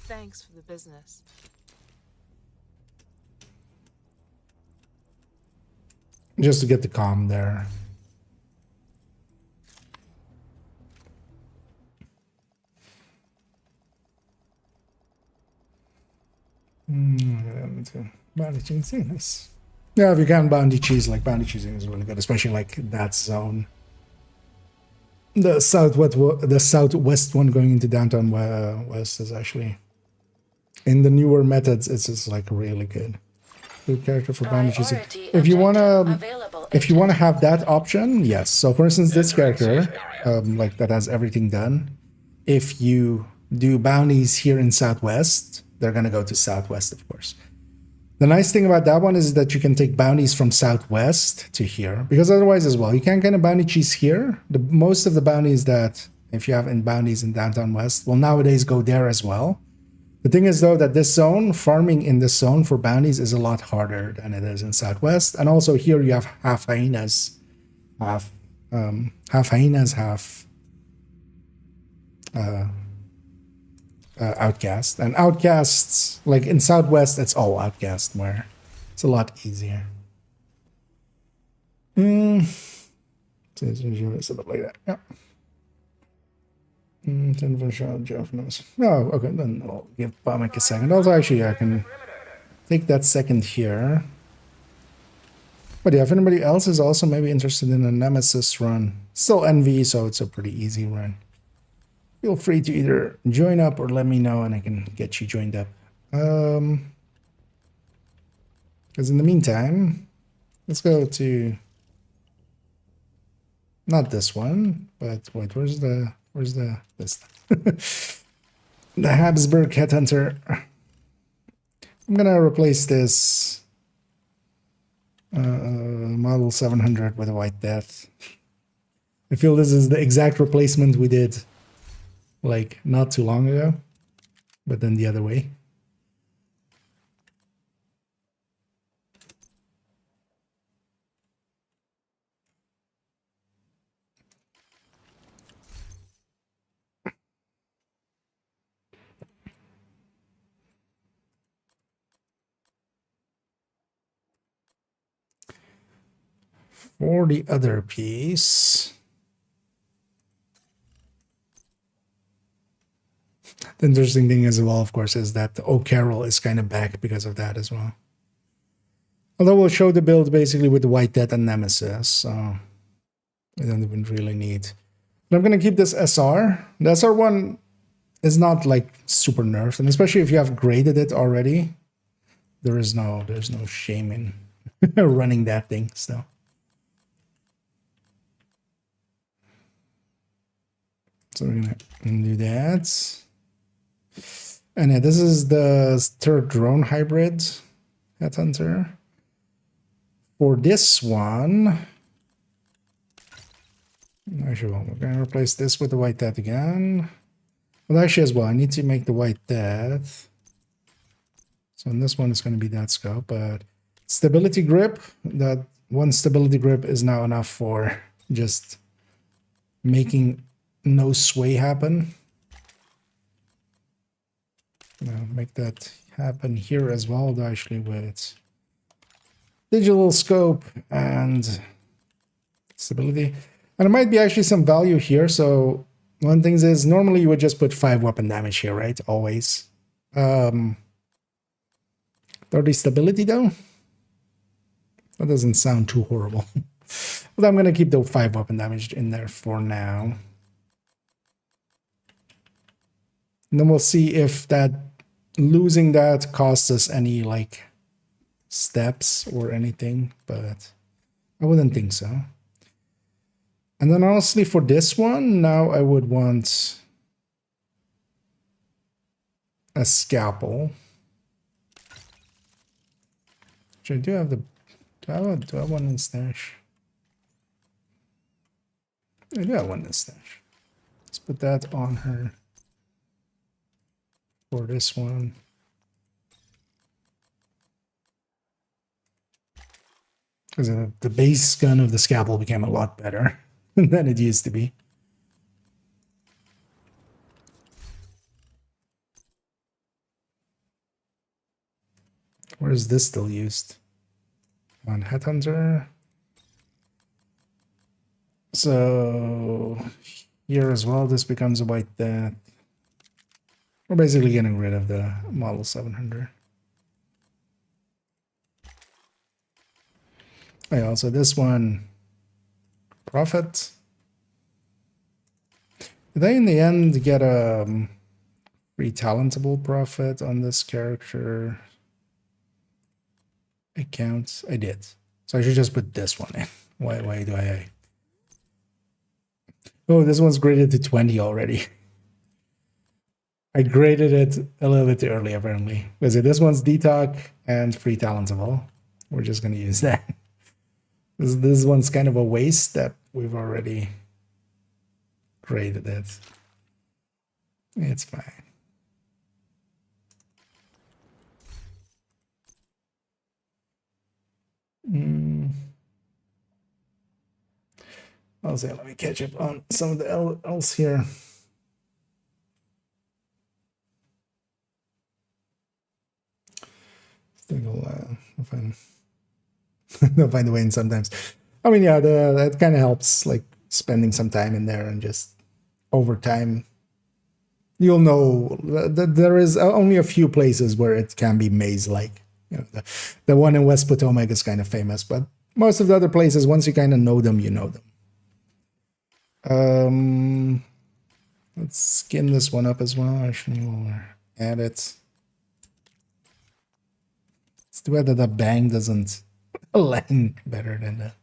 Thanks for the business. Just to get the calm there. Bounty cheesing, nice. Yeah, if you can bounty cheese, like bounty cheesing is really good, especially like that zone. The southwest one going into downtown west is actually in the newer methods. It's just like really good. Good character for bounty cheesing. If you wanna have that option, yes. So for instance, this character, like that has everything done. If you do bounties here in southwest, they're gonna go to southwest, of course. The nice thing about that one is that you can take bounties from southwest to here, because otherwise as well, you can kind of bounty cheese here. Most of the bounties that, if you have in bounties in downtown west, will nowadays go there as well. The thing is though that this zone, farming in this zone for bounties is a lot harder than it is in southwest. And also here you have half hyenas, half outcast, and outcasts like in southwest it's all outcast, where it's a lot easier. So it's something like that. Yeah. 10 for shot, Jeff knows. Oh, okay, then I'll give Bomic a second. Also, actually, I can take that second here. But yeah, if anybody else is also maybe interested in a Nemesis run, still NV, so it's a pretty easy run. Feel free to either join up or let me know and I can get you joined up. Because in the meantime, let's go to not this one, but wait, where's this? The Habsburg Headhunter. I'm gonna replace this model 700 with a White Death. I feel this is the exact replacement we did like not too long ago, but then the other way. For the other piece, the interesting thing as well, of course, is that the O'Carroll is kind of back because of that as well. Although we'll show the build basically with the White Death and Nemesis, so I don't even really need. But I'm going to keep this SR. The SR1 is not like super nerfed, and especially if you have graded it already, there's no shame in running that thing still. So we're gonna do that. And yeah, this is the third drone hybrid Headhunter. For this one, actually, well, we're gonna replace this with the White Death again. Well, actually, as well, I need to make the White Death. So in this one, it's going to be that scope, but stability grip. That one stability grip is now enough for just making no sway happen. Make that happen here as well, though, actually with digital scope and stability. And there might be actually some value here. So one thing is normally you would just put 5 weapon damage here, right? Always. 30 stability though? That doesn't sound too horrible. But I'm going to keep the 5 weapon damage in there for now. And then we'll see if that losing that costs us any like steps or anything, but I wouldn't think so. And then honestly for this one, now I would want a scalpel. Which I do have the do I have one in stash? I do have one in stash. Let's put that on her. For this one, because the base gun of the scalpel became a lot better than it used to be. Where is this still used? On Headhunter. So here as well, this becomes a White Death. We're basically getting rid of the Model 700. Oh, yeah, also this one, Prophet. Did they in the end get a free talentable Prophet on this character account? I did. So I should just put this one in. Why do I? Oh, this one's graded to 20 already. I graded it a little bit too early, apparently. Because this one's Detox and free talentable. We're just going to use that. This one's kind of a waste that we've already graded it. It's fine. I'll say, let me catch up on some of the else here. I'll find a way in sometimes. I mean, yeah, that kind of helps, like spending some time in there and just over time, you'll know that there is only a few places where it can be maze-like. You know, the one in West Potomac is kind of famous, but Most of the other places, once you kind of know them, you know them. Let's skin this one up as well. Actually, we'll add it. It's too bad that the bang doesn't align better than that.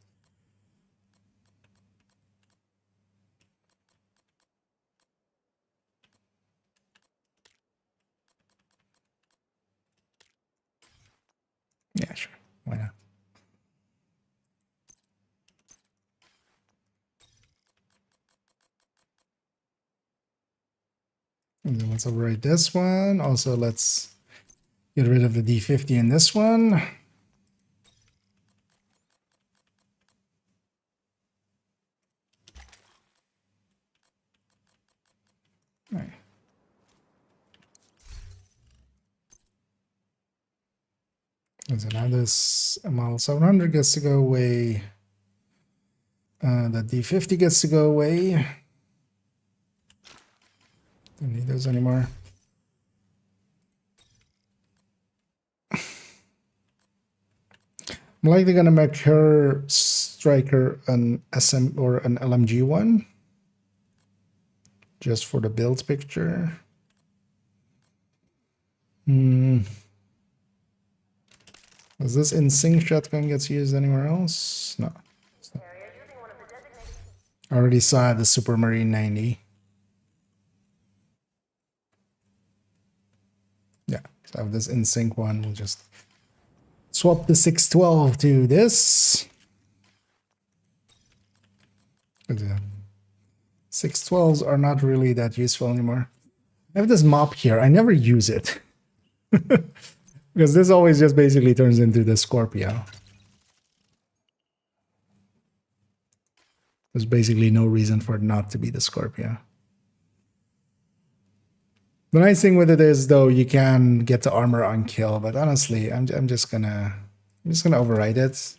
Yeah, sure. Why not? And then let's overwrite this one. Also, let's get rid of the D50 in this one. All right. So now this model 700 gets to go away. The D50 gets to go away. Don't need those anymore. I'm likely gonna make her striker an SM or an LMG one, just for the build picture. Does this in-sync shotgun gets used anywhere else? No. I already saw the Supermarine 90. Yeah, so I have this in-sync one. We'll just swap the 612 to this. 612s are not really that useful anymore. I have this mop here. I never use it. Because this always just basically turns into the Scorpio. There's basically no reason for it not to be the Scorpio. The nice thing with it is, though, you can get the armor on kill, but honestly, I'm just gonna override it.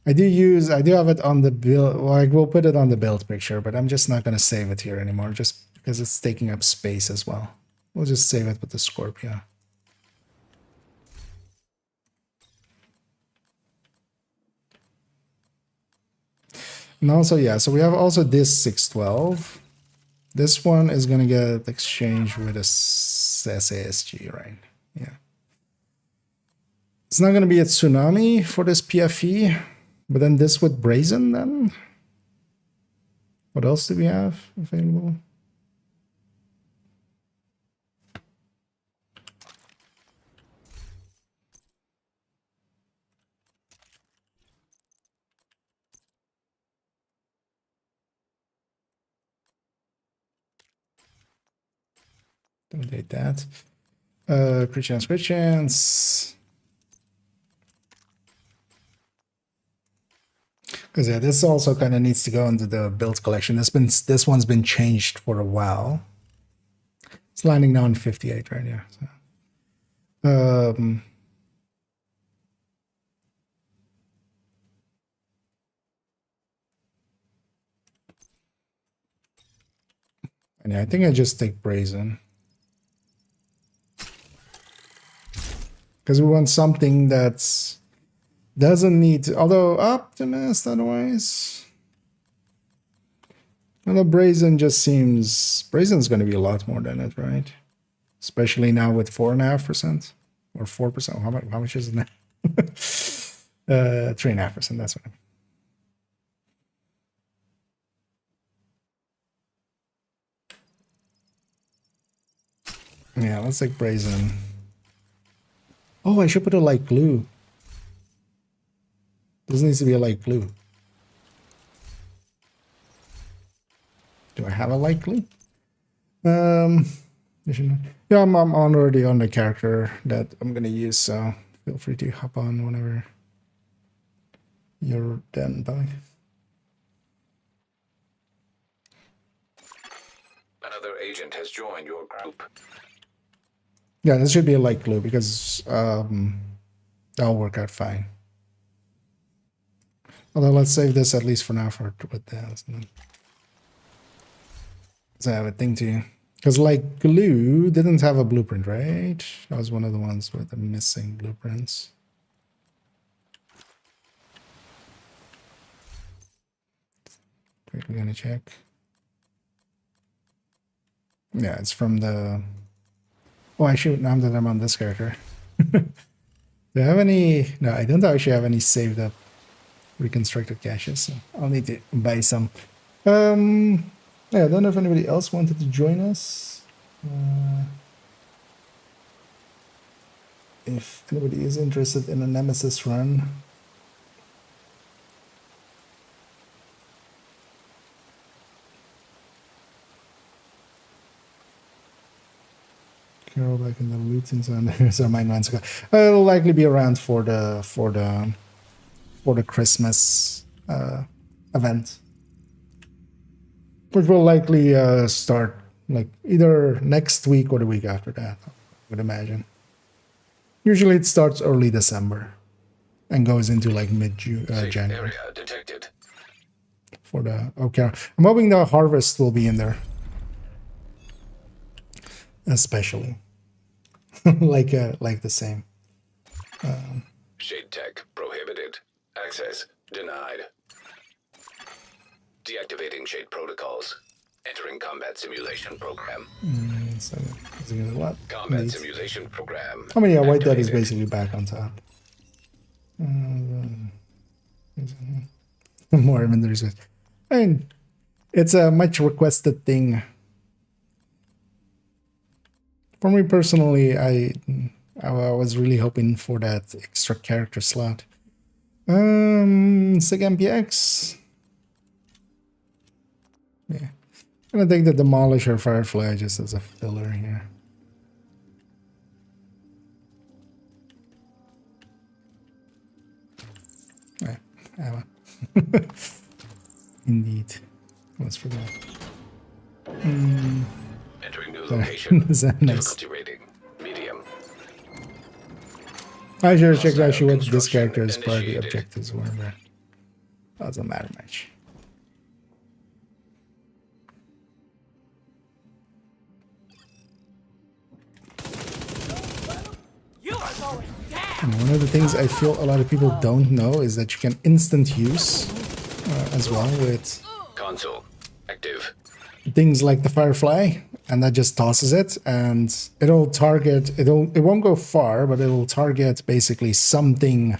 I do have it on the build. Like, we'll put it on the build picture, but I'm just not gonna save it here anymore, just because it's taking up space as well. We'll just save it with the Scorpio. And also, yeah, so we have also this 612. This one is going to get exchanged with a SASG, right? Yeah. It's not going to be a Tsunami for this PFE, but then this with Brazen then? What else do we have available? Don't date that. Crit chance. Because yeah, this also kind of needs to go into the build collection. This one's been changed for a while. It's landing now on 58 right here. So. And yeah, I think I just take Brazen. Because we want something that's doesn't need, although Optimist otherwise. Although Brazen just seems, Brazen's going to be a lot more than it, right? Especially now with 4.5% or 4%. How much is it now? 3.5%. That's what I mean. Yeah, let's take Brazen. Oh, I should put a light glue. This needs to be a light glue. Do I have a light glue? Yeah, I'm already on the character that I'm gonna use, so feel free to hop on whenever you're done, buddy. Another agent has joined your group. Yeah, this should be a light glue because that'll work out fine. Although let's save this at least for now for with this. So I have a thing to you. Because like glue didn't have a blueprint, right? That was one of the ones with the missing blueprints. Quickly gonna check. Yeah, it's from the. Oh, I shoot now that I'm on this character. Do I have any? No, I don't actually have any saved up reconstructed caches. So I'll need to buy some. Yeah, I don't know if anybody else wanted to join us. If anybody is interested in a Nemesis run. Carol back in the looting zone. So my months ago. It'll likely be around for the Christmas event, which will likely start like either next week or the week after that. I would imagine. Usually it starts early December and goes into like January. Area detected. For the okay, I'm hoping the harvest will be in there. Especially like the same Shade tech prohibited. Access denied. Deactivating shade protocols. Entering combat simulation program. So what? Combat Indeed. simulation program. Oh, yeah, White Dead is basically back on top. More inventory space. I mean, it's a much requested thing. For me personally, I was really hoping for that extra character slot. Sig MPX. Yeah. I'm gonna take the Demolisher Firefly just as a filler here. Yeah, ammo. Indeed. Let's forget. Entering new location. Is that nice? Difficulty rating medium. I should have checked actually what this Construction character is part of the initiated. objectives were, but doesn't matter much. And one of the things I feel a lot of people don't know is that you can instant use as well with Console active. things like the Firefly, and that just tosses it, and it'll target. It won't go far, but it'll target basically something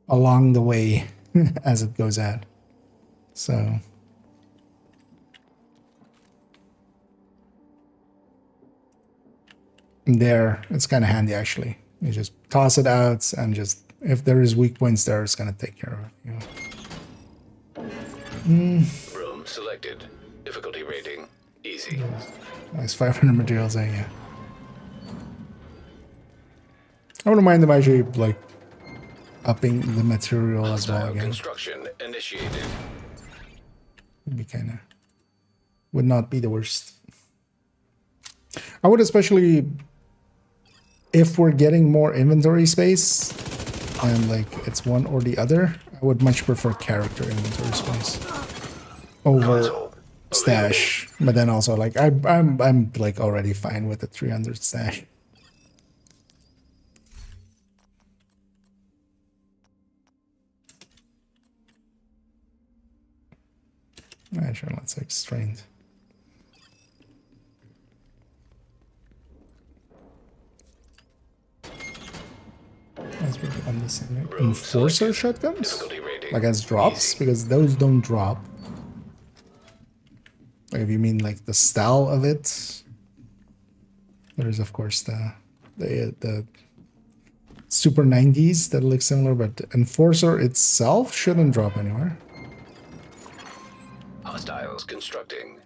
along the way as it goes out. So. There, it's kind of handy actually. You just toss it out, and just if there is weak points there, it's gonna take care of it. Room selected. Difficulty rating easy. Nice 500 materials, yeah. I wouldn't mind them actually like upping the material as well Hostile again. construction initiated. Would be would not be the worst. I would especially, if we're getting more inventory space and like it's one or the other, I would much prefer character inventory space over stash. But then also like I'm like already fine with the 300 stash. Actually, let's extract. As we're on the same Enforcer shotguns? Like as drops? Because those don't drop. Like if you mean like the style of it. There's of course the Super 90s that look similar, but Enforcer itself shouldn't drop anywhere. Hostiles constructing.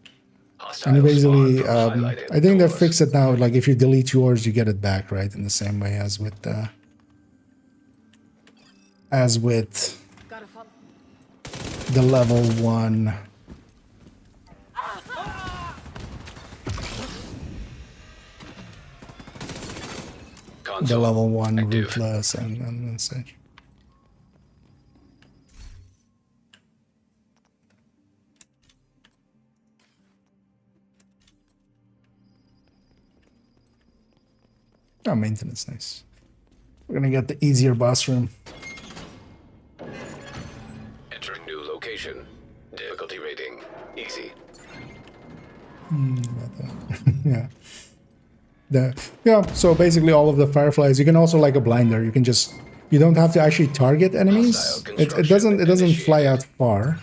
And you basically, spawn from highlighted I think they doors. fixed it now. Like if you delete yours, you get it back, right? In the same way as with the level 1. The Console level 1 active. ruthless and such. Oh, maintenance, nice. We're gonna get the easier boss room. Entering new location. Difficulty rating easy. Yeah. So basically, all of the fireflies. You can also like a blinder. You can just. You don't have to actually target enemies. It doesn't fly out far.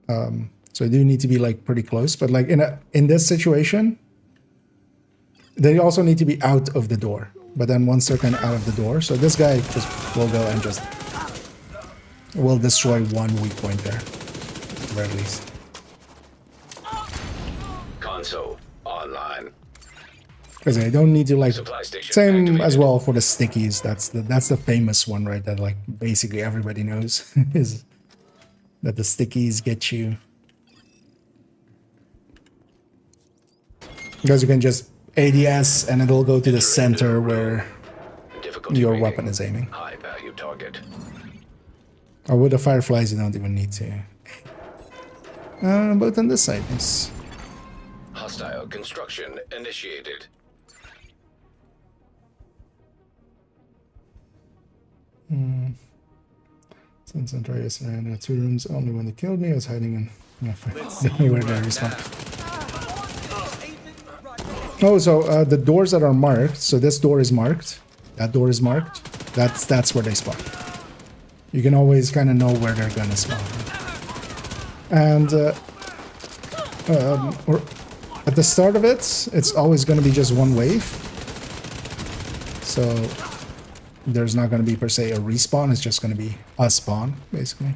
So you do need to be like pretty close. But like in this situation, they also need to be out of the door. But then once they're kind of out of the door, so this guy just will go and just will destroy one weak point there, at the very least. Console online. Because I don't need to like same activated. as well for the stickies. That's the famous one, right? That like basically everybody knows is that the stickies get you because you can just ADS and it'll go to the center where your weapon is aiming. High value target. Or with the fireflies, you don't even need to. But on this side is Hostile construction initiated. Since Andreas ran out of 2 rooms, only when they killed me, I was hiding in. Yeah, fine. Where did I respawn? Oh, so the doors that are marked. So this door is marked. That door is marked. That's where they spawn. You can always kind of know where they're gonna spawn. And or at the start of it, it's always gonna be just one wave. So there's not gonna be per se a respawn. It's just gonna be a spawn, basically.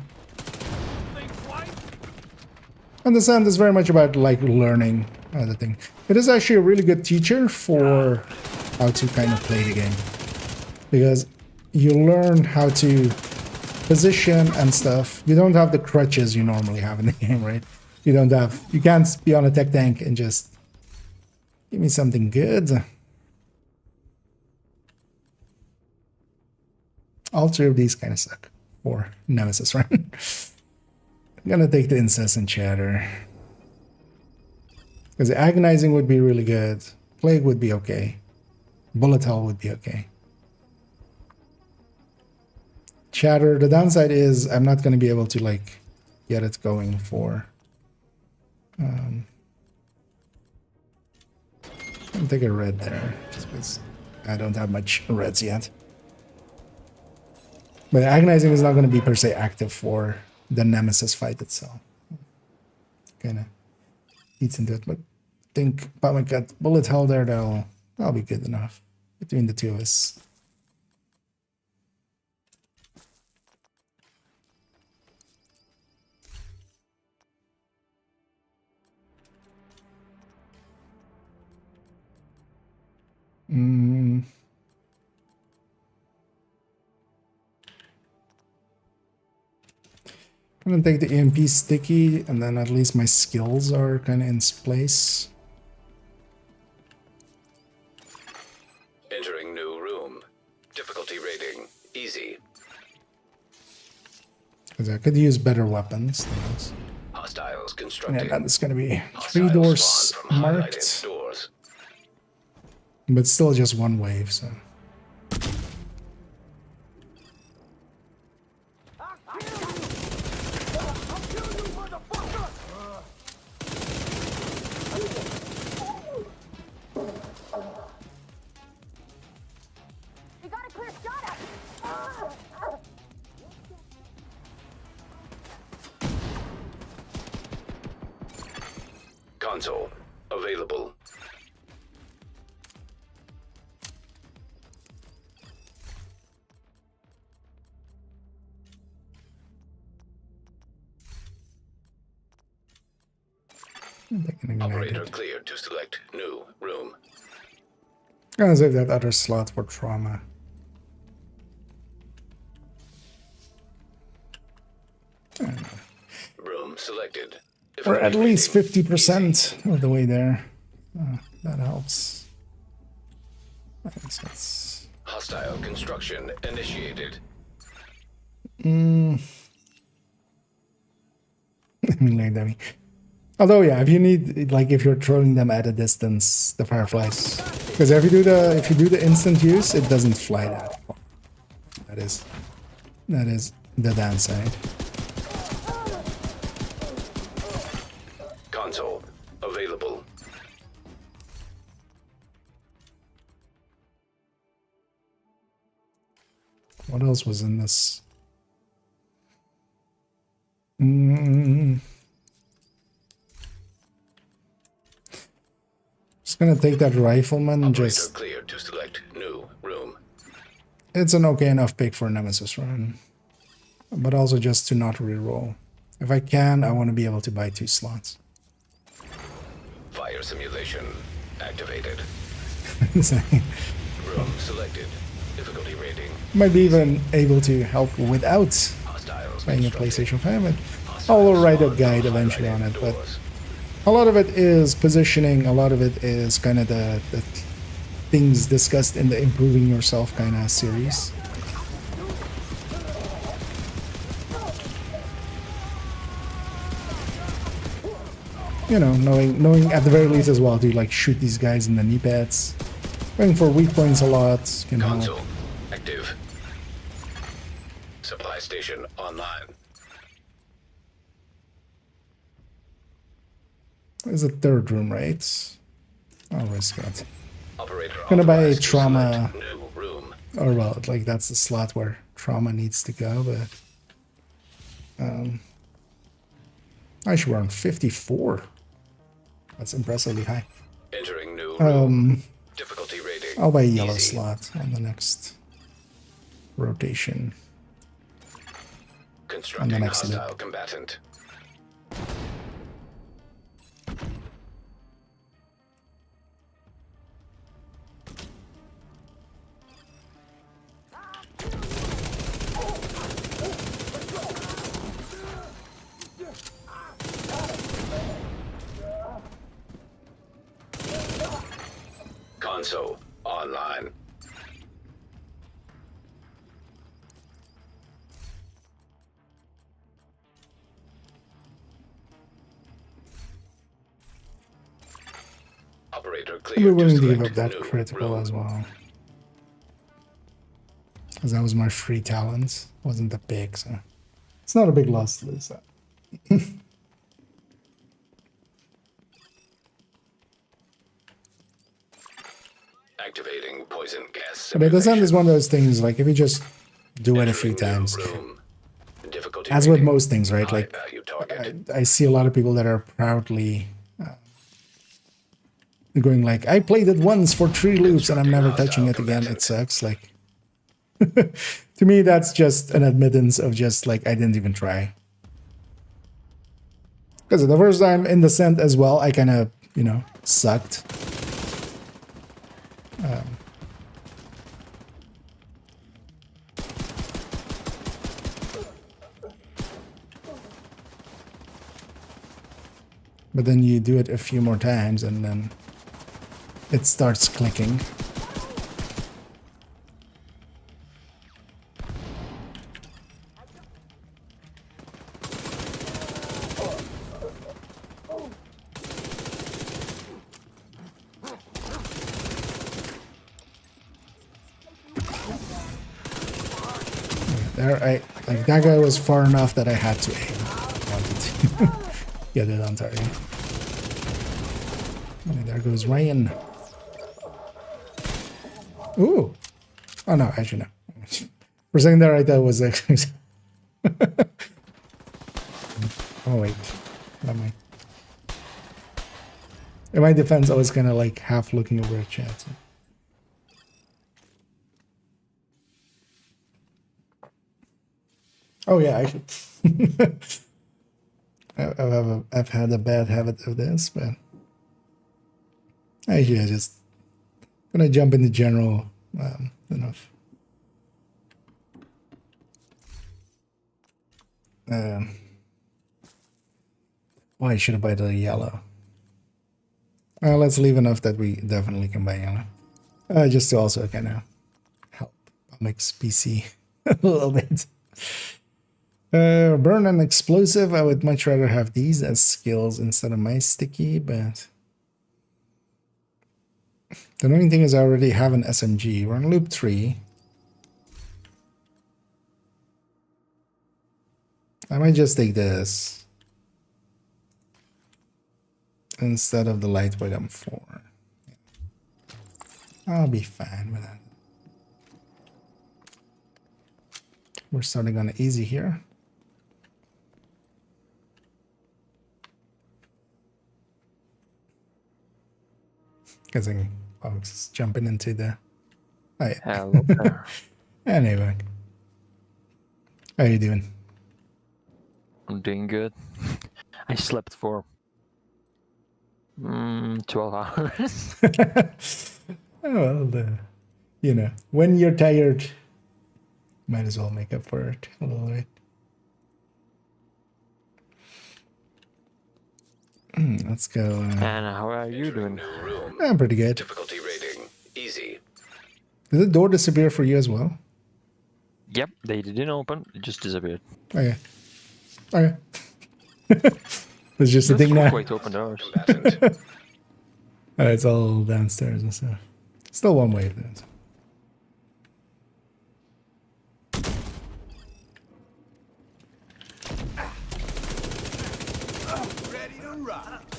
And the sand is very much about like learning the thing. It is actually a really good teacher for how to kind of play the game, because you learn how to position and stuff. You don't have the crutches you normally have in the game, right? You can't be on a tech tank and just give me something good. All 3 of these kind of suck for Nemesis, right? I'm gonna take the incessant chatter. Because agonizing would be really good. Plague would be okay. Bullet hell would be okay. Chatter, the downside is I'm not gonna be able to like get it going for I'll take a red there, just because I don't have much reds yet. But agonizing is not going to be per se active for the Nemesis fight itself. Kind of eats into it, but I think Papa got bullet hell there. That'll be good enough between the 2 of us. I'm gonna take the EMP sticky, and then at least my skills are kind of in place. Entering new room. Difficulty rating easy. Because I could use better weapons than this. Hostiles constructed. Yeah, that's gonna be 3 Hostiles doors spawn from marked, highlighted doors. but still just 1 wave, so. We got a clear shot at it. Console available. Operator cleared to select new room. I'm gonna save that other slot for trauma. Room selected. Or at least 50% of the way there. That helps. That's... Hostile construction initiated. I mean, like that. Although, yeah, if you need, like, if you're throwing them at a distance, the fireflies, because if you do the instant use, it doesn't fly that far. That is the downside. Console available. What else was in this? Just gonna take that rifleman. Operator Just clear to select new room. it's an okay enough pick for a Nemesis run, but also just to not reroll. If I can, I want to be able to buy 2 slots. Fire simulation activated. So, Room selected. Difficulty rating. might be even able to help without Hostiles playing a constructed. PlayStation 5. And I'll write a guide eventually on it, but a lot of it is positioning, a lot of it is kind of the things discussed in the improving yourself kind of series. You know, knowing at the very least as well to like shoot these guys in the knee pads. Going for weak points a lot can help. Console active. Supply station online. There's a 3rd room, right? I'll risk it. Operator Gonna buy a authorized to trauma, select new room. or well, like that's the slot where trauma needs to go, but actually we're on 54. That's impressively high. Entering new room. Difficulty rating. I'll buy a yellow easy. slot on the next rotation. Constructing next hostile loop. combatant. Console online. Operator I'll clear be to willing to give select up that new critical room. as well. Because that was my free talent. Wasn't that big, so it's not a big loss to lose that. Activating poison gas. But at the end simulation. is one of those things, like if you just do it a few Entering new times, room. Difficulty as with rating. most things, right? High Like value target. I see a lot of people that are proudly going like, I played it once for 3 loops and I'm never touching it again. It sucks. Like, to me, that's just an admittance of just like, I didn't even try. Because the first time in Descent as well, I kind of, you know, sucked. But then you do it a few more times and then it starts clicking. There, like that guy was far enough that I had to aim. I wanted to get it on target. And there goes Ryan. Ooh. Oh no, actually no. For a second there I thought it was actually. Oh wait. Not mind. In my defense, I was kind of like half looking over at chat. So. Oh yeah, I should. I've had a bad habit of this, but actually I just gonna jump into general enough. Why I should have bought the yellow. Let's leave enough that we definitely can buy yellow. Just to also kind of help mix PC a little bit. Burn and explosive. I would much rather have these as skills instead of my sticky, but the annoying thing is I already have an SMG. We're on loop 3. I might just take this. instead of the lightweight M4. I'll be fine with that. We're starting on easy here. Because folks jumping into the. Oh, yeah. Hello there. Anyway, how you doing? I'm doing good. I slept for 12 hours. Oh, well, you know, when you're tired, might as well make up for it a little bit. Let's go. And how are you doing? New room. I'm pretty good. Difficulty rating easy. Did the door disappear for you as well? Yep, they didn't open. It just disappeared. Okay. Okay. It's just a thing now. Quite open doors. Combatant. It's all downstairs and stuff. Still one way of doing it.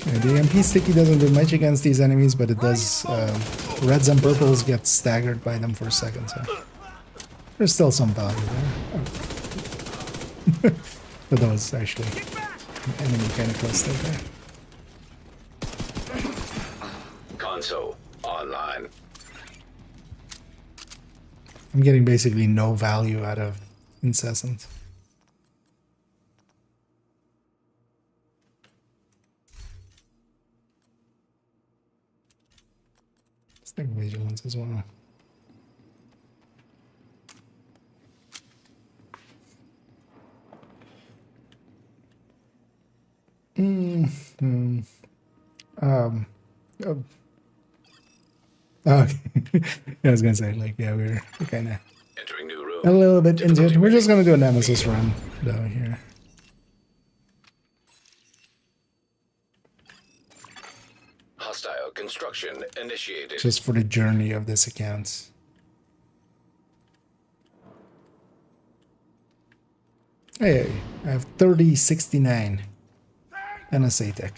Yeah, the MP sticky doesn't do much against these enemies, but it does. Reds and purples get staggered by them for a second, so there's still some value there. But that was actually an enemy kind of close there. Console online. I'm getting basically no value out of Incessant. Let's take Vigilance as well. Oh. Okay. I was gonna say, like, yeah, we're kind of Entering new room. a little bit into it. We're just gonna do a Nemesis run down here. Hostile construction initiated. Just for the journey of this account. Hey, I have 3069 NSA tech.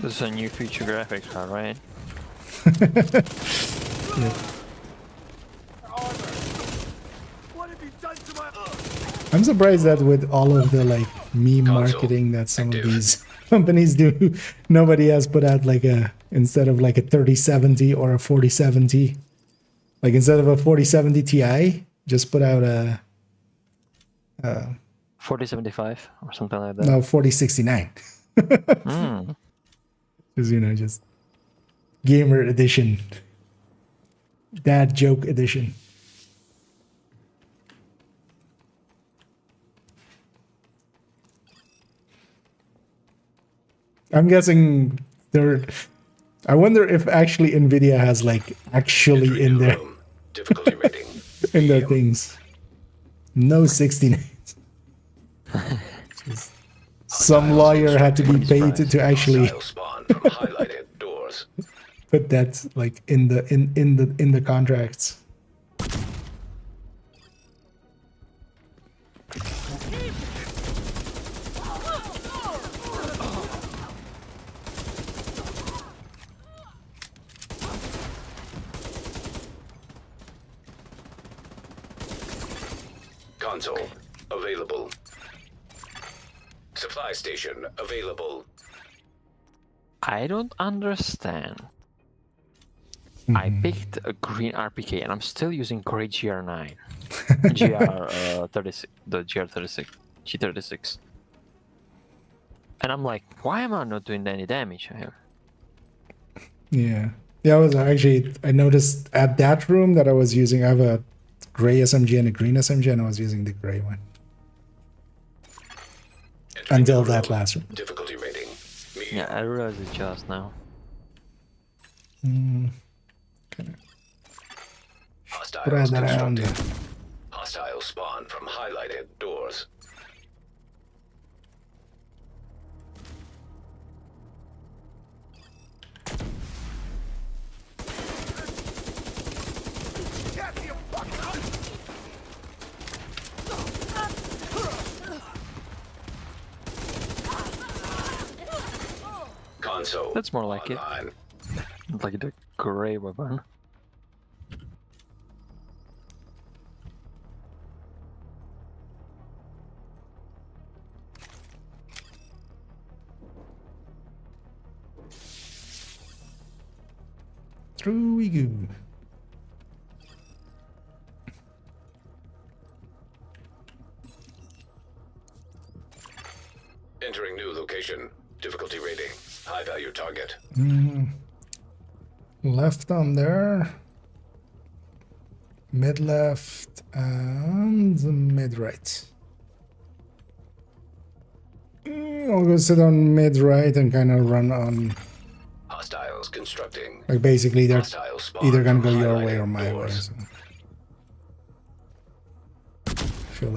This is a new feature graphics card, right? Yep. I'm surprised that with all of the like meme marketing that some of these companies do, nobody has put out like a, instead of like a 3070 or a 4070, like instead of a 4070 Ti, just put out a 4075 or something like that. no 4069. Because, you know, just gamer edition, dad joke edition. I'm guessing there. I wonder if actually Nvidia has like actually in their Difficulty rating. in their things. No 69s. Some lawyer had to be paid to actually Spawn from highlighted doors. put that like in the contracts. Console available. Supply station available. I don't understand. I picked a green RPK and I'm still using gray GR9. GR36, the GR36, G36. And I'm like, why am I not doing any damage here? Yeah. Yeah, I was actually, I noticed at that room that I was using, I have a gray SMG and a green SMG, and I was using the gray one. Until that last room. Difficulty rating. Yeah, I realized it just now. Okay. Hostiles Spread that around. constructed. Hostile spawn from highlighted doors. Console. That's more like online. it. Like the gray weapon. Through we go. Entering new location. Difficulty rating. High value target. Left on there. Mid left and mid right. I'll go sit on mid right and kind of run on. Hostiles constructing. Like basically they're Hostiles spawn either gonna from go your way highlighted or my way. doors. So. I feel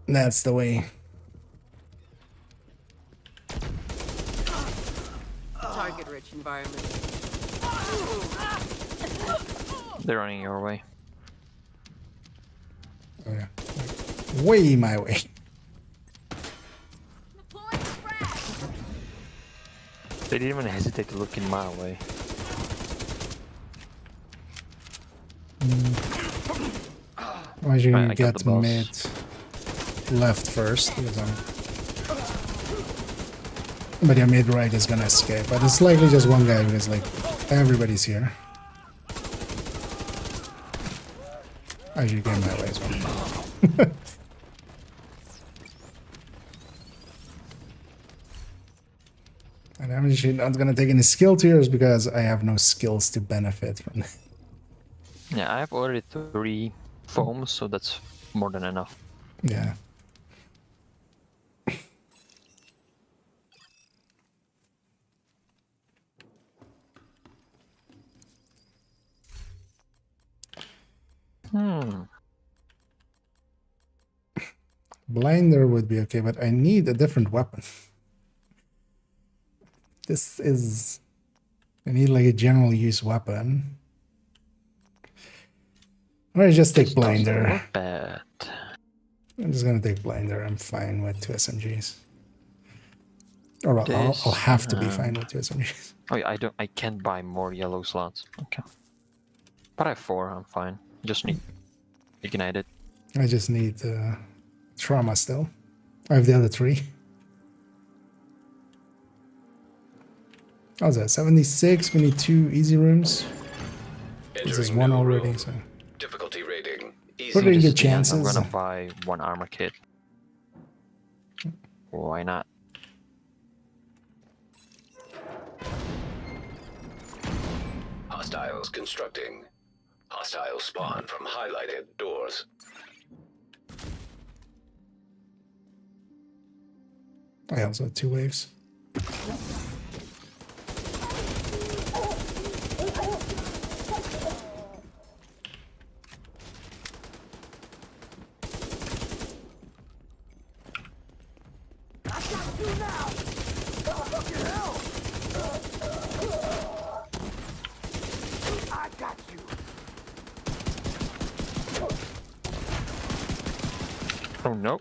that's the way. Target-rich environment. They're running your way. Oh yeah, like, way my way. They didn't even hesitate to look in my way. Why should Right, you I got get the boss. mid left first? Because but yeah, mid right is gonna escape. But it's likely just one guy because like everybody's here. I should get my way as well. And I'm actually not gonna take any skill tiers because I have no skills to benefit from it. Yeah, I have already 3 foams, so that's more than enough. Yeah. Blinder would be okay, but I need a different weapon. This is... I need like a general use weapon. I'm gonna just take Blinder. Not bad. I'm just gonna take Blinder. I'm fine with 2 SMGs. Or well, I'll have to be fine with 2 SMGs. Oh yeah, I can't buy more yellow slots. Okay. But I have 4, I'm fine. Just need ignited. I just need trauma still. I have the other 3. How's that? 76. We need 2 easy rooms. This is 1 already, so. Difficulty rating. Easy. Pretty good chances. I'm gonna buy 1 armor kit. Why not? Hostiles constructing. Hostiles spawn from highlighted doors. I also have 2 waves. Oh no.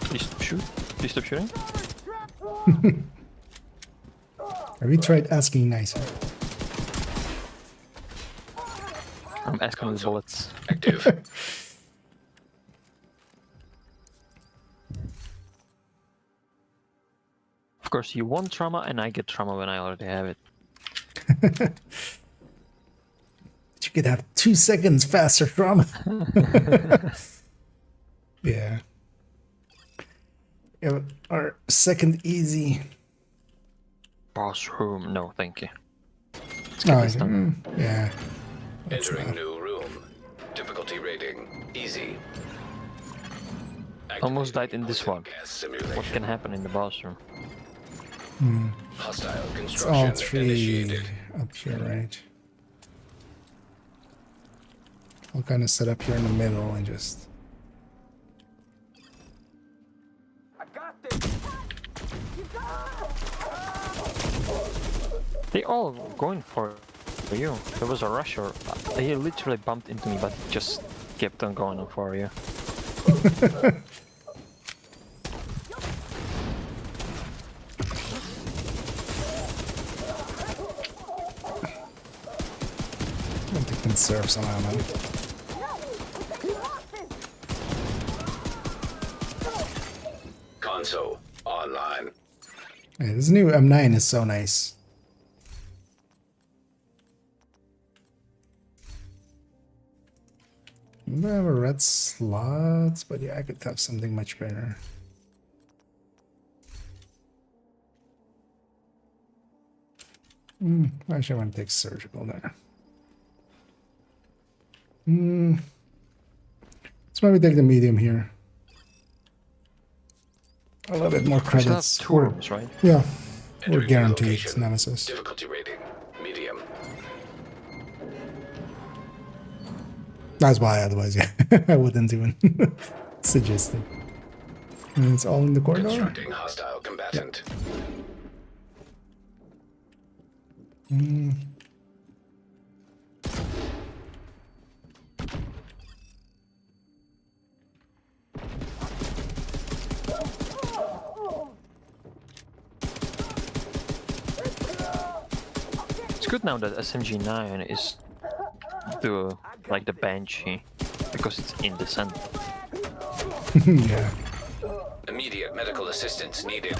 Please shoot. Please stop shooting. Have you tried asking nicer? I'm asking with bullets. Active. Of course, you want trauma, and I get trauma when I already have it. You could have 2 seconds faster trauma. Yeah. Yeah, our second easy. Boss room. No, thank you. Oh, yeah. Entering new room. Difficulty rating. Easy. Almost died in this one. Gas simulation. What can happen in the boss room? Hostile It's all construction 3 initiated. up here, right? I'll kind of set up here in the middle and just... They all going for you. There was a rusher. He literally bumped into me, but just kept on going for you. conserve some ammo. Console online. Hey, this new M9 is so nice. I have a red slot, but yeah, I could have something much better. Actually, I want to take surgical there. Let's maybe take the medium here. A little bit more We still have credits. two rooms, right? Yeah, we're Entering guaranteed location. nemesis. Difficulty rating medium. That's why, otherwise, yeah, I wouldn't even suggest it. And it's all in the corridor. Constructing hostile combatant. It's good now that SMG9 is the like the Banshee because it's in the center. Yeah. Immediate medical assistance needed.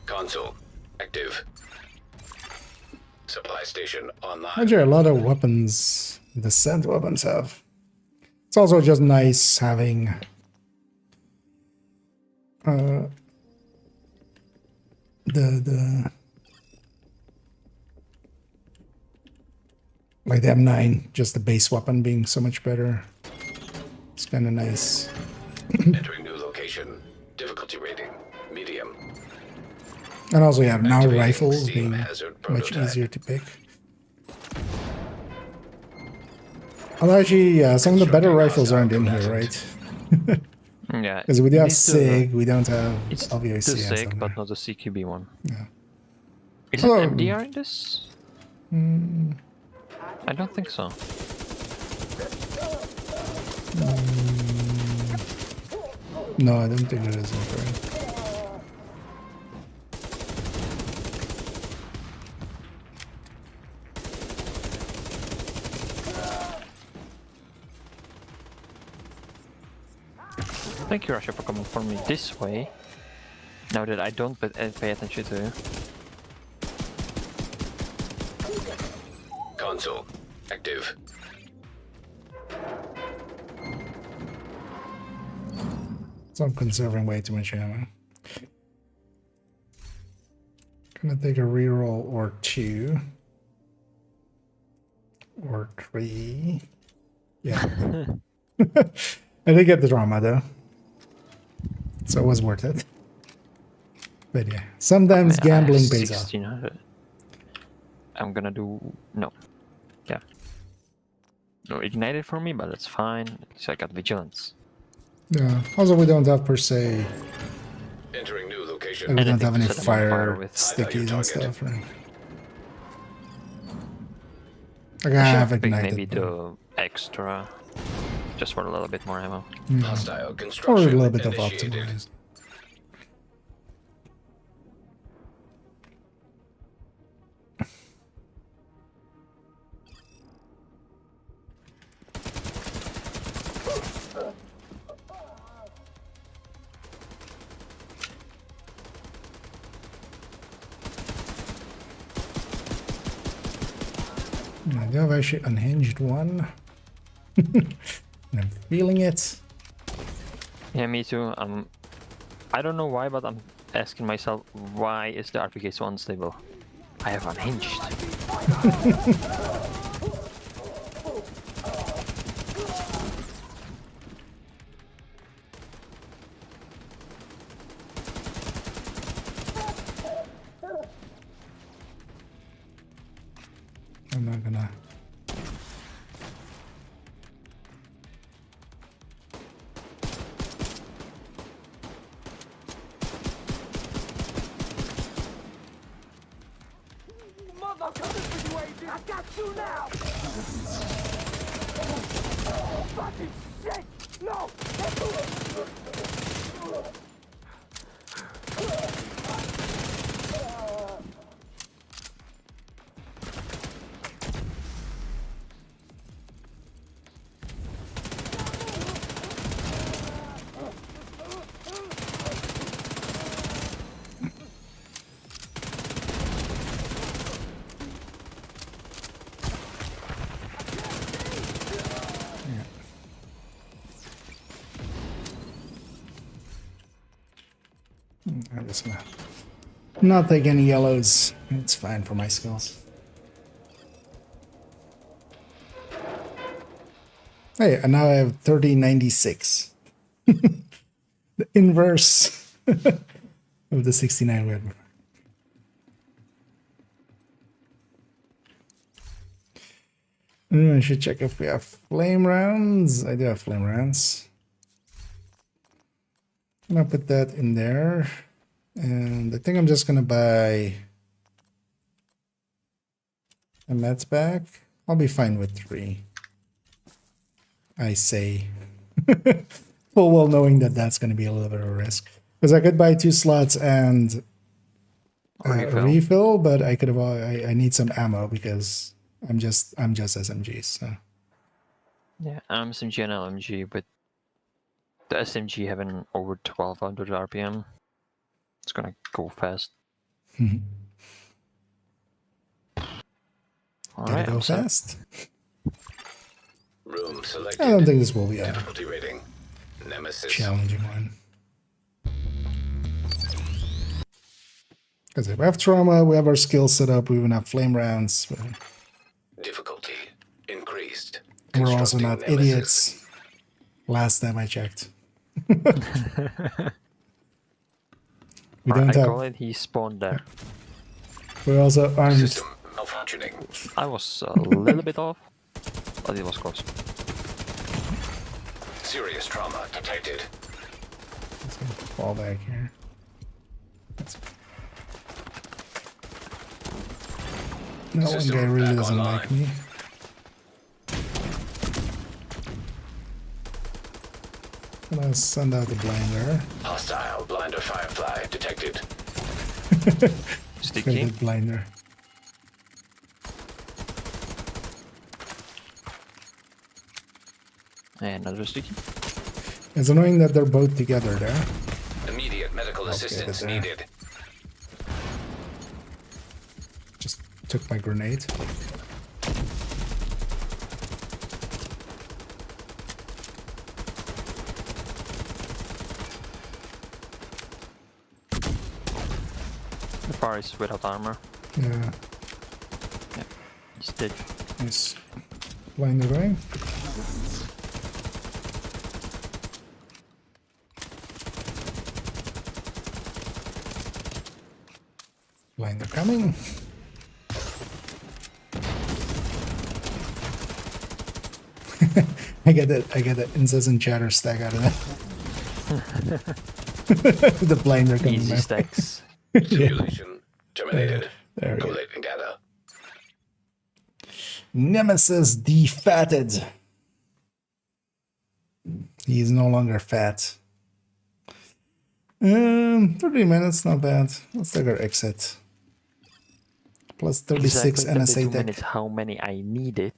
Console active. Supply station online. Actually, a lot of weapons, the sent weapons have. It's also just nice having the like the M9, just the base weapon being so much better. It's kind of nice. Entering new location. Difficulty rating medium. And also, yeah, now Activating rifles steam being hazard much prototype. easier to pick. Although actually, yeah, some of the better rifles aren't in here, right? Yeah. Because we do have it's SIG, we don't have It's obviously the SIG, but not the CQB one. Yeah. Is it MDR in this? I don't think so. No, I don't think it is. Right. Thank you, Russia, for coming for me this way. Now that I don't pay attention to you. Console active. So I'm conserving way too much ammo. Gonna take a reroll or 2. Or 3. Yeah. I did get the drama though. So it was worth it. But yeah, sometimes I have gambling pays off. 1600. I'm gonna do... no. Yeah. No ignited for me, but that's fine. So I got vigilance. Yeah. Also, we don't have per se. Entering new location. We don't Anything have any to set them on fire fire with. stickies and stuff, right? Like I I should have picked ignited. maybe the extra, just for a little bit more ammo. Hostile Or a construction little bit of initiated. optimized. I do have actually unhinged one. And I'm feeling it. Yeah, me too. I don't know why, but I'm asking myself, why is the RPK so unstable? I have unhinged. I'm not gonna. Mother, I'm coming for you, Agent! I got you now! Fucking shit! No! I'm just gonna not take any yellows. It's fine for my skills. Hey, and now I have 3096. The inverse of the 69 we had before. I should check if we have flame rounds. I do have flame rounds. I'm gonna put that in there. And I think I'm just gonna buy a meds back. I'll be fine with 3. I say. Full well knowing that that's gonna be a little bit of a risk. Because I could buy 2 slots and refill, but I could have. I need some ammo because I'm just SMGs. So. Yeah, I'm SMG and LMG, but the SMG having over 1200 RPM, it's gonna go fast. Alright, Go fast. Room selected. I don't think this will be a difficulty rating. Nemesis. challenging one. Because if we have trauma, we have our skills set up, we even have flame rounds. Difficulty increased. We're also Constructing not Nemesis. idiots. Last time I checked. We don't I have. call it he spawned there. We also aren't. System malfunctioning. I was a little bit off, but it was close. Serious trauma detected. Let's fall back here. No, one System guy really back doesn't online. like me. I'm gonna send out the blinder. Hostile blinder firefly detected. Sticky. Blinder. And another sticky. It's annoying that they're both together there. Immediate medical assistance there. needed. Just took my grenade. The bar is without armor. Yeah. Yeah, he's dead. Nice. Blinder going. Blinder coming. I get the incessant chatter stack out of that. The blinder coming Easy back. stacks. Simulation terminated. There we go. Collating data. Nemesis defatted. He is no longer fat. 30 minutes, not bad. Let's take our exit. Plus 36 exactly NSA 32 tech. minutes how many I needed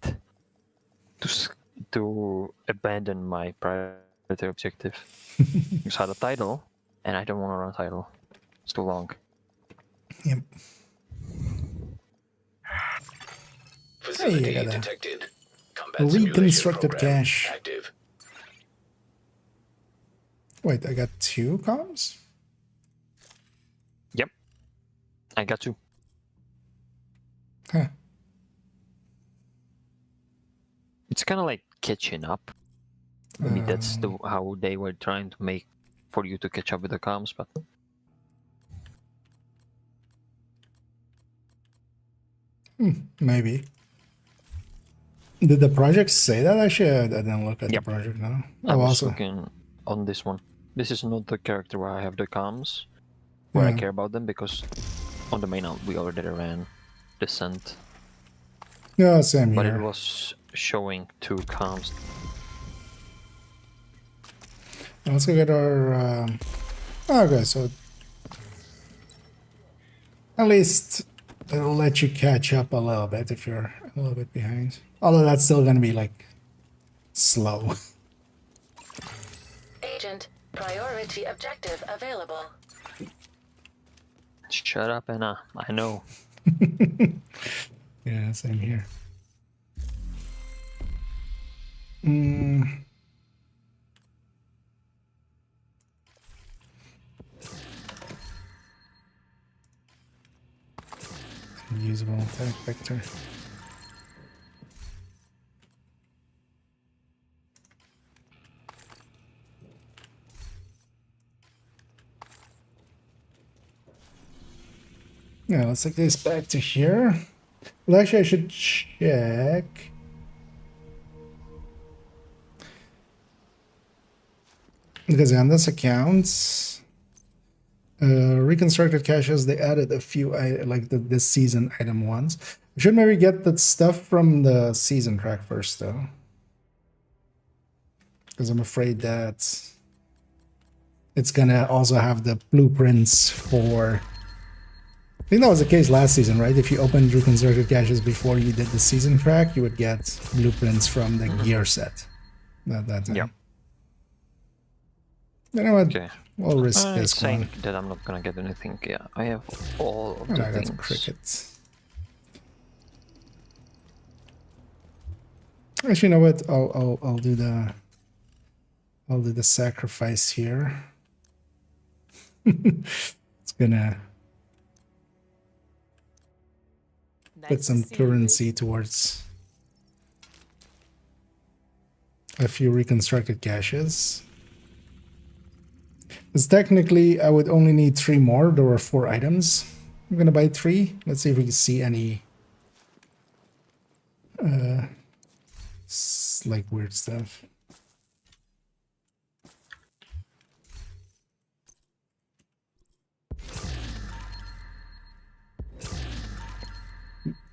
to abandon my priority objective. Because I had a title, and I don't want to run a title. It's too long. Yep. Facility Hey, I got a detected. Combat simulation reconstructed program cache. active. Wait, I got 2 comms? Yep. I got 2. Huh. It's kind of like catching up. Maybe that's the how they were trying to make for you to catch up with the comms, but Maybe. Did the project say that? Actually, I didn't look at Yep. the project now. I was also. looking on this one. This is not the character where I have the comms, where I care about them, because on the main we already ran Descent, Yeah, same but here. it was showing 2 comms. Let's go get our. Okay, so at least it'll let you catch up a little bit if you're a little bit behind. Although that's still gonna be like slow. Agent, priority objective available. Shut up, Anna. I know. Yeah, same here. usable attack vector. Yeah, let's take this back to here. Well, actually, I should check. Because on this account, reconstructed caches, they added a few, like this season item ones. I should maybe get that stuff from the season track first, though. Because I'm afraid that it's gonna also have the blueprints for... I think that was the case last season, right? If you opened reconstructed caches before you did the season track, you would get blueprints from the gear set. That time. Yeah. You know what? Okay. We'll risk I this one. think that I'm not gonna get anything. Yeah, I have all of And the I got things. some crickets. Actually, you know what? I'll do the sacrifice here. It's gonna put some currency towards a few reconstructed caches. Because technically, I would only need 3 more. There were 4 items. I'm gonna buy 3. Let's see if we can see any like weird stuff.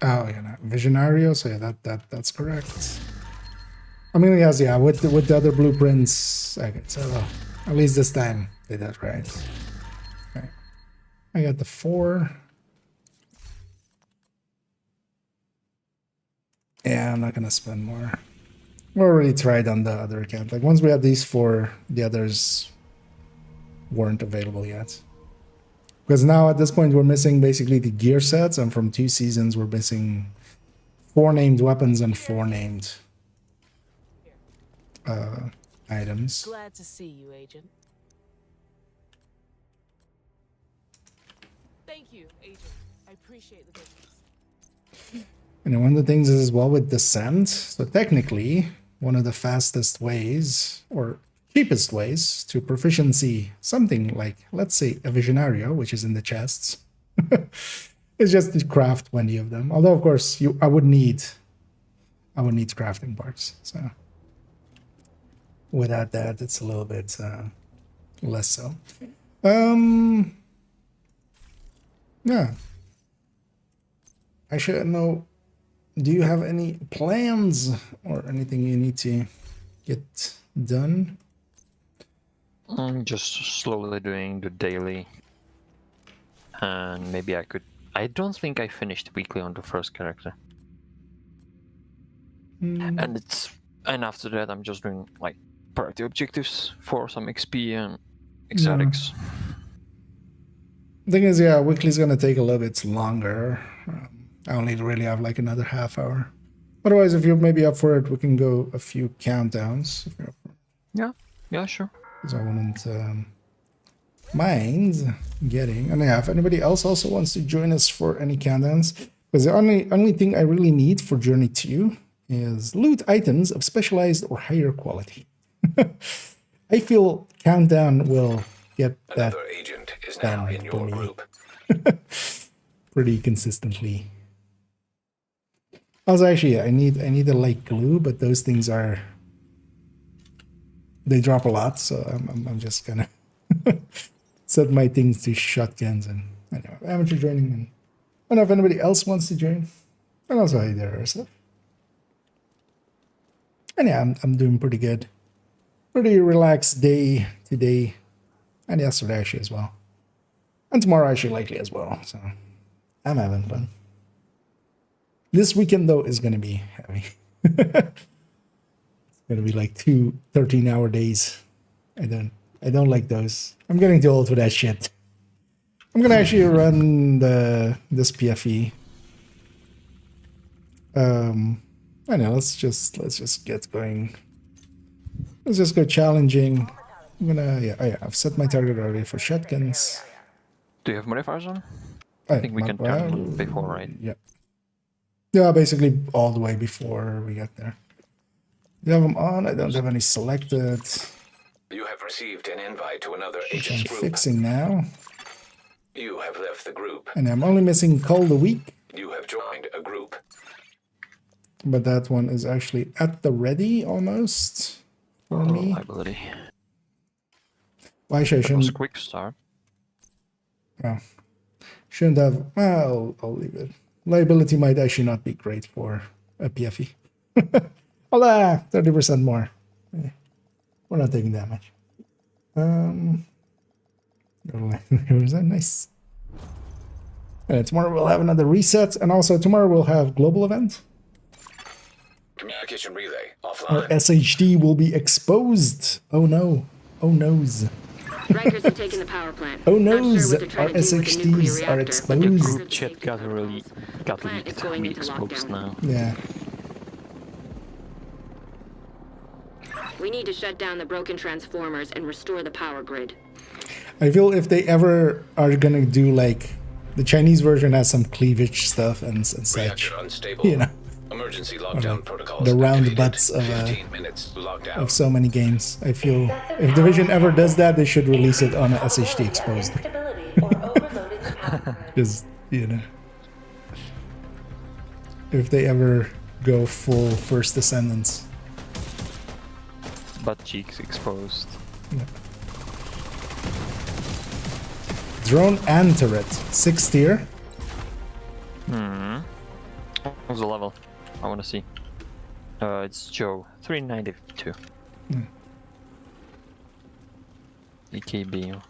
Oh yeah, no. Visionario. So yeah, that's correct. I mean, yes, yeah. With the other blueprints, okay. So at least this time they did that right. Okay. I got the 4. Yeah, I'm not gonna spend more. We already tried on the other account. Like once we had these 4, the others weren't available yet. Because now at this point we're missing basically the gear sets, and from 2 seasons we're missing 4 named weapons and 4 named items. Glad to see you, Agent. Thank you, Agent. I appreciate the business. And one of the things is as well with descent. So technically, one of the fastest ways, or cheapest ways, to proficiency something like, let's say, a Visionario, which is in the chests, is just to craft 20 of them. Although, of course, I would need crafting parts. So without that, it's a little bit less so. Yeah. I should know. Do you have any plans or anything you need to get done? I'm just slowly doing the daily. And maybe I could... I don't think I finished weekly on the first character. And after that I'm just doing like priority objectives for some XP and exotics. The thing is, yeah, weekly's gonna take a little bit longer. I only really have like another half hour. Otherwise, if you're maybe up for it, we can go a few countdowns. If you're up for it. Yeah, sure. Because I wouldn't mind getting. And yeah, if anybody else also wants to join us for any countdowns, because the only thing I really need for Journey 2 is loot items of specialized or higher quality. I feel countdown will get that Another agent is now in your group. pretty consistently. Also, actually, I need a light glue, but those things they drop a lot, so I'm just gonna set my things to shotguns. And anyway, amateur joining, and I don't know if anybody else wants to join. And also, hey there, stuff. And yeah, I'm doing pretty good. Pretty relaxed day today, and yesterday actually as well, and tomorrow actually likely as well. So I'm having fun. This weekend though is gonna be heavy. It's gonna be like 2 13-hour days. I don't like those. I'm getting too old for that shit. I'm gonna actually run this PFE. I know. Let's just get going. Let's just go challenging. I'm gonna I've set my target already for shotguns. Do you have modifiers on? I think we can turn them before, right? Yeah. Yeah, basically all the way before we get there. You have them on. I don't have any selected. You have received an invite to another Which I'm agent's group. fixing now. You have left the group. And I'm only missing Call the Week. You have joined a group. But that one is actually at the ready almost for me. Liability. Why should I That was a shouldn't? quick start. Well, shouldn't have. Well, I'll leave it. Liability might actually not be great for a PFE. Hola, 30% more. We're not taking damage. Was that nice? And tomorrow we'll have another reset, and also tomorrow we'll have global event. Communication relay Our offline. SHD will be exposed. Oh no. Oh noes. Rikers have taken the power plant. Oh Not noes. sure what they're Our trying to do with the nuclear SHDs are reactor, but they're exposed. part of Group the chat safety got protocols. got Plant is leaked. going Me into exposed lockdown. now. Yeah. We need to shut down the broken transformers and restore the power grid. I feel if they ever are gonna do like the Chinese version has some cleavage stuff and such. Reactor unstable. You know. Emergency Or lockdown like protocols. the round activated. butts of 15 minutes lockdown. of so many games. I feel if Division ever does that, they should release it on a SHD exposed. Just, you know. If they ever go full First Descendants. Butt cheeks exposed. Yeah. Drone and turret. 6th tier. What's the level? I want to see. It's Joe. 392. EKB.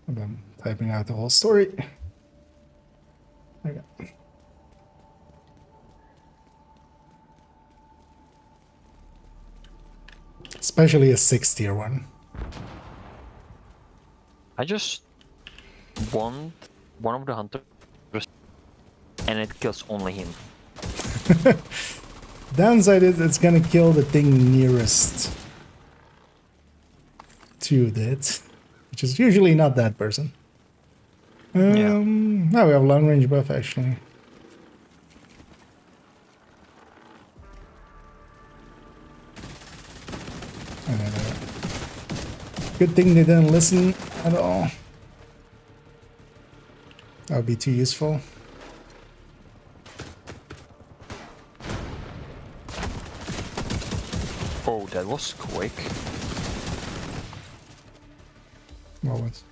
I'm typing out the whole story. Okay. Especially a 6th tier one. I just want one of the hunters, and it kills only him. Downside is it's gonna kill the thing nearest to it, which is usually not that person. Now we have long range buff actually. Good thing they didn't listen at all. That would be too useful. Oh, that was quick. What was?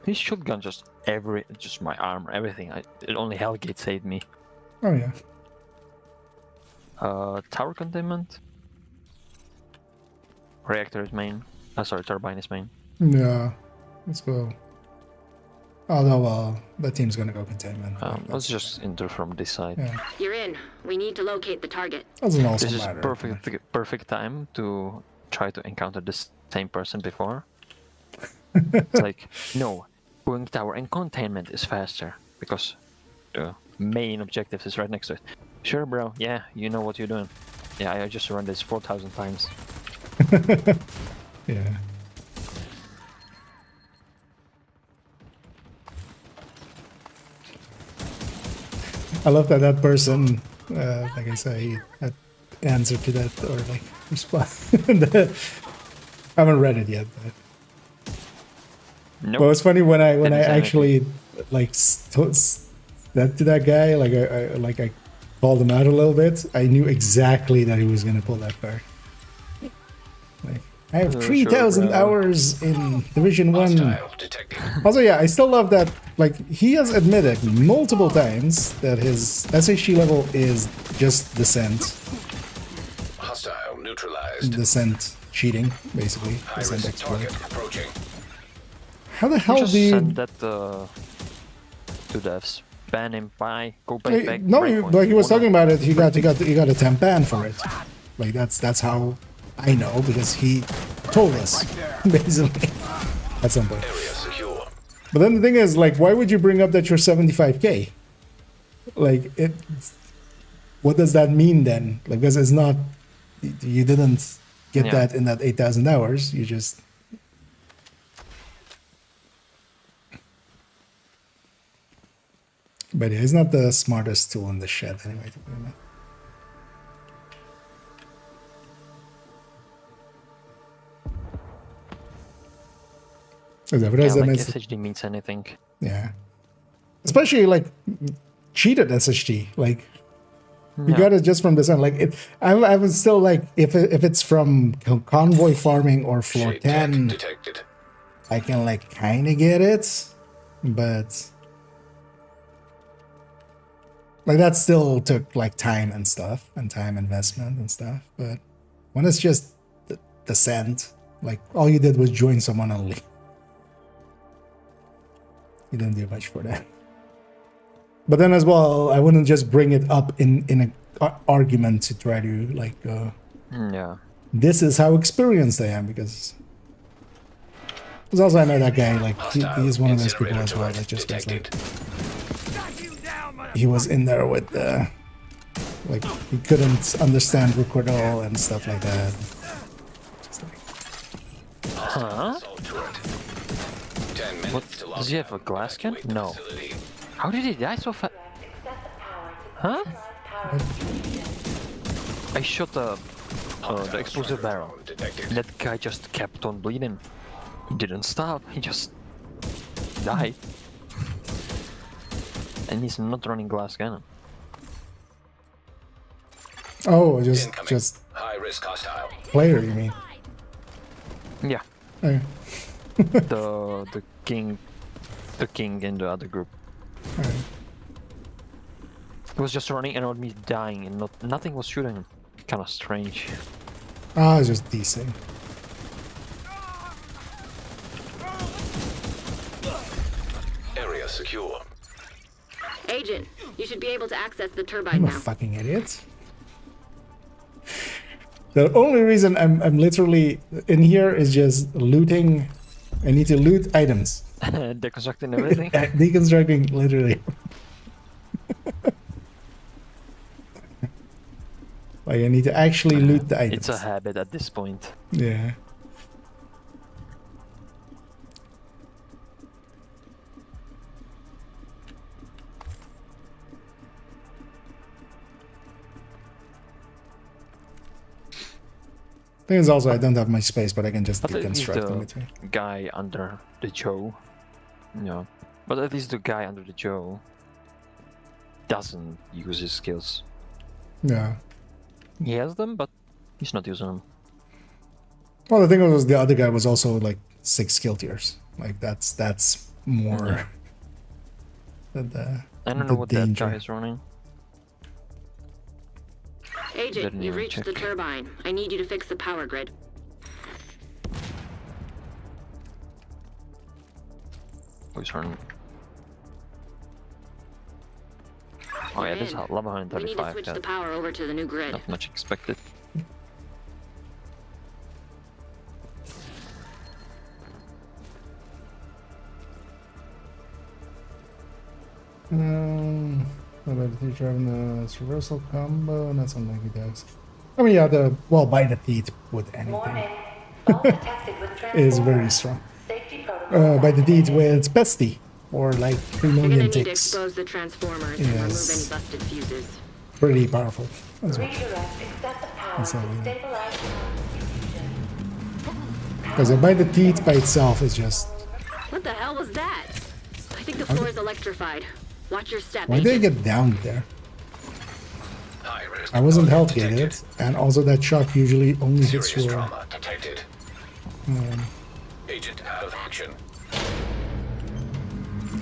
His shotgun just my armor, everything. It only Hellgate saved me. Oh yeah. Tower containment. Reactor is main. Sorry, turbine is main. Yeah. Let's go. Although the team's gonna go containment. Let's just enter from this side. Yeah. You're in. We need to locate the target. Doesn't also This is matter. perfect time to try to encounter the same person before. It's like, no, going tower and containment is faster because the main objective is right next to it. Sure, bro. Yeah, you know what you're doing. Yeah, I just run this 4,000 times. Yeah. I love that person, like I say, had answer to that or like response. I haven't read it yet. But Nope. But it's funny when I Didn't say actually like that to that guy, like I called him out a little bit. I knew exactly that he was gonna pull that card. Like I have 3,000 hours in Division 1. Also, yeah, I still love that. Like he has admitted multiple times that his SHG level is just descent. Hostile neutralized. Descent cheating, basically. Descent High-risk exploit. target approaching. How the hell Just do you... send that to devs. Ban him. Bye. Go back. Like, back. no, breakpoint. like he was Wanna- talking about it. He got a 10 ban for it. Like that's how I know because he told us basically at some point. Area secure. But then the thing is, like, why would you bring up that you're 75k? Like what does that mean then? Like because it's not. You didn't get Yeah. that in that 8,000 hours. You just... But yeah, it's not the smartest tool in the shed anyway. To be honest. Yeah, Otherwise, that like makes- SHD means anything. yeah. Especially like cheated SHD. Like you Yeah. got it just from the sun. Like it, I was still like, if it's from convoy farming or floor Shape tech 10, detected. I can like kind of get it, but like that still took like time and stuff and time investment and stuff. But when it's just the send, like all you did was join someone and leave. You didn't do much for that. But then as well, I wouldn't just bring it up in an argument to try to like, Yeah. this is how experienced I am, because also I know that guy, like he is one of those people as well that just was like, he was in there with like he couldn't understand Recordal and stuff like that. Just like, Huh? Assault turret. 10 minutes What? to Does he have a glass can? No. How did he die so fast? Huh? I shot the explosive barrel. Detected. And that guy just kept on bleeding. He didn't stop. He just died. And he's not running glass cannon. oh, Incoming. just High risk hostile. player, you mean? Yeah. Oh, The king in the other group. alright. He was just running around me dying and nothing was shooting him. Kinda strange. Ah, it's just decent. Area secure. Agent, you should be able to access the turbine I'm a now. fucking idiot. The only reason I'm literally in here is just looting. I need to loot items. Deconstructing everything. Deconstructing, literally. Like, I need to actually loot the items. It's a habit at this point. Yeah. Thing is also I don't have much space, but I can just But at least deconstruct in the between. guy under the Joe. Yeah. But at least the guy under the Joe doesn't use his skills. Yeah. He has them, but he's not using them. Well, the thing was the other guy was also like 6 skill tiers. Like that's more Yeah. than the I don't the know what that danger. guy is running. Agent, Didn't you've even reached the check. turbine. I need you to fix the power grid. Who's running? Oh yeah, this is in. lava We need to 135. switch Yeah, the power over to the new grid. not much expected. What about the teacher having a reversal combo? Not something he does. I mean, yeah, by the teeth with anything is very strong. By the deed with Pesty or like 3 You're gonna million need to ticks. expose the transformers and remove any Yes. busted fuses. Pretty powerful as well. Because by the teeth by itself is just. What the hell was that? I think the floor is electrified. Watch your step, Why did I Agent. get down there? High risk. I wasn't health detected. gated, and also that shock usually only hits Serious your. trauma detected. Agent out of action.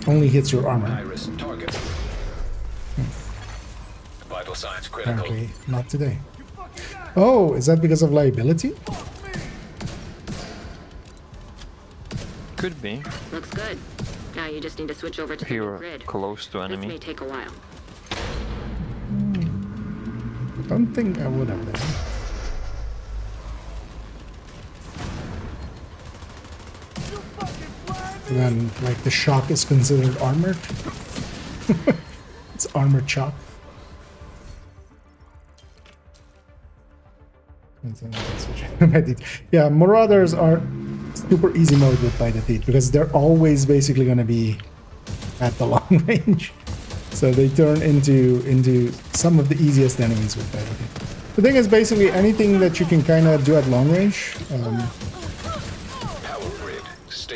Only hits your High armor. risk target. Vital signs critical. Apparently, not today. Oh, is that because of liability? Could be. Looks good. Now you just need to switch over to If the new you're grid. close to This may enemy. take a while. Don't think I would have been. And then, like, the shock is considered armored. It's armored shock. Yeah, Marauders are super easy mode with By the Teeth because they're always basically going to be at the long range. So they turn into some of the easiest enemies with By the Teeth. The thing is basically anything that you can kind of do at long range.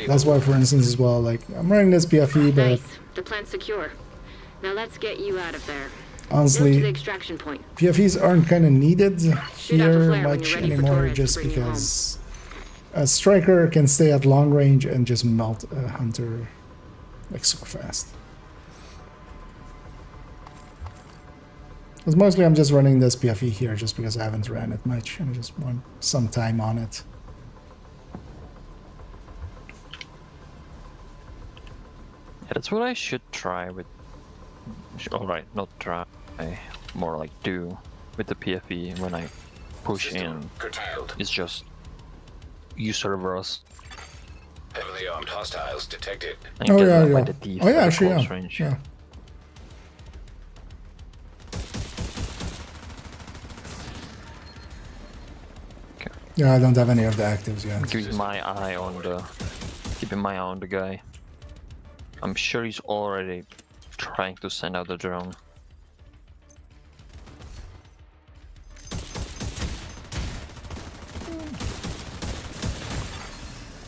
That's why, for instance, as well, like I'm running this PFE, but Nice. The plant's secure. Now let's get you out of there. honestly, To the extraction point. PFEs aren't kind of needed Shoot out the here flare when much you're ready for anymore, Torres to just bring you because a striker can stay at long range and just melt a hunter like super fast. Because mostly I'm just running this PFE here just because I haven't ran it much and I just want some time on it. Yeah, that's what I should try with. Alright, not try. More like do with the PFE when I push in. Curtailed. It's just use reverse. Heavily armed hostiles detected. And Oh get yeah, them by yeah. the teeth Oh yeah, at a actually, close yeah. range. Yeah. Yeah, I don't have any of the actives yet. Keeping my eye on the guy. I'm sure he's already trying to send out the drone.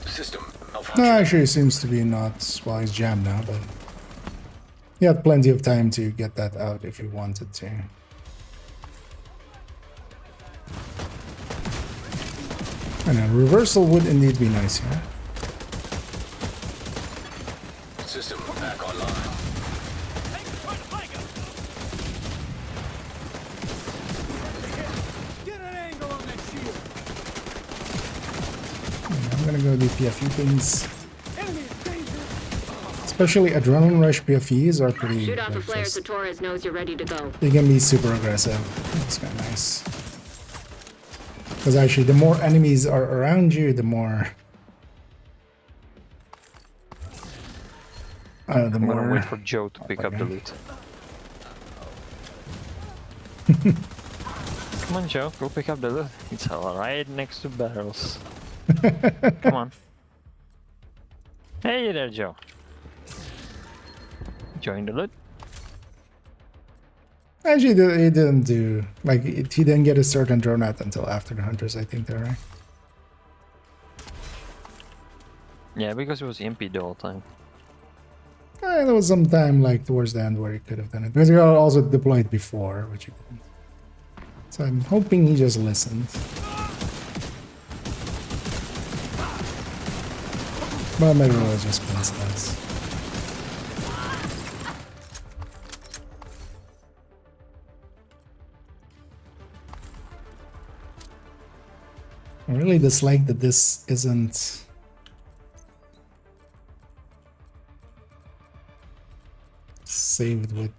System No, malfunction. actually, it seems to be not. Well, he's jammed now, but he had plenty of time to get that out if he wanted to. I know, reversal would indeed be nice here. System back online. Get an angle on that shield. I'm gonna go do PFE things. Enemy is dangerous. Especially Adrenaline Rush PFEs are pretty. Shoot off a like, flare just- so Torres knows you're ready to go. they can be super aggressive. It's kind of nice. Because actually, the more enemies are around you, the more. The I'm gonna more. wait for Joe to pick up the loot. Come on, Joe, go pick up the loot. It's all right next to barrels. Come on. Hey there, Joe. Join the loot. Actually, he didn't do like he didn't get a certain drone out until after the hunters. I think they're right. Yeah, because it was MP the whole time. There was some time like towards the end where he could have done it because he got also deployed before, which he didn't. So I'm hoping he just listened. But maybe it was just coincidence. I really dislike that this isn't saved with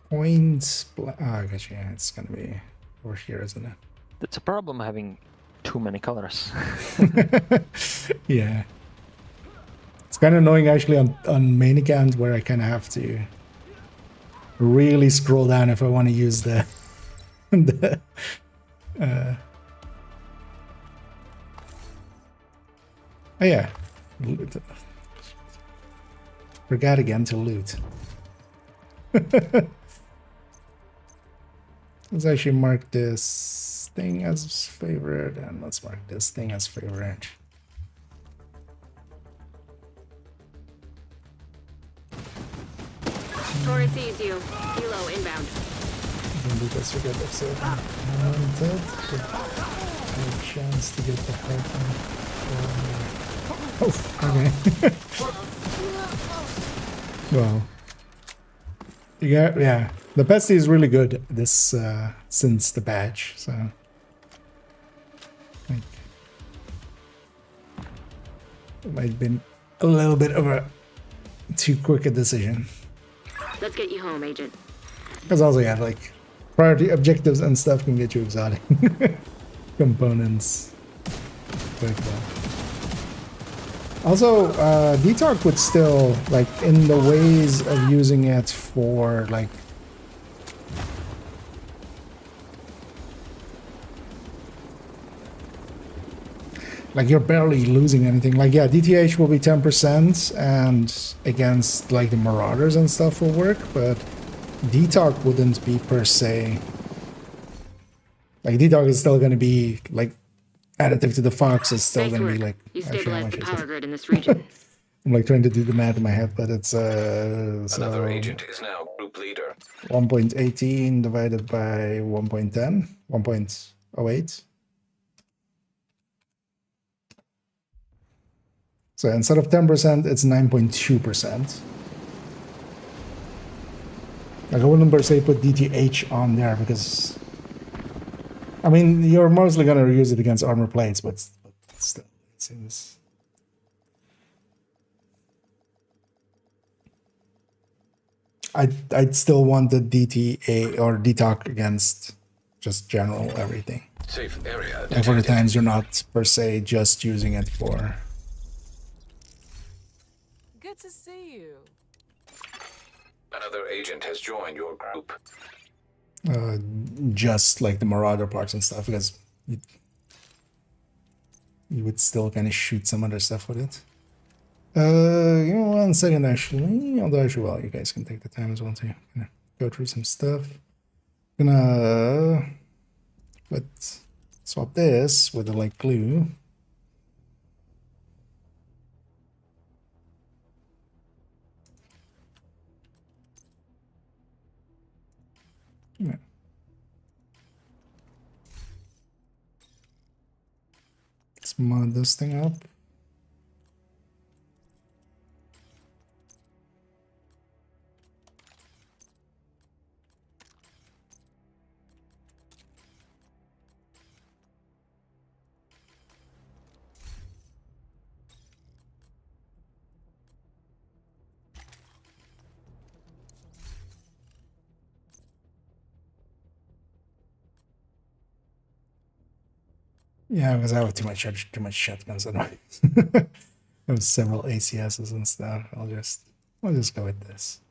points. I guess yeah, it's gonna be over here, isn't it? That's a problem having too many colors. Yeah. It's kind of annoying actually on main account where I kind of have to really scroll down if I want to use the the oh yeah, forgot again to loot. Let's actually mark this thing as favorite and let's mark this thing as favorite. Torres sees you. Helo inbound. Because we get so wanted, no chance to get the help. Oh, okay. Well, you got yeah. The pesty is really good this since the patch, so like, it might have been a little bit of a too quick a decision. Let's get you home, Agent. Because also, yeah, like priority objectives and stuff can get you exotic components quite well. Also, DTARC would still, like, in the ways of using it for, like, like you're barely losing anything. Like, yeah, DTH will be 10%, and against like the Marauders and stuff will work, but Detox wouldn't be per se. Like, Detox is still going to be like additive to the Fox. Is still going to be like. You actually, how stabilized much the is power it? grid in this region. I'm like trying to do the math in my head, but it's Another agent is now group leader. 1.18 divided by 1.10, 1.08. So instead of 10%, it's 9.2%. Like, I wouldn't per se put DTH on there because, I mean, you're mostly gonna use it against armor plates, but still, it seems. I'd still want the DTA or DTOC against just general everything. Safe area And for the detected. times you're not per se just using it for. Good to see you. Another agent has joined your group. Just like the Marauder parts and stuff, because you would still kind of shoot some other stuff with it. Give me 1 second actually. Although actually, well, you guys can take the time as well to go through some stuff. Gonna swap this with the like glue. Yeah. Let's mod this thing up. Yeah, because I have too much shotguns. I have several ACSs and stuff. I'll just go with this.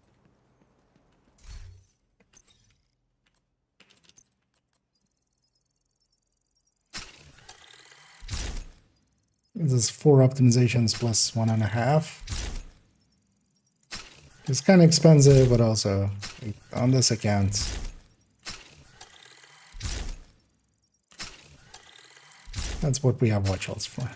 This is 4 optimizations plus 1.5. It's kind of expensive, but also on this account. That's what we have watch outs for.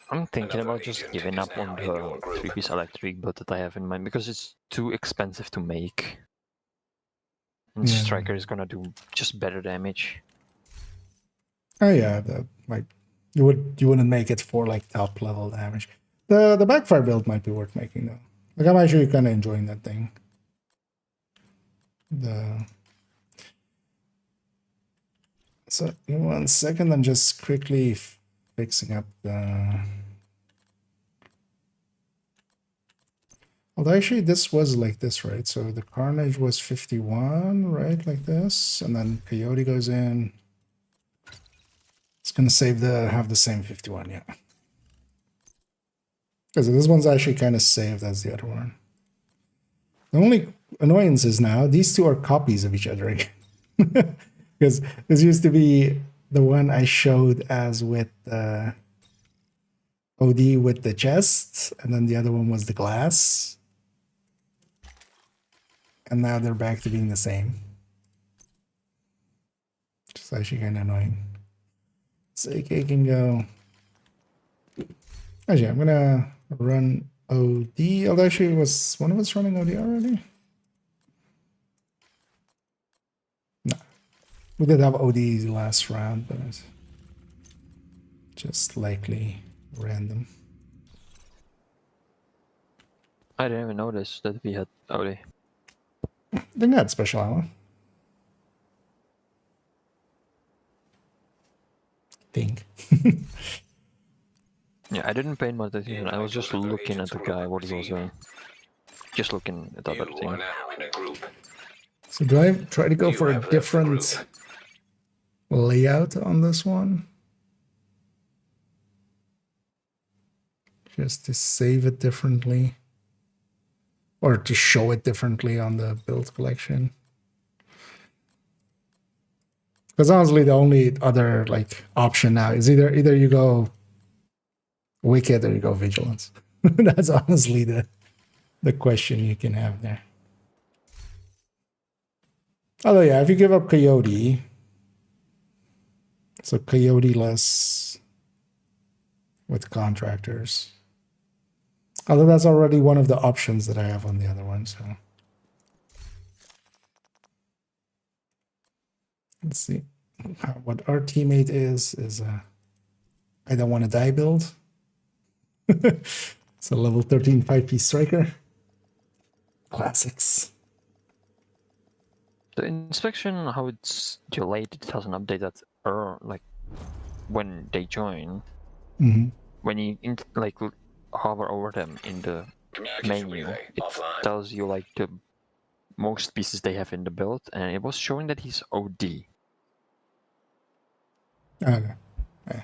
I'm thinking Another about just agent giving is up on now in your the group. 3-piece electric build that I have in mind because it's too expensive to make. And Yeah. Striker is gonna do just better damage. Oh yeah, like you wouldn't make it for like top level damage. The backfire build might be worth making though. Like, I'm actually kind of enjoying that thing. So in 1 second, I'm just quickly fixing up the. Although actually this was like this, right? So the Carnage was 51, right? Like this, and then Coyote goes in. It's gonna have the same 51, yeah. Because this one's actually kind of saved as the other one. The only annoyance is now these two are copies of each other again. Because this used to be the one I showed as with OD with the chest, and then the other one was the glass. And now they're back to being the same. It's actually kind of annoying. So AK can go. Actually, I'm gonna run OD. Although actually, was one of us running OD already? No. We did have OD last round, but it's just likely random. I didn't even notice that we had OD. They got special ammo. Think. Yeah, I didn't pay much attention. I was just looking at the guy, what he was doing. Just looking at the other You thing. are now in a group. So do I try to go You for a have left the different group. layout on this one? just to save it differently or to show it differently on the build collection. Because honestly, the only other like option now is either you go Wicked or you go Vigilance. That's honestly the question you can have there. Although yeah, if you give up Coyote, so Coyote-less with contractors. Although that's already one of the options that I have on the other one, so. Let's see. What our teammate is I don't want to die build. It's a level 13 5-piece striker. Classics. The inspection, how it's delayed, it doesn't update that like when they join. Mm-hmm. When you like hover over them in the menu, it tells you like the most pieces they have in the build, and it was showing that he's OD. Okay. Yeah.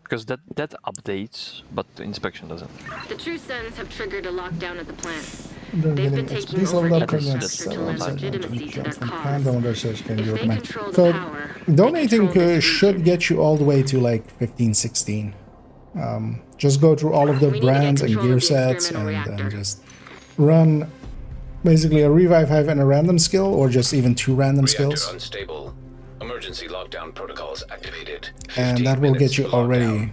Because that updates, but the inspection doesn't. The True Sons have triggered a lockdown at the plant. They're They've been getting taking XP's over leveled up infrastructure to lend legitimacy to their cause. If they control the So power, donating they control this should region. get you all the way to like 15, 16. Just go through all of the We need to get brands and control gear of the sets experimental and reactor. just run basically a revive hive and a random skill, or just even 2 random Reactor skills. unstable. Emergency lockdown protocols activated. And that will get you already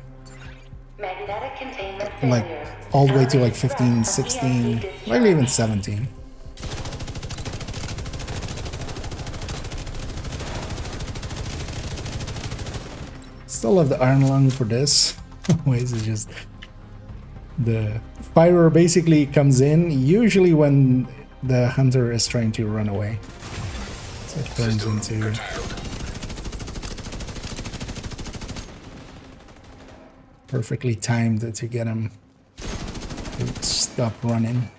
Magnetic containment like failure. all the way to like 15, 16, maybe even 17. Still love the iron lung for this. Always is just the firer basically comes in usually when the hunter is trying to run away. So it turns into perfectly timed to get him to stop running.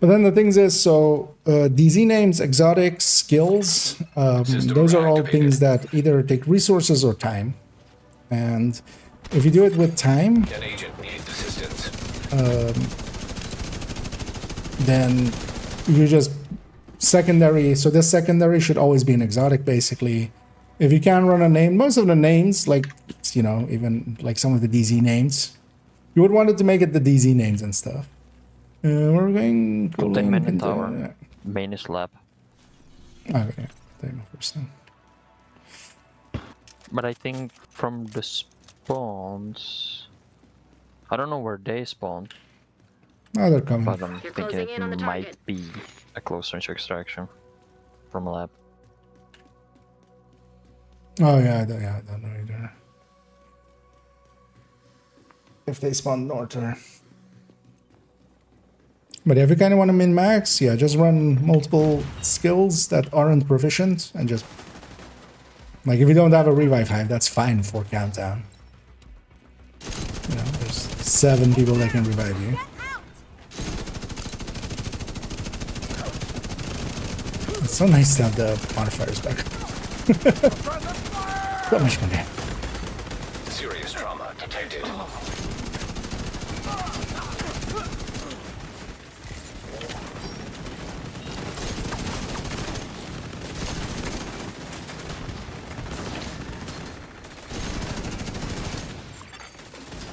But then the things is, so DZ names, exotics, skills, those are all things that either take resources or time. And if you do it with time, An agent needs assistance. then you just secondary. So this secondary should always be an exotic, basically. If you can run a name, most of the names, like, you know, even like some of the DZ names, you would want it to make it the DZ names and stuff. We're going Containment tower. Main is lab. Okay, yeah. First then. But I think from the spawns, I don't know where they spawn. Oh, they're coming. But I'm You're thinking closing in on the it target. might be a close range extraction from a lab. Oh yeah, I don't know either. If they spawn north or... But if you kind of want to min-max, yeah, just run multiple skills that aren't proficient and just... Like, if you don't have a revive hive, that's fine for countdown. You know, there's 7 people that can revive you. It's so nice to have the modifiers back. So much fun. Serious trauma detected.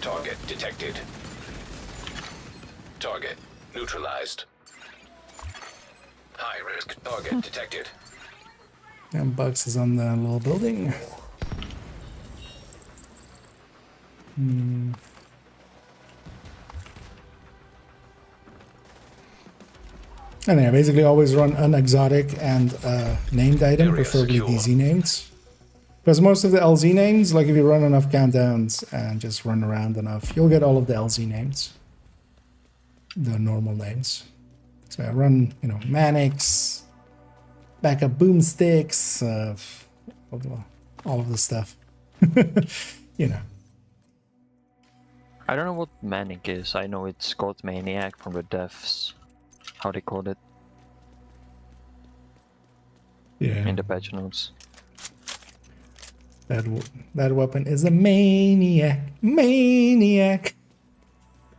Target detected. Target neutralized. High risk target detected. And Bugs is on the little building. And yeah, basically always run an exotic and named item, Area preferably secure. DZ names. Because most of the LZ names, like if you run enough countdowns and just run around enough, you'll get all of the LZ names. The normal names. So I run, you know, Manix, backup boomsticks, all of the stuff. You know. I don't know what Manic is. I know it's called Maniac from the devs. How they called it. Yeah. in the patch notes. That weapon is a maniac, maniac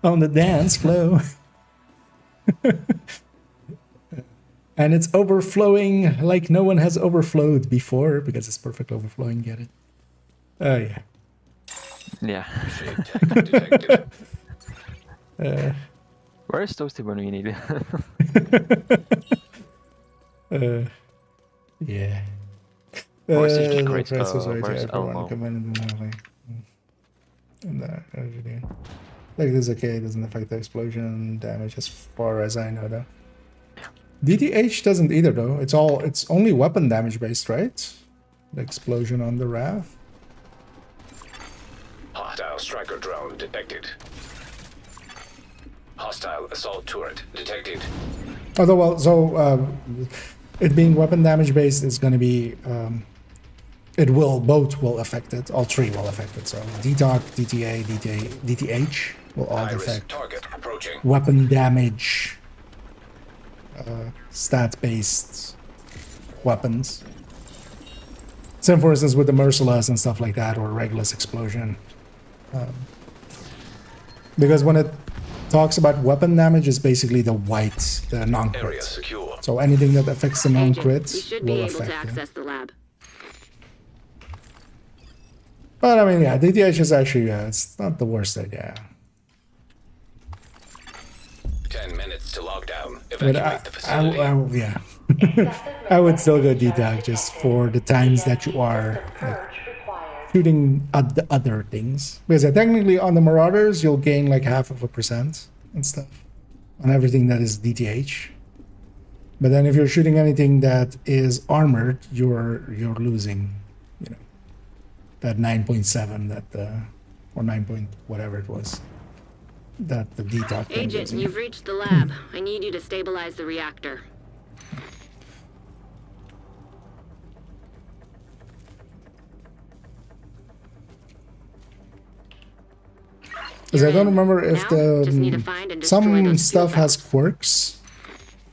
on the dance floor. And it's overflowing like no one has overflowed before because it's perfect overflowing. Get it? Oh yeah. Yeah. Shade tag detected. Where is Toasty when we need it? Yeah. Where's the The crate? price was right. Where's Everyone Elmo? commented on like. And like this is okay. It doesn't affect the explosion damage as far as I know though. DTH doesn't either though. It's only weapon damage based, right? The explosion on the RAF. Hostile striker drone detected. Hostile assault turret detected. Although, well, so it being weapon damage based is going to be, both will affect it. All three will affect it. So DTOC, DTA, DTH will all affect Target approaching. weapon damage, stat based weapons. Same, for instance, with the Merciless and stuff like that, or Regulus Explosion. Because when it talks about weapon damage, it's basically the white, the Area non-crit. secure. So anything that affects the non-crit You should be will able to affect it. access the lab. But I mean, yeah, DTH is actually, it's not the worst idea. 10 minutes to lockdown. But Evacuate the facility. yeah. I would still go DTOC just for the times that you are like, shooting at the other things. Because technically on the Marauders, you'll gain like 0.5% and stuff on everything that is DTH. But then if you're shooting anything that is armored, you're losing, you know, that 9.7 that or 9 point whatever it was that the DTOC thing Agent, gives you. you've reached the lab. I need you to stabilize the reactor. Because I don't remember if Now, just need to find and destroy some those stuff fuel has quirks,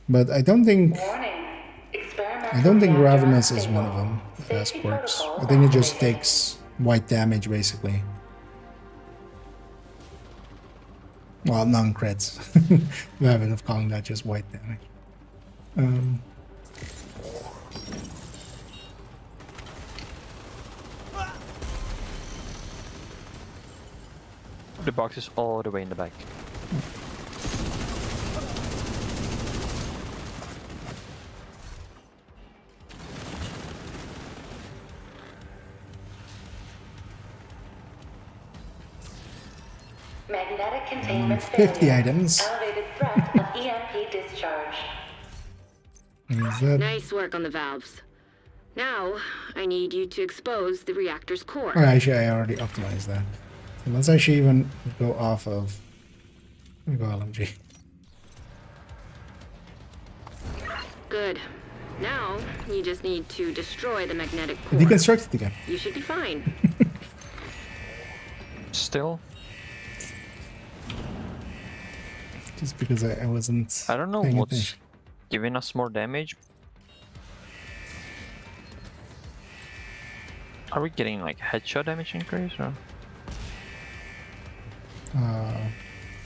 but I don't think Ravenous is one of them that has quirks. I think it just takes white damage basically. Well, non-crits. We have enough calling that just white damage. The box is all the way in the back. Magnetic containment 50 items. Elevated threat of EMP discharge. Is that... Nice work on the valves. Now, I need you to expose the reactor's core. Oh, actually, I already optimized that. So let's actually even go off of... Let me go LMG. Good. Now, you just need to destroy the magnetic core. Deconstruct it again. You should be fine. Still, Just because I wasn't... I don't know paying what's attention. giving us more damage. Are we getting like headshot damage increase or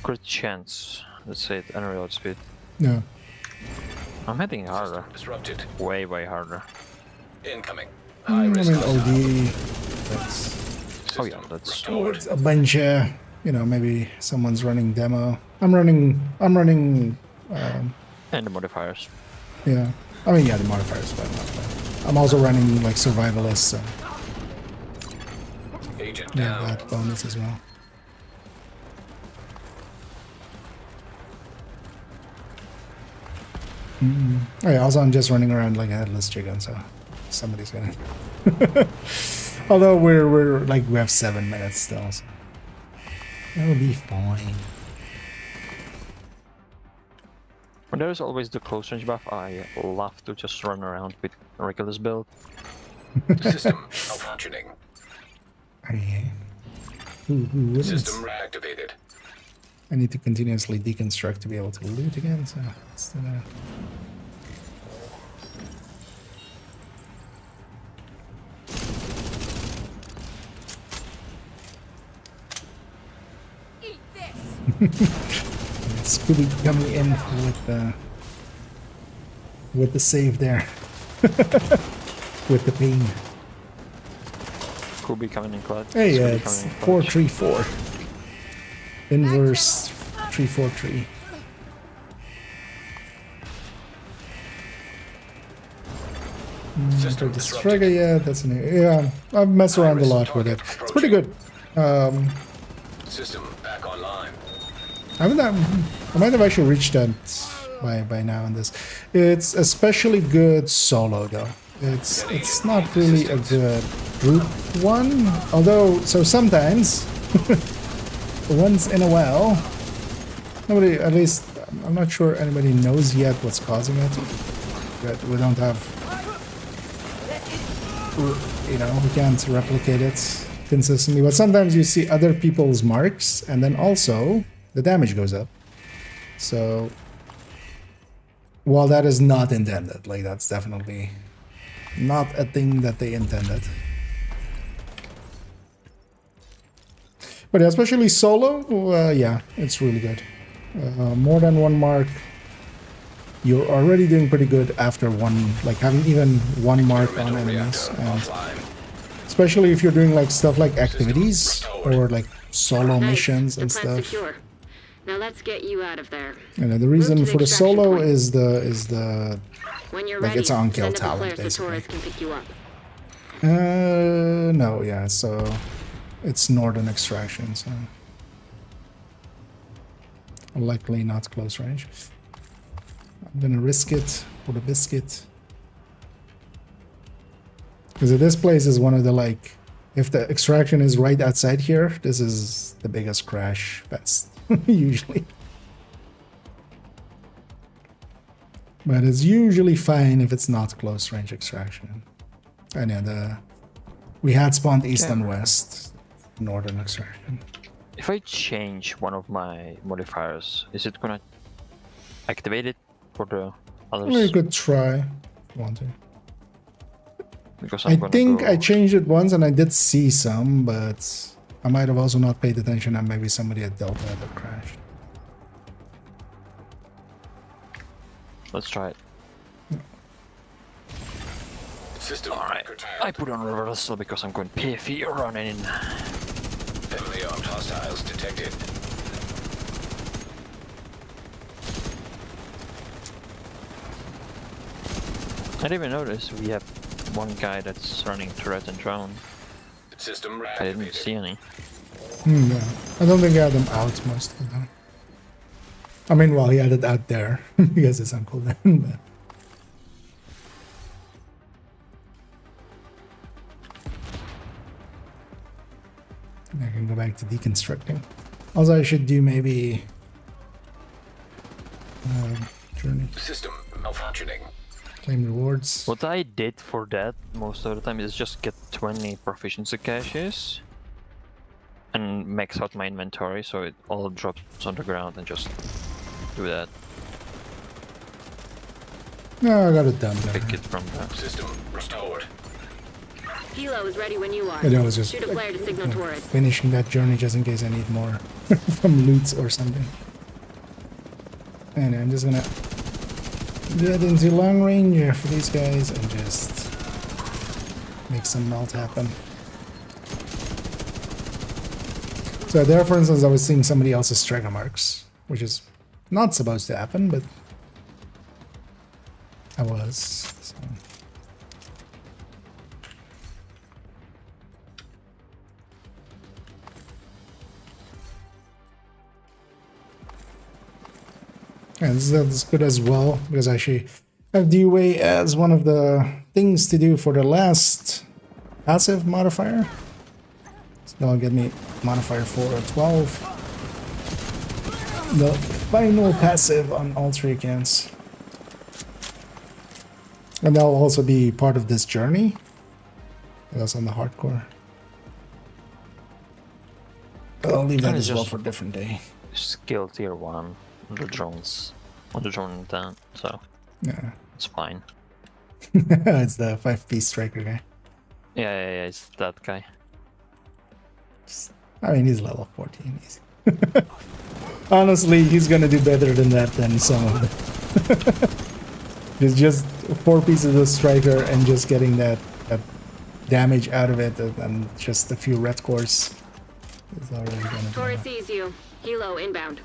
crit chance? Let's say it, and reload speed. No. I'm hitting harder. Disrupted. Way harder. Incoming. I High mean, risk. OD... That's... Oh yeah, that's Restored. It's a bunch of, you know, maybe someone's running demo. I'm running, and the modifiers. yeah. I mean, yeah, the modifiers, but not bad. I'm also running, like, survivalists, so Agent yeah, down. that bonus as well. Oh, yeah, also I'm just running around like a headless chicken, so somebody's gonna... Although we're like, we have 7 minutes still, so that'll be fine. When there's always the close range buff, I love to just run around with Regulus build. System malfunctioning. Okay. Who wouldn't? System reactivated. I need to continuously deconstruct to be able to loot again, so let's do that. Scooby coming in with the save there. With the pain. Could be coming in clutch. Hey, Scooby it's coming in clutch. 4-3-4. Inverse 3-4-3. System The disrupted. Strega, yeah, that's an yeah. I've messed around a lot with it. It's pretty good. System back online. I might have actually reached that by now in this. It's especially good solo though. It's not really a good group one. Although sometimes once in a while, nobody, at least I'm not sure anybody knows yet what's causing it. But we don't have, you know, we can't replicate it consistently. But sometimes you see other people's marks, and then also the damage goes up. So while that is not intended, like that's definitely not a thing that they intended. But yeah, especially solo, yeah, it's really good. More than one mark, you're already doing pretty good after one, like having even one mark on enemies. And especially if you're doing like stuff like activities or like solo missions and stuff. Now let's get you out of there. And the reason for the solo is the When you're like ready, it's on kill send up a talent flare so basically. Torres can pick you up. No, yeah, so it's northern extraction, so likely not close range. I'm gonna risk it for the biscuit. Because this place is one of the, like, if the extraction is right outside here, this is the biggest crash fest, usually. But it's usually fine if it's not close range extraction. And yeah, we had spawned east and west, northern extraction. If I change one of my modifiers, is it gonna activate it for the others? You could try if you want to. Because I think I changed it once and I did see some, but I might have also not paid attention and maybe somebody at Delta that crashed. Let's try it. System Alright, I put on reversal because I'm going PVE running in. Heavily armed hostiles detected. I didn't even notice we have one guy that's running turret and drone. System I didn't reactivated. see any. Yeah. I don't think I had them out most of them. I mean, well, he had it out there because it's on cooldown, but... I can go back to deconstructing. Also, I should do maybe... journey. System malfunctioning. Claim rewards. What I did for that most of the time is just get 20 proficiency caches and max out my inventory so it all drops on the ground and just do that. No, I got it done. Pick it from the System restored. Hilo is ready when you are. But I was just Shoot a flare to signal Torres. finishing that journey just in case I need more from loot or something. And I'm just gonna get into long range for these guys and just make some melt happen. So there, for instance, I was seeing somebody else's Strega marks, which is not supposed to happen, but I was. So. And this is good as well, because I actually have DUA as one of the things to do for the last passive modifier. So that'll get me modifier 4 or 12. The final passive on all 3 accounts. And that'll also be part of this journey. That's on the hardcore. But I'll leave that as well for a different day. skill tier 1 on the drones. On the drone down, so yeah, it's fine. It's the 5-piece striker guy. Yeah, it's that guy. I mean, he's level 14. Easy. Honestly, he's gonna do better than that than some of them. It's just 4 pieces of striker and just getting that damage out of it, and just a few red cores is already gonna Taurus sees you. Helo inbound.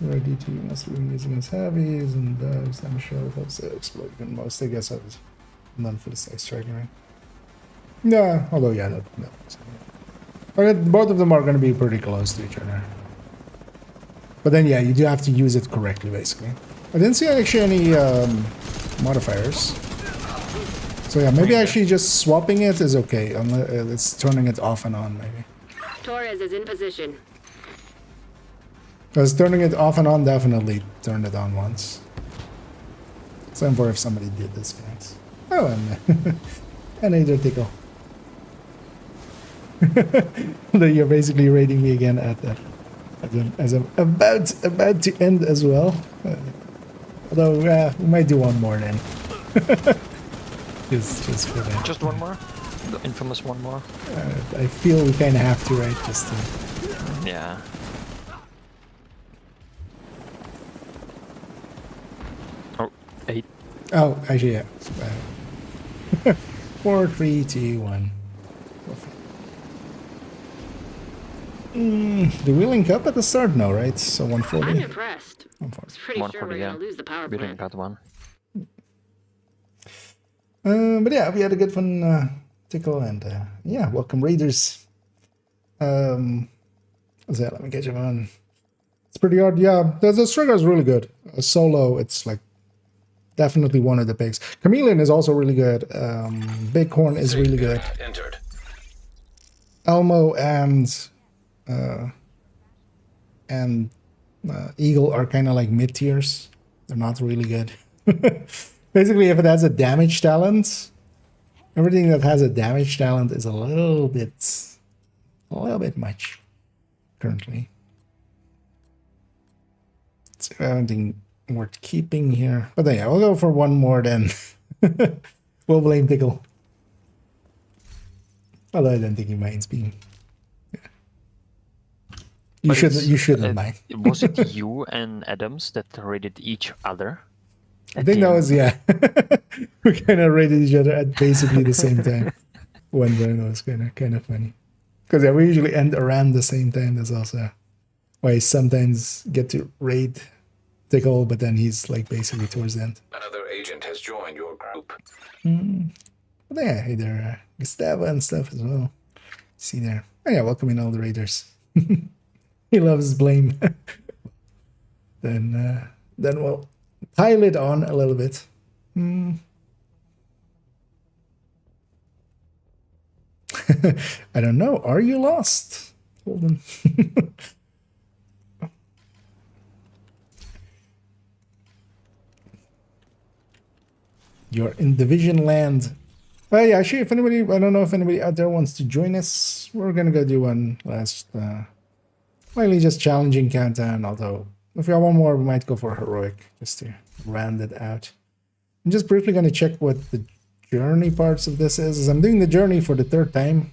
Ready to must be using his heavies and I'm sure that's explosion most. I guess I was none for the side striker, right? Yeah, although yeah, no. Okay, both of them are going to be pretty close to each other. But then yeah, you do have to use it correctly, basically. I didn't see actually any modifiers. So yeah, maybe actually just swapping it is okay. Unless it's turning it off and on, maybe. Torres is in position. Because turning it off and on definitely turned it on once. Same for if somebody did this, guys. Oh, and an Aether tickle. You're basically rating me again at that, as I'm about to end as well. Although we might do one more then. just for that. Just one more? The infamous one more? I feel we kind of have to, right? Just to... Yeah. Oh, 8. Oh, actually, yeah. 4, 3, 2, 1. Do we link up at the start? No, right? So 140. I'm impressed. 140. I was pretty sure we're gonna lose the power We plant. didn't got one. But yeah, we had a good fun tickle, and yeah, welcome raiders. So yeah, let me get you on. It's pretty hard. Yeah, the striker is really good. Solo, it's like definitely one of the picks. Chameleon is also really good. Bighorn is really good. Entered. Elmo and Eagle are kind of like mid tiers. They're not really good. Basically, if it has a damage talent, everything that has a damage talent is a little bit much currently. So anything worth keeping here, but yeah, we'll go for one more then. We'll blame Tickle. Although I don't think he minds being. You shouldn't mind. Was it you and Adams that raided each other? I think that was, yeah. We kind of rated each other at basically the same time. One time that was kind of funny. Because yeah, we usually end around the same time. That's also why I sometimes get to raid Tickle, but then he's like basically towards the end. Another agent has joined your group. But yeah, hey there, Gustavo and stuff as well. See there. Oh yeah, welcoming all the raiders. He loves blame. Then we'll pile it on a little bit. I don't know. Are you lost? Hold on. You're in Division Land. Oh yeah, actually, if anybody, I don't know if anybody out there wants to join us, we're gonna go do one last, slightly just challenging countdown. Although, if we have one more, we might go for heroic just to round it out. I'm just briefly gonna check what the journey parts of this is. As I'm doing the journey for the 3rd time.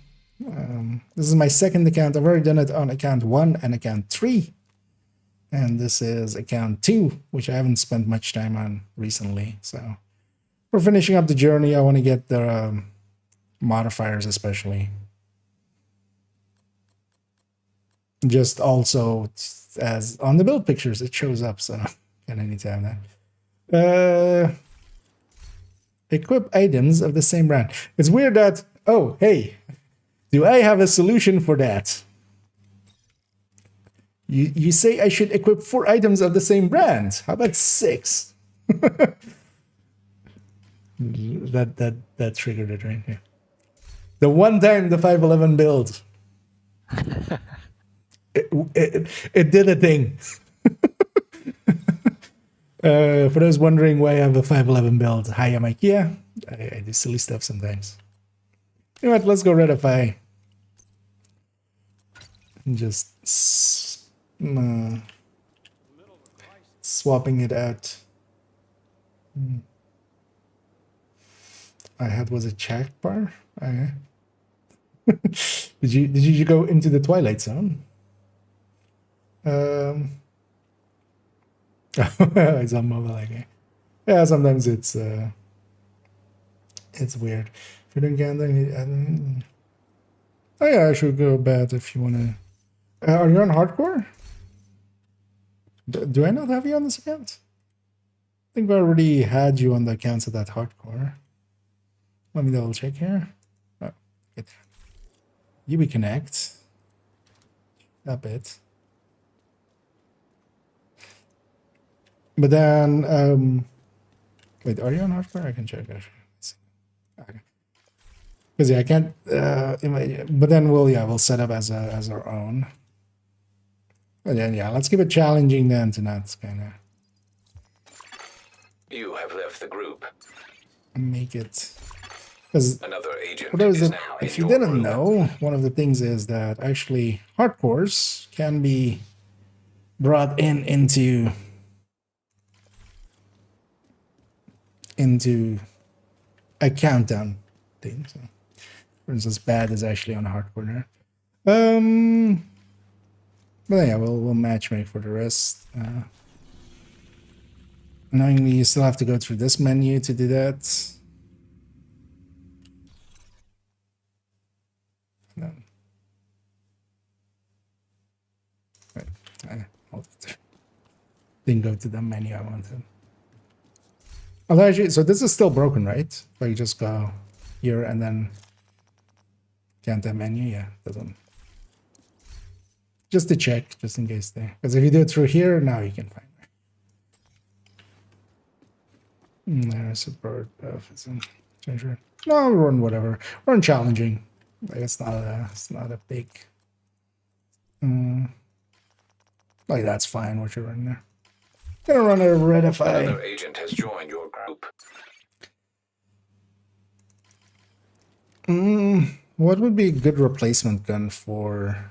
This is my 2nd account. I've already done it on account 1 and account 3. And this is account 2, which I haven't spent much time on recently. So we're finishing up the journey. I want to get the modifiers especially. Just also as on the build pictures, it shows up. So kind of need to have that. Equip items of the same brand. It's weird that, oh, hey, do I have a solution for that? You say I should equip 4 items of the same brand. How about 6? that triggered it right here. The one time the 511 build. It did a thing. For those wondering why I have a 511 build, hi, I'm like, yeah, I do silly stuff sometimes. You know what, let's go Redify. And just swapping it out. I had was a check bar. Okay. Did you go into the Twilight Zone? It's on mobile again. Yeah, sometimes it's weird. If you don't get them, oh yeah, I should go bed if you wanna. Are you on hardcore? Do I not have you on this account? I think I already had you on the accounts of that hardcore. Let me double check here. Oh, good. UB Connect. A bit. But then, wait, are you on hardcore? I can check actually. Okay. Because yeah, I can't. But then we'll set up as our own. But then yeah, let's keep it challenging then to not kind of. You have left the group. Make it. Because Another agent for those is that, now if in you your didn't group. know, one of the things is that actually hardcores can be brought into a countdown thing. So, for instance, bad is actually on a hardcore there. But yeah, we'll matchmake for the rest. Annoyingly, you still have to go through this menu to do that. No. Wait, didn't go to the menu I wanted. Although actually, so this is still broken, right? If I just go here and then count that menu, yeah, doesn't. Just to check, just in case there. Because if you do it through here, now you can find it. There's a bird of treasure. No, we're on whatever. We're on challenging. Like it's not a big. Like that's fine. What you're running there. Gonna run a redify. Another agent has joined your group. What would be a good replacement gun for?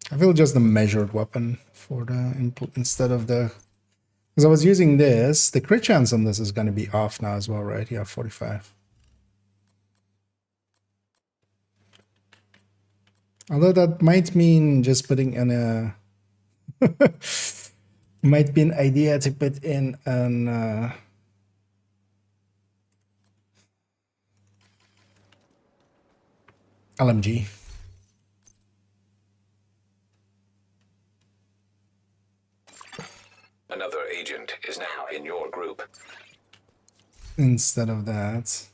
I feel just the measured weapon for the instead of the. Because I was using this, the crit chance on this is going to be off now as well, right? Yeah, 45. Although that might mean just putting in a. Might be an idea to put in an. LMG. Another agent is now in your group. Instead of that.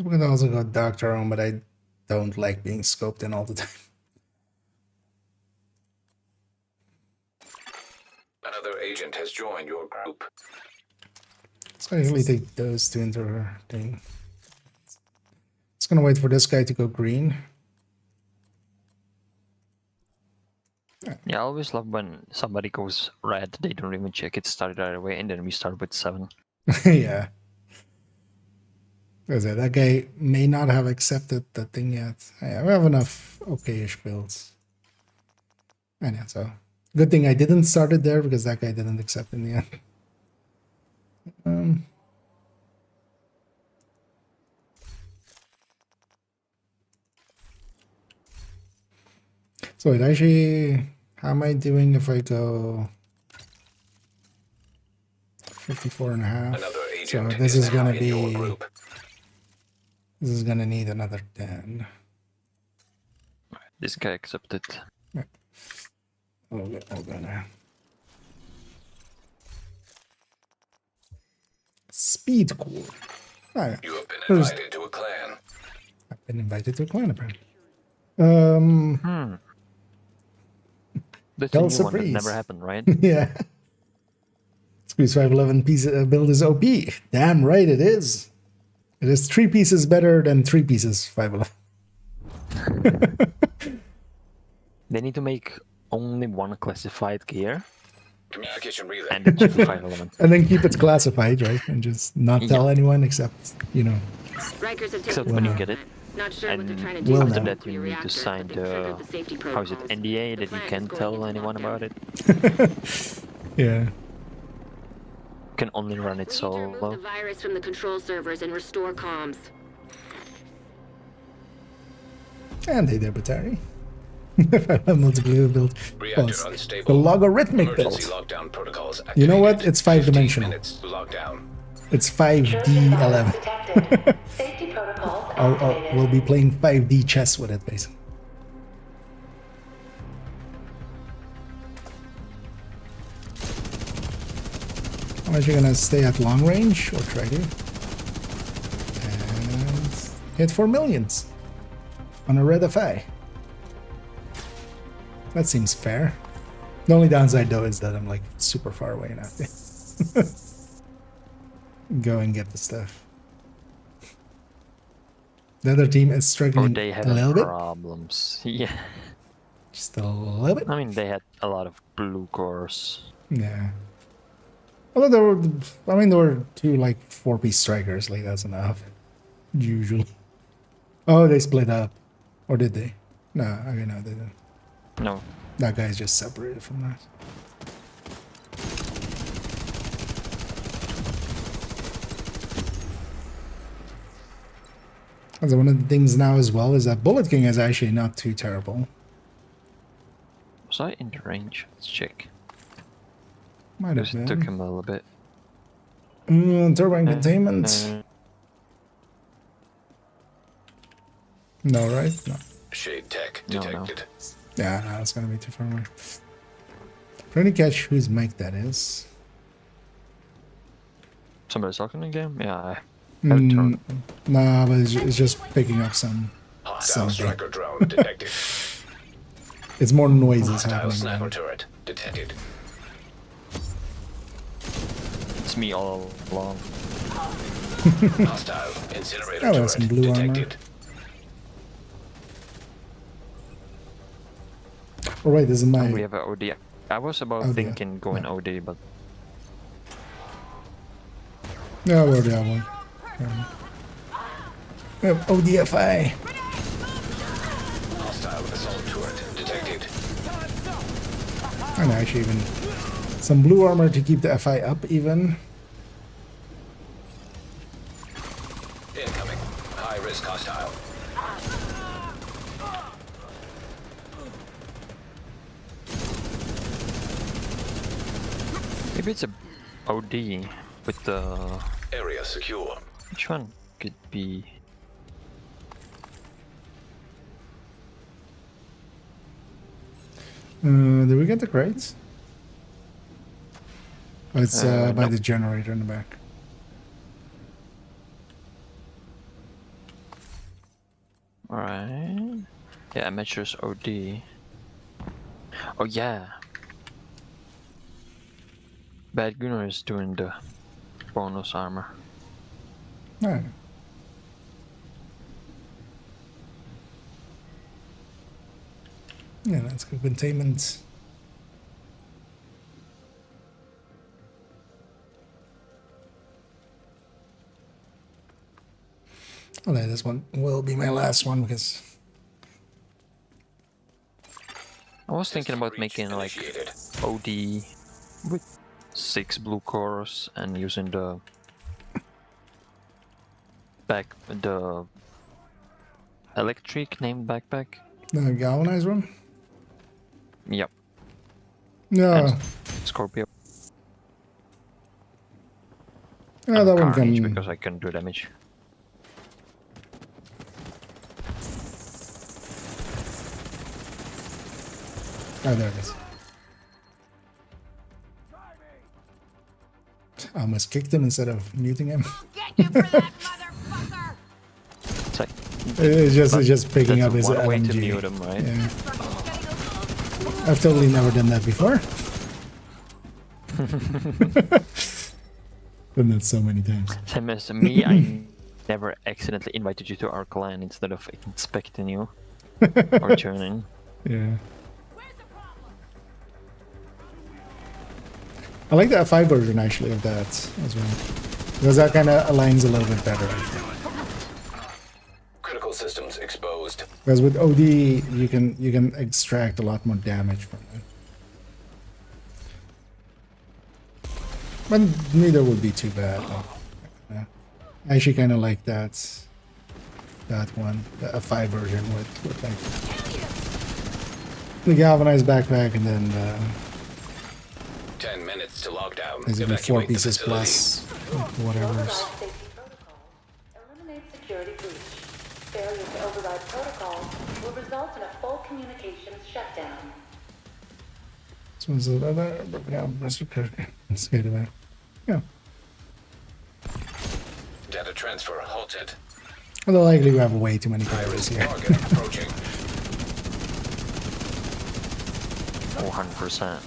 We can also go Doctor on, but I don't like being scoped in all the time. Another agent has joined your group. So I usually take those two into her thing. Just gonna wait for this guy to go green. Yeah, I always love when somebody goes red, they don't even check it, started right away, and then we start with 7. Yeah. That guy may not have accepted the thing yet. Yeah, we have enough okay-ish builds. And yeah, so good thing I didn't start it there because that guy didn't accept in the end. So it actually, how am I doing if I go 54.5? Another So agent this is now gonna in your be, group. this is gonna need another 10. This guy accepted. Oh, good. Speed core. Oh, yeah. You have been There's- invited to a clan. I've been invited to a clan apparently. That's Tell a new one that surprise. never happened, right? Yeah. Squeeze 511 piece build is OP. Damn right it is. It is 3 pieces better than 3 pieces 511. They need to make only one classified gear, Communication relay. and it should be 511. And then keep it classified, right? And just not tell anyone except, you know. Strikers have Except taken when you fire. get it. Not sure what they're And trying to do. Will after now. that, you need to sign the, how is it, NDA, that you can't tell anyone about it. Yeah. can only run it We need to remove the solo. virus from the control servers and restore comms. And hey there, Batari. Multiplayer build. Well, Reactor unstable. the logarithmic build. Emergency lockdown protocols You know what? activated. It's 5-dimensional. 15 minutes lockdown. It's 5D11. Detected. Safety protocols activated. We'll be playing 5D chess with it, basically. How much you gonna stay at long range or try to? And hit 4 millions on a red FI. That seems fair. The only downside though is that I'm like super far away now. Go and get the stuff. The other team is Or struggling they a had little bit. problems. Yeah. Just a little bit. I mean, they had a lot of blue cores. Yeah. Although there were, I mean, there were 2 like 4-piece strikers. Like that's enough. Usually. Oh, they split up, or did they? No, I mean, no, they didn't. No. That guy's just separated from us. So one of the things now as well is that Bullet King is actually not too terrible. Was I in the range? Let's check. Might have Because it took been. him a little bit. Turbine containment. No, right? No. Shade tech No, no. detected. Yeah, no, it's gonna be too far away. Trying to catch whose mic that is. Somebody's talking in the game? Yeah, I have it turned. Nah, but it's just picking up some Hostile something. striker drone detected. It's more noises Hostile happening. sniper around. turret detected. It's me all along. Hostile incinerator Oh, turret that's some blue armor. detected. Oh, right, this is my. And we have an OD. I was about OD, thinking going yeah. OD, but No, we already have one. We have ODFI. Hostile assault turret detected. And actually, even some blue armor to keep the FI up, even. Incoming. High risk hostile. maybe it's a OD with the. Area secure. Which one could be? Did we get the crates? Oh, it's by nope. the generator in the back. Alright. Yeah, amateurs OD. Oh yeah. Bad Gunnar is doing the bonus armor. Alright. Yeah, that's good. Containment. Oh, no, this one will be my last one because I was thinking about making like Initiated. OD with 6 blue cores and using the the electric named backpack. the galvanized one. Yep. No, And Scorpio. yeah, and that one Carnage can. because I can do damage. Oh, there it is. I almost kicked him instead of muting him. Get you for that, motherfucker! It's like It's just picking that's up his one way to LMG. mute him, right? Yeah. I've totally never done that before. Done that so many times. Same as me, I never accidentally invited you to our clan instead of inspecting you or joining. Yeah. I like the F5 version actually of that as well. Because that kind of aligns a little bit better, I think. Critical systems exposed. Because with OD you can extract a lot more damage from it. But neither would be too bad. Yeah. I actually kind of like that one, a 5 version with like the galvanized backpack, and then 10 minutes to lockdown. basically 4 Evacuate the pieces facility. plus whatever. Loadout safety protocol. Eliminate security breach. Failure to override protocols will result in a full communications shutdown. This one's yeah. Data transfer halted. Although likely we have way too many players here. Target approaching. 400%.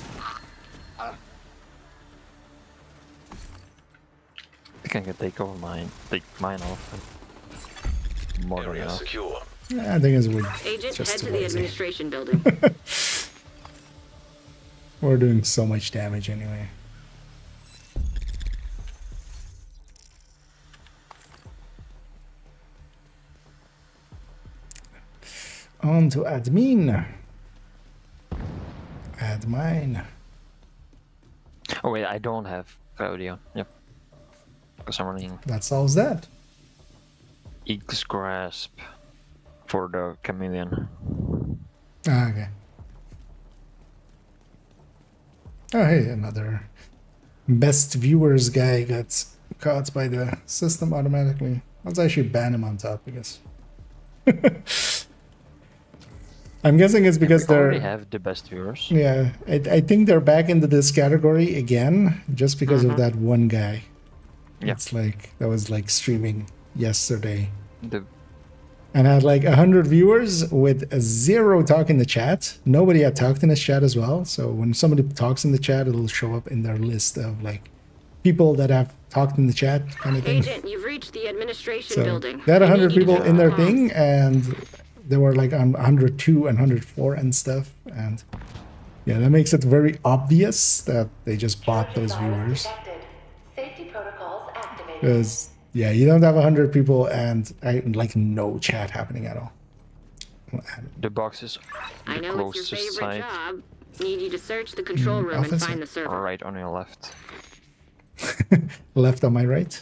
I can take over mine. Take mine off. More than Area enough. secure. Yeah, I think it's would Agent, just head too to the lazy. administration building. We're doing so much damage anyway. On to admin. Admin. Oh wait, I don't have VOD on. Yep. Because I'm running That solves that. X Grasp for the chameleon. Ah, okay. Oh, hey, another best viewers guy got caught by the system automatically. Let's actually ban him on top, I guess. I'm guessing it's because We already they're... have the best viewers. Yeah, I think they're back into this category again, just because of that one guy. Yeah. It's like, that was like streaming yesterday. The And had like 100 viewers with 0 talk in the chat. Nobody had talked in his chat as well. So when somebody talks in the chat, it'll show up in their list of like people that have talked in the chat kind of thing. Agent, you've reached the administration So building. they had I 100 need you to people in their turn on thing, comms. and there were like 102 and 104 and stuff. And yeah, that makes it very obvious that they just bought those viewers. Safety protocols activated. Because yeah, you don't have 100 people and like no chat happening at all. the box is I the know it's your closest favorite side. job. Need you to search the control room and office? find the server. Right on your left. Left on my right.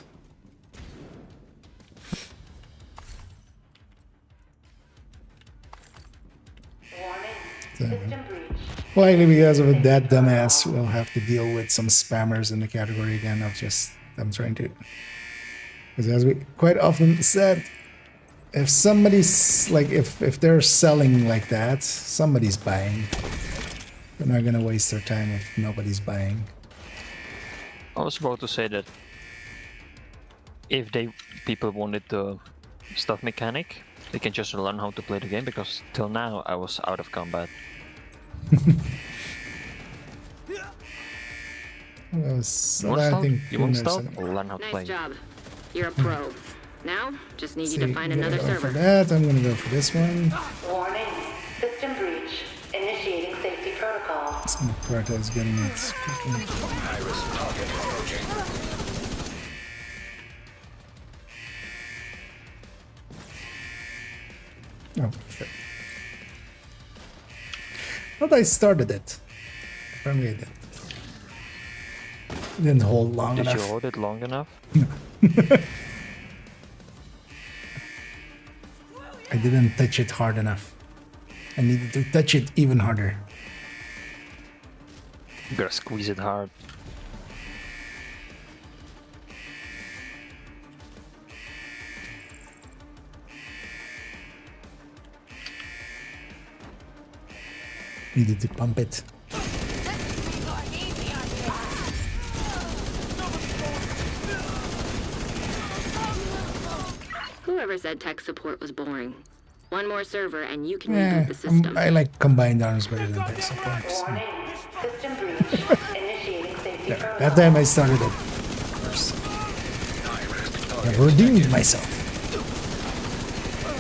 Warning. System breach. Likely because of that dumbass, we'll have to deal with some spammers in the category again of just them trying to. Because as we quite often said, if somebody's like, if they're selling like that, somebody's buying. They're not gonna waste their time if nobody's buying. I was about to say that if people wanted the stuff mechanic, they can just learn how to play the game, because till now I was out of combat. So You want I stuff? think You want Gunnar stuff? said- Learn how to play. Nice job. You're a pro. Now, just need you See, to find I'm gonna another go for server. that. I'm gonna go for this one. Warning. System breach. Initiating safety protocol. Some Prata is getting it. freaking- Iris target approaching. Oh, shit. Thought I started it. Apparently I didn't. Didn't hold long Did enough. you hold it long enough? I didn't touch it hard enough. I needed to touch it even harder. You gotta squeeze it hard. Needed to pump it. Whoever said tech support was boring. One more server and you can Yeah, reboot the system. I like combined arms better than tech support. So. Warning. System breach. Initiating safety Yeah, protocol. that time I started it first. I have redeemed myself.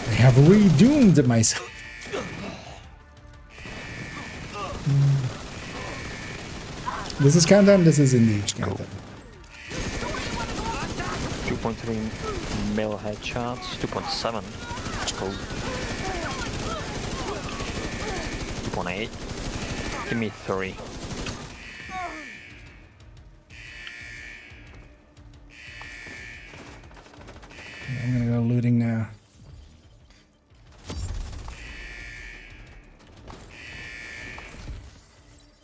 I have redoomed myself. This is countdown, this is indeed countdown. 2.3 mil headshots, 2.7. Let's go. 2.8. Give me 3. I'm gonna go looting now.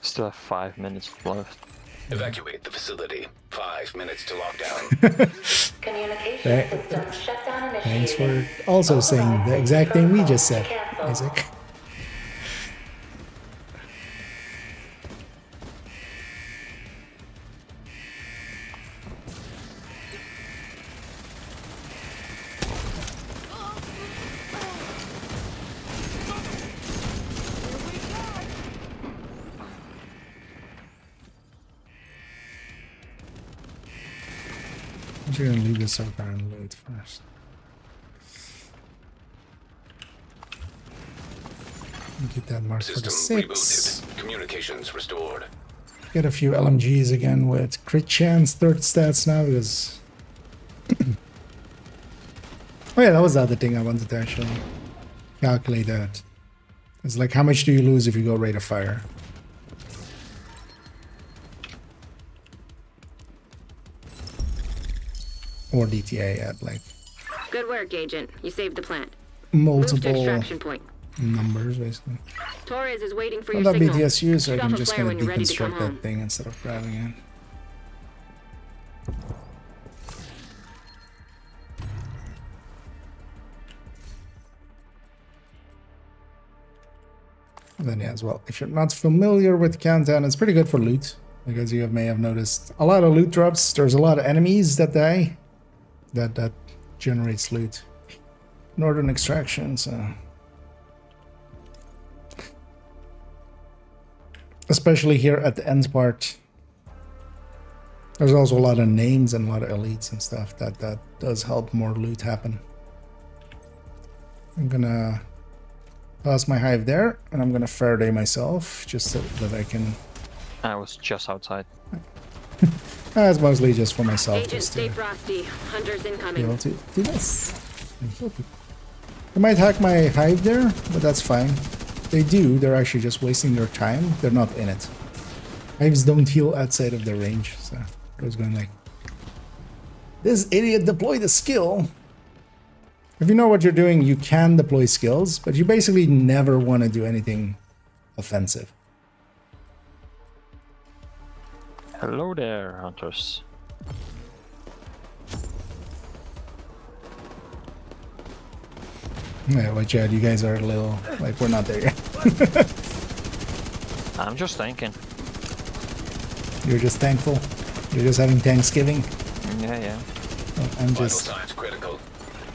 Still have 5 minutes left. Evacuate the facility. 5 minutes to lockdown. Communication system shut down Thanks initiated. for also saying the exact thing we just said, Isaac. I'm just gonna leave this over and loot first. Get that mark for the System 6. rebooted. Communications restored. Get a few LMGs again with crit chance, third stats now because. Oh yeah, that was the other thing I wanted to actually calculate that. It's like how much do you lose if you go rate of fire? Or DTA at like Good work, Agent. You saved the plant. Move to multiple extraction point. numbers basically. Torres is waiting for Well, your that signal. BTSU, so I Shoot can off a just flare kind of when you're ready to come deconstruct home. that thing instead of grabbing it. And then yeah, as well, if you're not familiar with Countdown, it's pretty good for loot. Because you may have noticed a lot of loot drops. There's a lot of enemies that die. That generates loot. Northern Extraction, so... Especially here at the end part. There's also a lot of names and a lot of elites and stuff. That does help more loot happen. I'm gonna toss my hive there, and I'm gonna Faraday myself, just so that I can... I was just outside. That's mostly just for myself. Agent, Just stay to frosty. Hunters be incoming. able to do this. I might hack my hive there, but that's fine. They do, they're actually just wasting their time. They're not in it. Hives don't heal outside of their range, so I was going like, this idiot deployed a skill. If you know what you're doing, you can deploy skills, but you basically never want to do anything offensive. Hello there, hunters. Yeah, well, Chad, you guys are a little, like, we're not there yet. I'm just thinking. You're just thankful. You're just having Thanksgiving. Yeah, yeah. Well, I'm Vital just signs critical.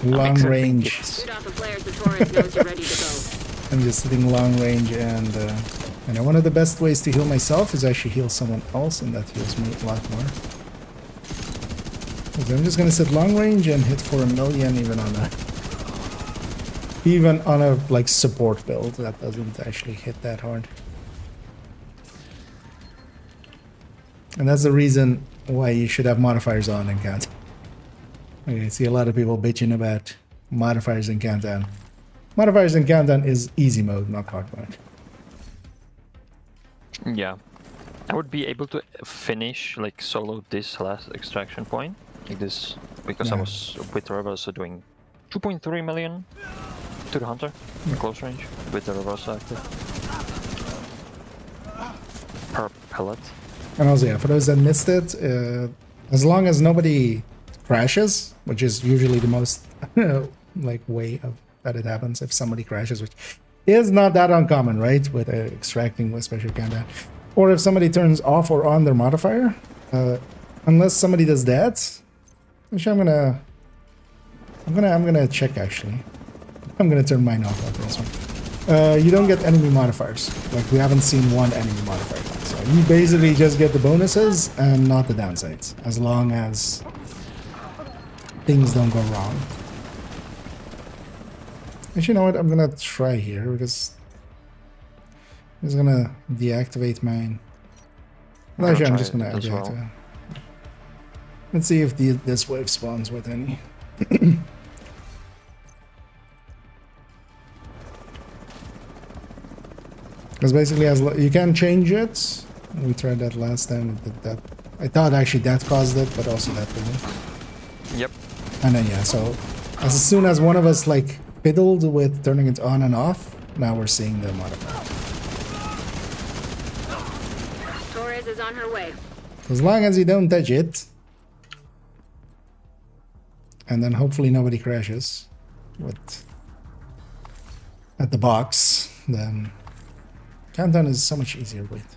long accepting range. gifts. Shoot off the flares so Torres knows you're ready to go. I'm just sitting long range, and one of the best ways to heal myself is actually heal someone else, and that heals me a lot more. So I'm just gonna sit long range and hit for 1,000,000 even on a like support build that doesn't actually hit that hard. And that's the reason why you should have modifiers on in Countdown. Okay, I see a lot of people bitching about modifiers in Countdown. Modifiers in Countdown is easy mode, not hard mode. Yeah. I would be able to finish, like, solo this last extraction point. Like this, because I Yeah. was with the Reversa doing 2.3 million to the Hunter in close range with the Reversa active. Per pellet. And also, yeah, for those that missed it, as long as nobody crashes, which is usually the most like way of that it happens if somebody crashes, which is not that uncommon, right? With extracting with special Countdown, or if somebody turns off or on their modifier, unless somebody does that, which I'm gonna check actually. I'm gonna turn mine off after this one. You don't get enemy modifiers. Like, we haven't seen one enemy modifier. So you basically just get the bonuses and not the downsides, as long as things don't go wrong. Actually, you know what? I'm gonna try here because I'm just gonna deactivate mine. Well, actually, I'm just gonna as well. deactivate. Let's see if this wave spawns with any. Because basically, you can change it. We tried that last time. It did that. I thought actually that caused it, but also that didn't. Yep. And then yeah, so As soon as one of us like fiddled with turning it on and off, now we're seeing the modifier. Torres is on her way. As long as you don't touch it, and then hopefully nobody crashes with at the box, then countdown is so much easier with.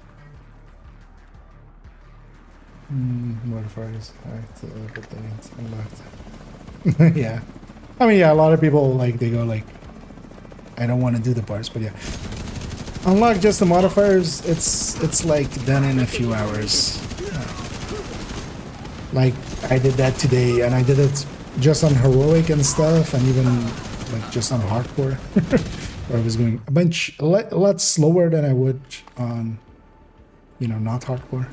Modifiers. Alright, good thing it's unlocked. Yeah. I mean, yeah, a lot of people, like, they go, like, I don't want to do the parts, but yeah. Unlock just the modifiers, it's like, done in a few hours. Like, I did that today, and I did it just on heroic and stuff, and even, like, just on hardcore. Where I was going a lot slower than I would on, you know, not hardcore.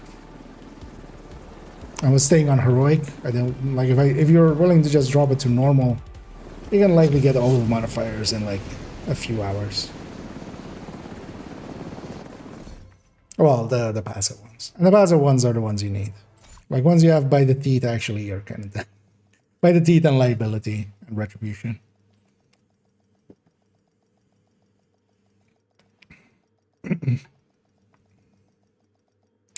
I was staying on heroic. I don't like if you're willing to just drop it to normal, you can likely get all the modifiers in like a few hours. Well, the passive ones, and the passive ones are the ones you need. Like ones you have by the teeth, actually, you're kind of done. By the teeth and liability and retribution.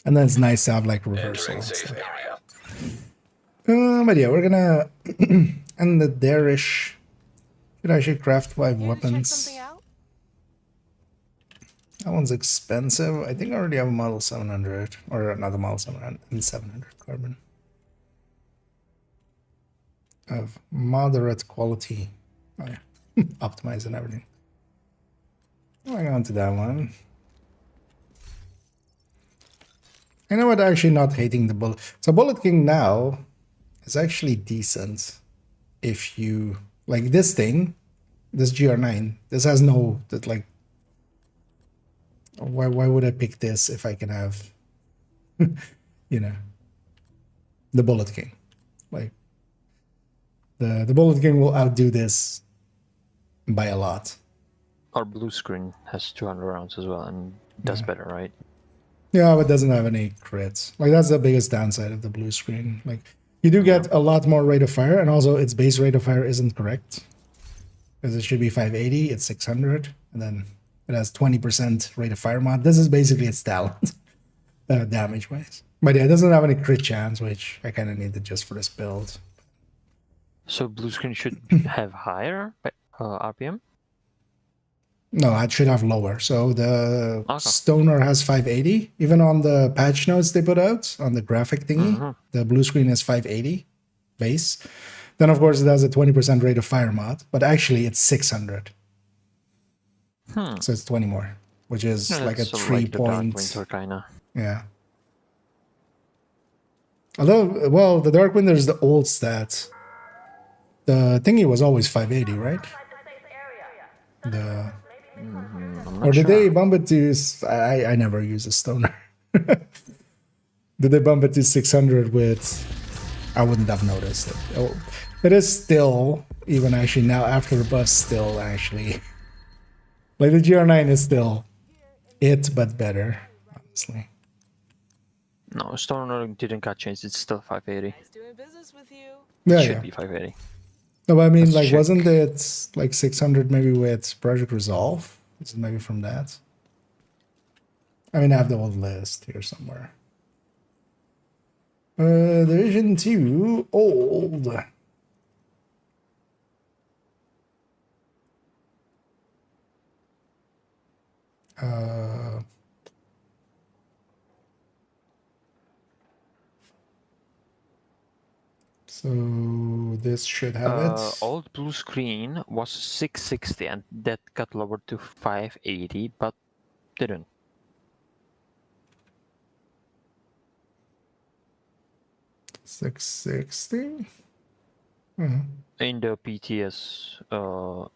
And then it's nice to have like reversal and stuff. But yeah, we're gonna end it there-ish. Should I actually craft 5 weapons? That one's expensive. I think I already have a model 700, or another model 700 and 700 carbon. Of moderate quality. Oh yeah, optimize and everything. Going on to that one. You know what? Actually, not hating the bullet. So Bullet King now is actually decent. If you like this thing, this GR9, this has no that like. Why would I pick this if I can have, you know, the Bullet King? Like the Bullet King will outdo this by a lot. Our blue screen has 200 rounds as well and does better, right? Yeah, but doesn't have any crits. Like that's the biggest downside of the blue screen. Like you do get a lot more rate of fire, and also its base rate of fire isn't correct. Because it should be 580, it's 600, and then it has 20% rate of fire mod. This is basically its talent, damage-wise. But yeah, it doesn't have any crit chance, which I kind of needed just for this build. So blue screen should have higher RPM? No, it should have lower. So the Stoner has 580. Even on the patch notes they put out, on the graphic thingy, the blue screen is 580 base. Then, of course, it has a 20% rate of fire mod, but actually it's 600. So it's 20 more, which is like a 3-point. Winter, kinda. Yeah. Although, well, the Dark Winter is the old stat. The thingy was always 580, right? The... Or did they bump it to... I never use a Stoner. Did they bump it to 600 with... I wouldn't have noticed it. Oh, it is still, even actually now after the bus, still actually... Like the GR9 is still it, but better, honestly. No, Stoner didn't got changed. It's still 580. Doing business with you. Yeah, It should be 580. No, but I mean, Let's like, check. wasn't it like 600 maybe with Project Resolve? Is it maybe from that? I mean, I have the old list here somewhere. Division 2, old. So this should have it. Old blue screen was 660 and that got lowered to 580, but didn't. $660. In the PTS,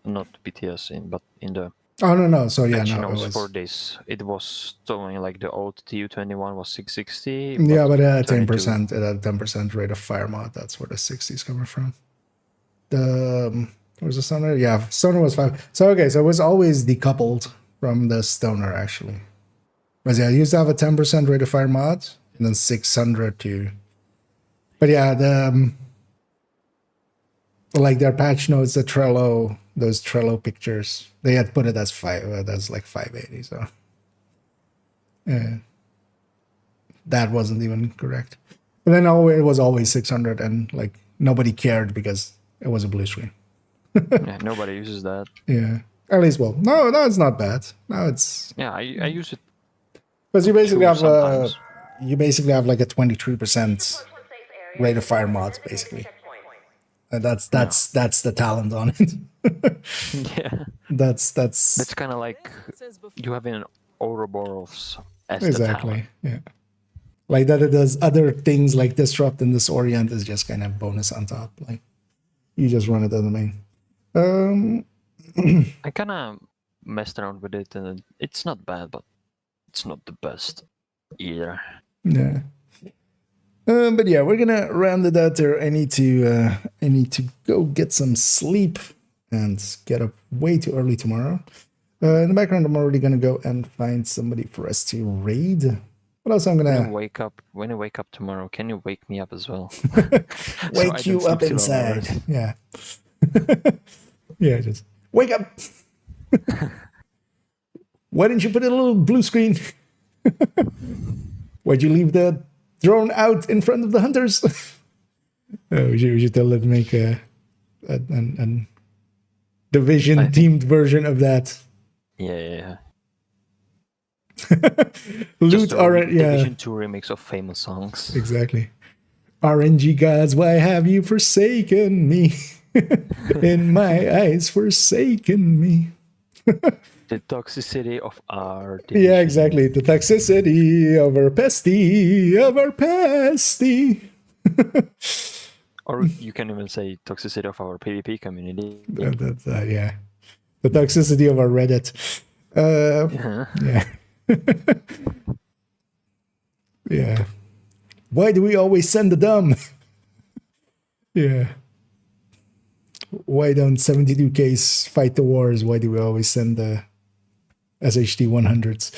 not PTS, but in the Oh no! So yeah, patch no, it notes was. for this, it was showing like the old TU21 was 660. Yeah, but it had 22 10%. It had 10% rate of fire mod. That's where the 60s coming from. The was the Stoner? Yeah, Stoner was 5. So okay, so it was always decoupled from the Stoner actually. But yeah, I used to have a 10% rate of fire mod and then 600 to. But yeah, the like their patch notes, the Trello, those Trello pictures, they had put it as that's like 580. So that wasn't even correct. But then it was always 600, and like nobody cared because it was a blue screen. Yeah, nobody uses that. Yeah, at least, well, no, it's not bad. No, it's Yeah, I use it because you basically have sometimes. like a 23% rate of fire mod, basically. That's the talent on it. Yeah, That's kind of like you have an Ouroboros as the exactly, talent. yeah. Like that, it does other things like disrupt and disorient is just kind of bonus on top. Like you just run it as the main. I kind of messed around with it, and it's not bad, but it's not the best either. Yeah. But yeah, we're gonna round it out there. I need to go get some sleep and get up way too early tomorrow. In the background, I'm already gonna go and find somebody for us to raid. What else I'm gonna When you wake up tomorrow, can you wake me up as well? wake you up inside? Yeah. Yeah, just wake up. Why didn't you put a little blue screen? Why'd you leave the drone out in front of the hunters? We should tell them to make a Division themed version of that. Yeah. Loot Division 2 remix of famous songs. Exactly. RNG gods, why have you forsaken me? In my eyes, forsaken me. The toxicity of our division. Yeah, exactly. The toxicity of our pesty, Or you can even say toxicity of our PvP community. Yeah. The toxicity of our Reddit. Yeah. Yeah. Why do we always send the dumb? Yeah. Why don't 72Ks fight the wars? Why do we always send the SHD 100s?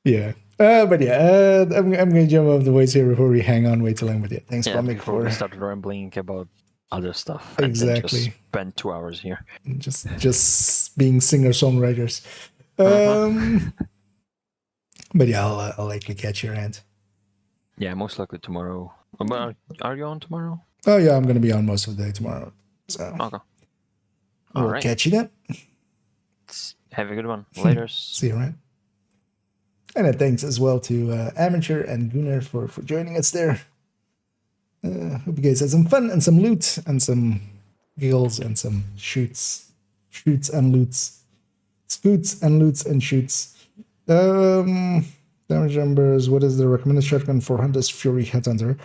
Yeah. But yeah, I'm going to jump off the voice here before we hang on. Wait till I'm with you. Thanks, Plumbing, before we start rambling about other stuff. And exactly. Then just spend 2 hours here. Just being singer-songwriters. But yeah, I'll likely catch your end. Yeah, most likely tomorrow. But are you on tomorrow? Oh yeah, I'm going to be on most of the day tomorrow. So okay. I'll catch you then. Have a good one. Later. See you around. And thanks as well to Amateur and Gunnar for joining us there. Hope you guys had some fun and some loot and some giggles and some shoots and loots. Scoots and loots and shoots. Damage numbers. What is the recommended shotgun for Hunter's Fury Headhunter?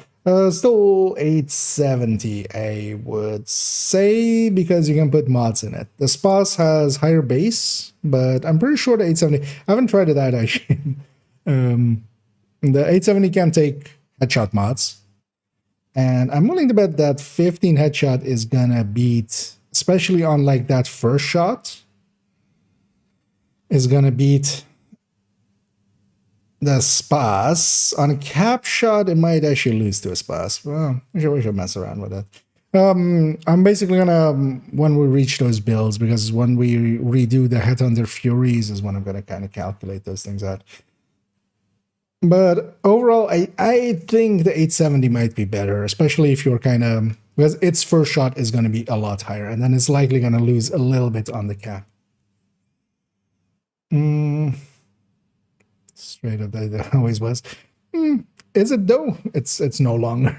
Still 870, I would say, because you can put mods in it. The Spas has higher base, but I'm pretty sure the 870. I haven't tried it out actually. The 870 can take headshot mods, and I'm willing to bet that 15 headshot is gonna beat, especially on like that first shot, is gonna beat the Spas. On a cap shot, it might actually lose to a Spas. Well, we should mess around with that. I'm basically gonna, when we reach those builds, because when we redo the Headhunter Furies is when I'm gonna kind of calculate those things out. But overall, I think the 870 might be better, especially if you're kind of, because its first shot is going to be a lot higher, and then it's likely going to lose a little bit on the cap. Straight up, that always was. Is it though? It's no longer.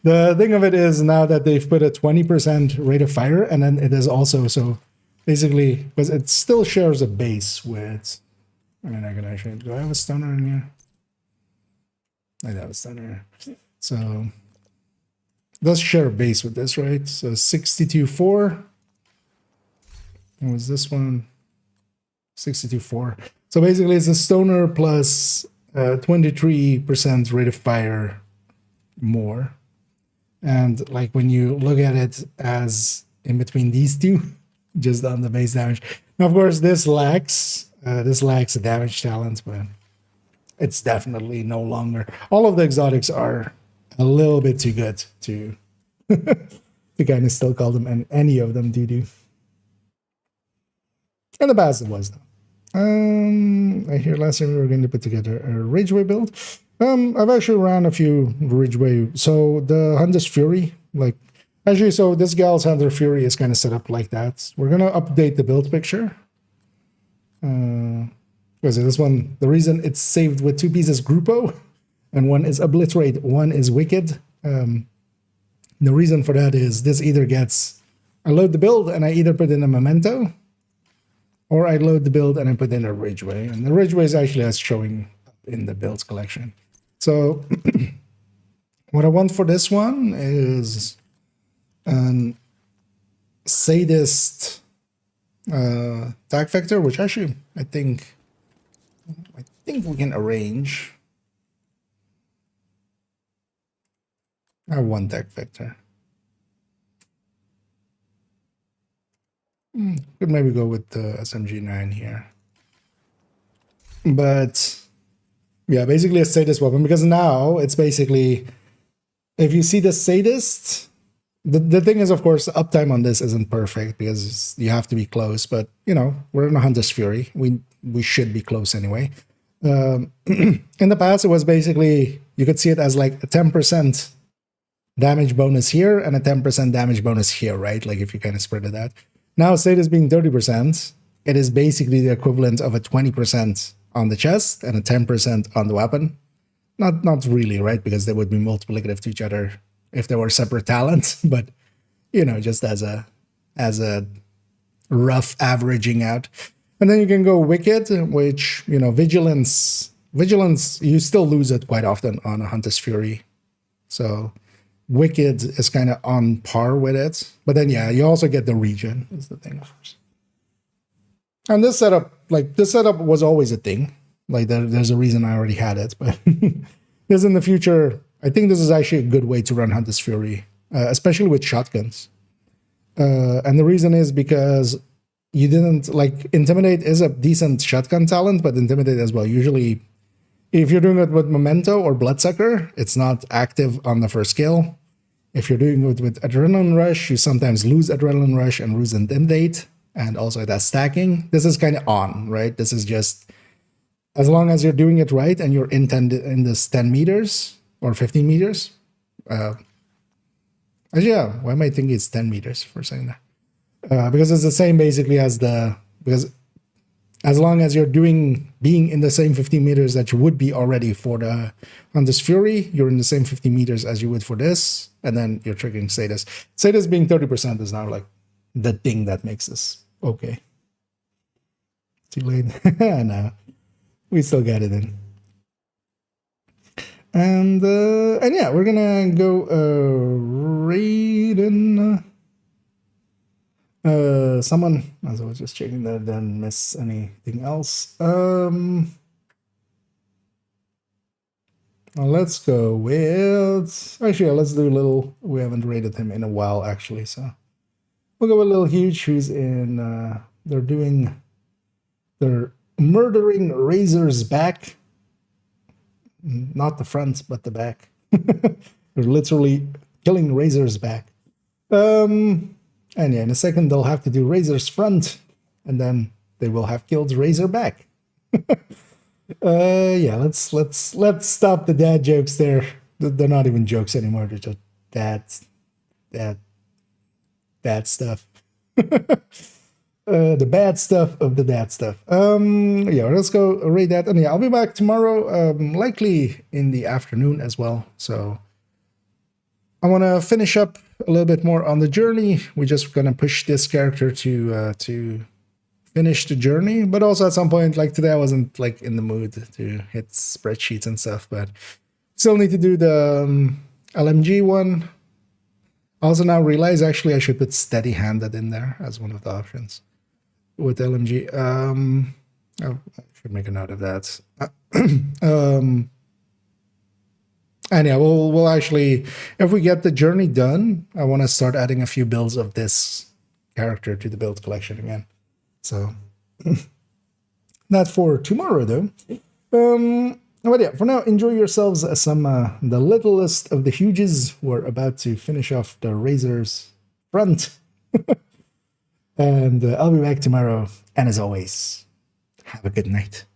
The thing of it is now that they've put a 20% rate of fire, and then it is also, so basically, because it still shares a base with, I mean, I can actually, do I have a stunner in here? I have a stunner. So, let's share a base with this, right? So 62.4. What was this one? 62.4. So basically, it's a stoner plus 23% rate of fire more. And like when you look at it as in between these two, just on the base damage. Now, of course, this lacks a damage talent, but it's definitely no longer. All of the exotics are a little bit too good to to kind of still call them any of them doo-doo. And the past it was though. I hear last time we were going to put together a Ridgeway build. I've actually ran a few Ridgeway. So the Hunter's Fury, like actually, so this gal's Hunter Fury is kind of set up like that. We're gonna update the build picture. Because this one, the reason it's saved with 2 pieces Grupo, and one is Obliterate, one is Wicked. The reason for that is this either gets, I load the build and I either put in a Memento, or I load the build and I put in a Ridgeway. And the Ridgeway is actually as showing in the builds collection. So what I want for this one is an Sadist tag vector, which actually I think we can arrange. I have 1 tag vector. Could maybe go with the SMG9 here. But yeah, basically a sadist weapon, because now it's basically, if you see the sadist, the thing is, of course, the uptime on this isn't perfect because you have to be close, but you know, we're in a Hunter's Fury. We should be close anyway. In the past, it was basically, you could see it as like a 10% damage bonus here and a 10% damage bonus here, right? Like if you kind of spread it out. Now, sadist being 30%, it is basically the equivalent of a 20% on the chest and a 10% on the weapon. Not really, right? Because they would be multiplicative to each other if they were separate talents, but you know, just as a rough averaging out. And then you can go Wicked, which, you know, vigilance, you still lose it quite often on a Hunter's Fury. So Wicked is kind of on par with it. But then, yeah, you also get the regen, is the thing, of course. And this setup was always a thing. Like, there's a reason I already had it. But this in the future, I think this is actually a good way to run Hunter's Fury, especially with shotguns. And the reason is because you didn't, like, Intimidate is a decent shotgun talent, but Intimidate as well. Usually, if you're doing it with Memento or Bloodsucker, it's not active on the first kill. If you're doing it with Adrenaline Rush, you sometimes lose Adrenaline Rush and lose Intimidate, and also it has stacking. This is kind of on, right? This is just, as long as you're doing it right and you're intended in this 10 meters or 15 meters. Yeah, why am I thinking it's 10 meters for saying that? Because it's the same basically as because as long as you're being in the same 15 meters that you would be already for the Hunter's Fury, you're in the same 15 meters as you would for this, and then you're triggering Sadist. Sadist being 30% is now like the thing that makes this okay. Too late. No, we still got it in. And yeah, we're gonna go Raiden. Someone, as I was just checking that I didn't miss anything else. Well, let's go with, actually, let's do a little, we haven't rated him in a while, actually, so we'll go with Little Huge, who's in, they're murdering Razor's back. Not the front, but the back. They're literally killing Razor's back. And yeah, in a second they'll have to do Razor's front, and then they will have killed Razor back. Yeah, let's stop the dad jokes there. They're not even jokes anymore. They're just dad stuff. The bad stuff of the dad stuff. Yeah, let's go rate that. And yeah, I'll be back tomorrow, likely in the afternoon as well. So I want to finish up a little bit more on the journey. We're just gonna push this character to finish the journey, but also at some point, like today, I wasn't like in the mood to hit spreadsheets and stuff, but still need to do the LMG one. I also now realize actually I should put steady-handed in there as one of the options with LMG. Oh, I should make a note of that. And yeah, we'll actually, if we get the journey done, I want to start adding a few builds of this character to the build collection again. So not for tomorrow though. But yeah, for now, enjoy yourselves some the littlest of the huges. We're about to finish off the Razor's front. And I'll be back tomorrow. And as always, have a good night.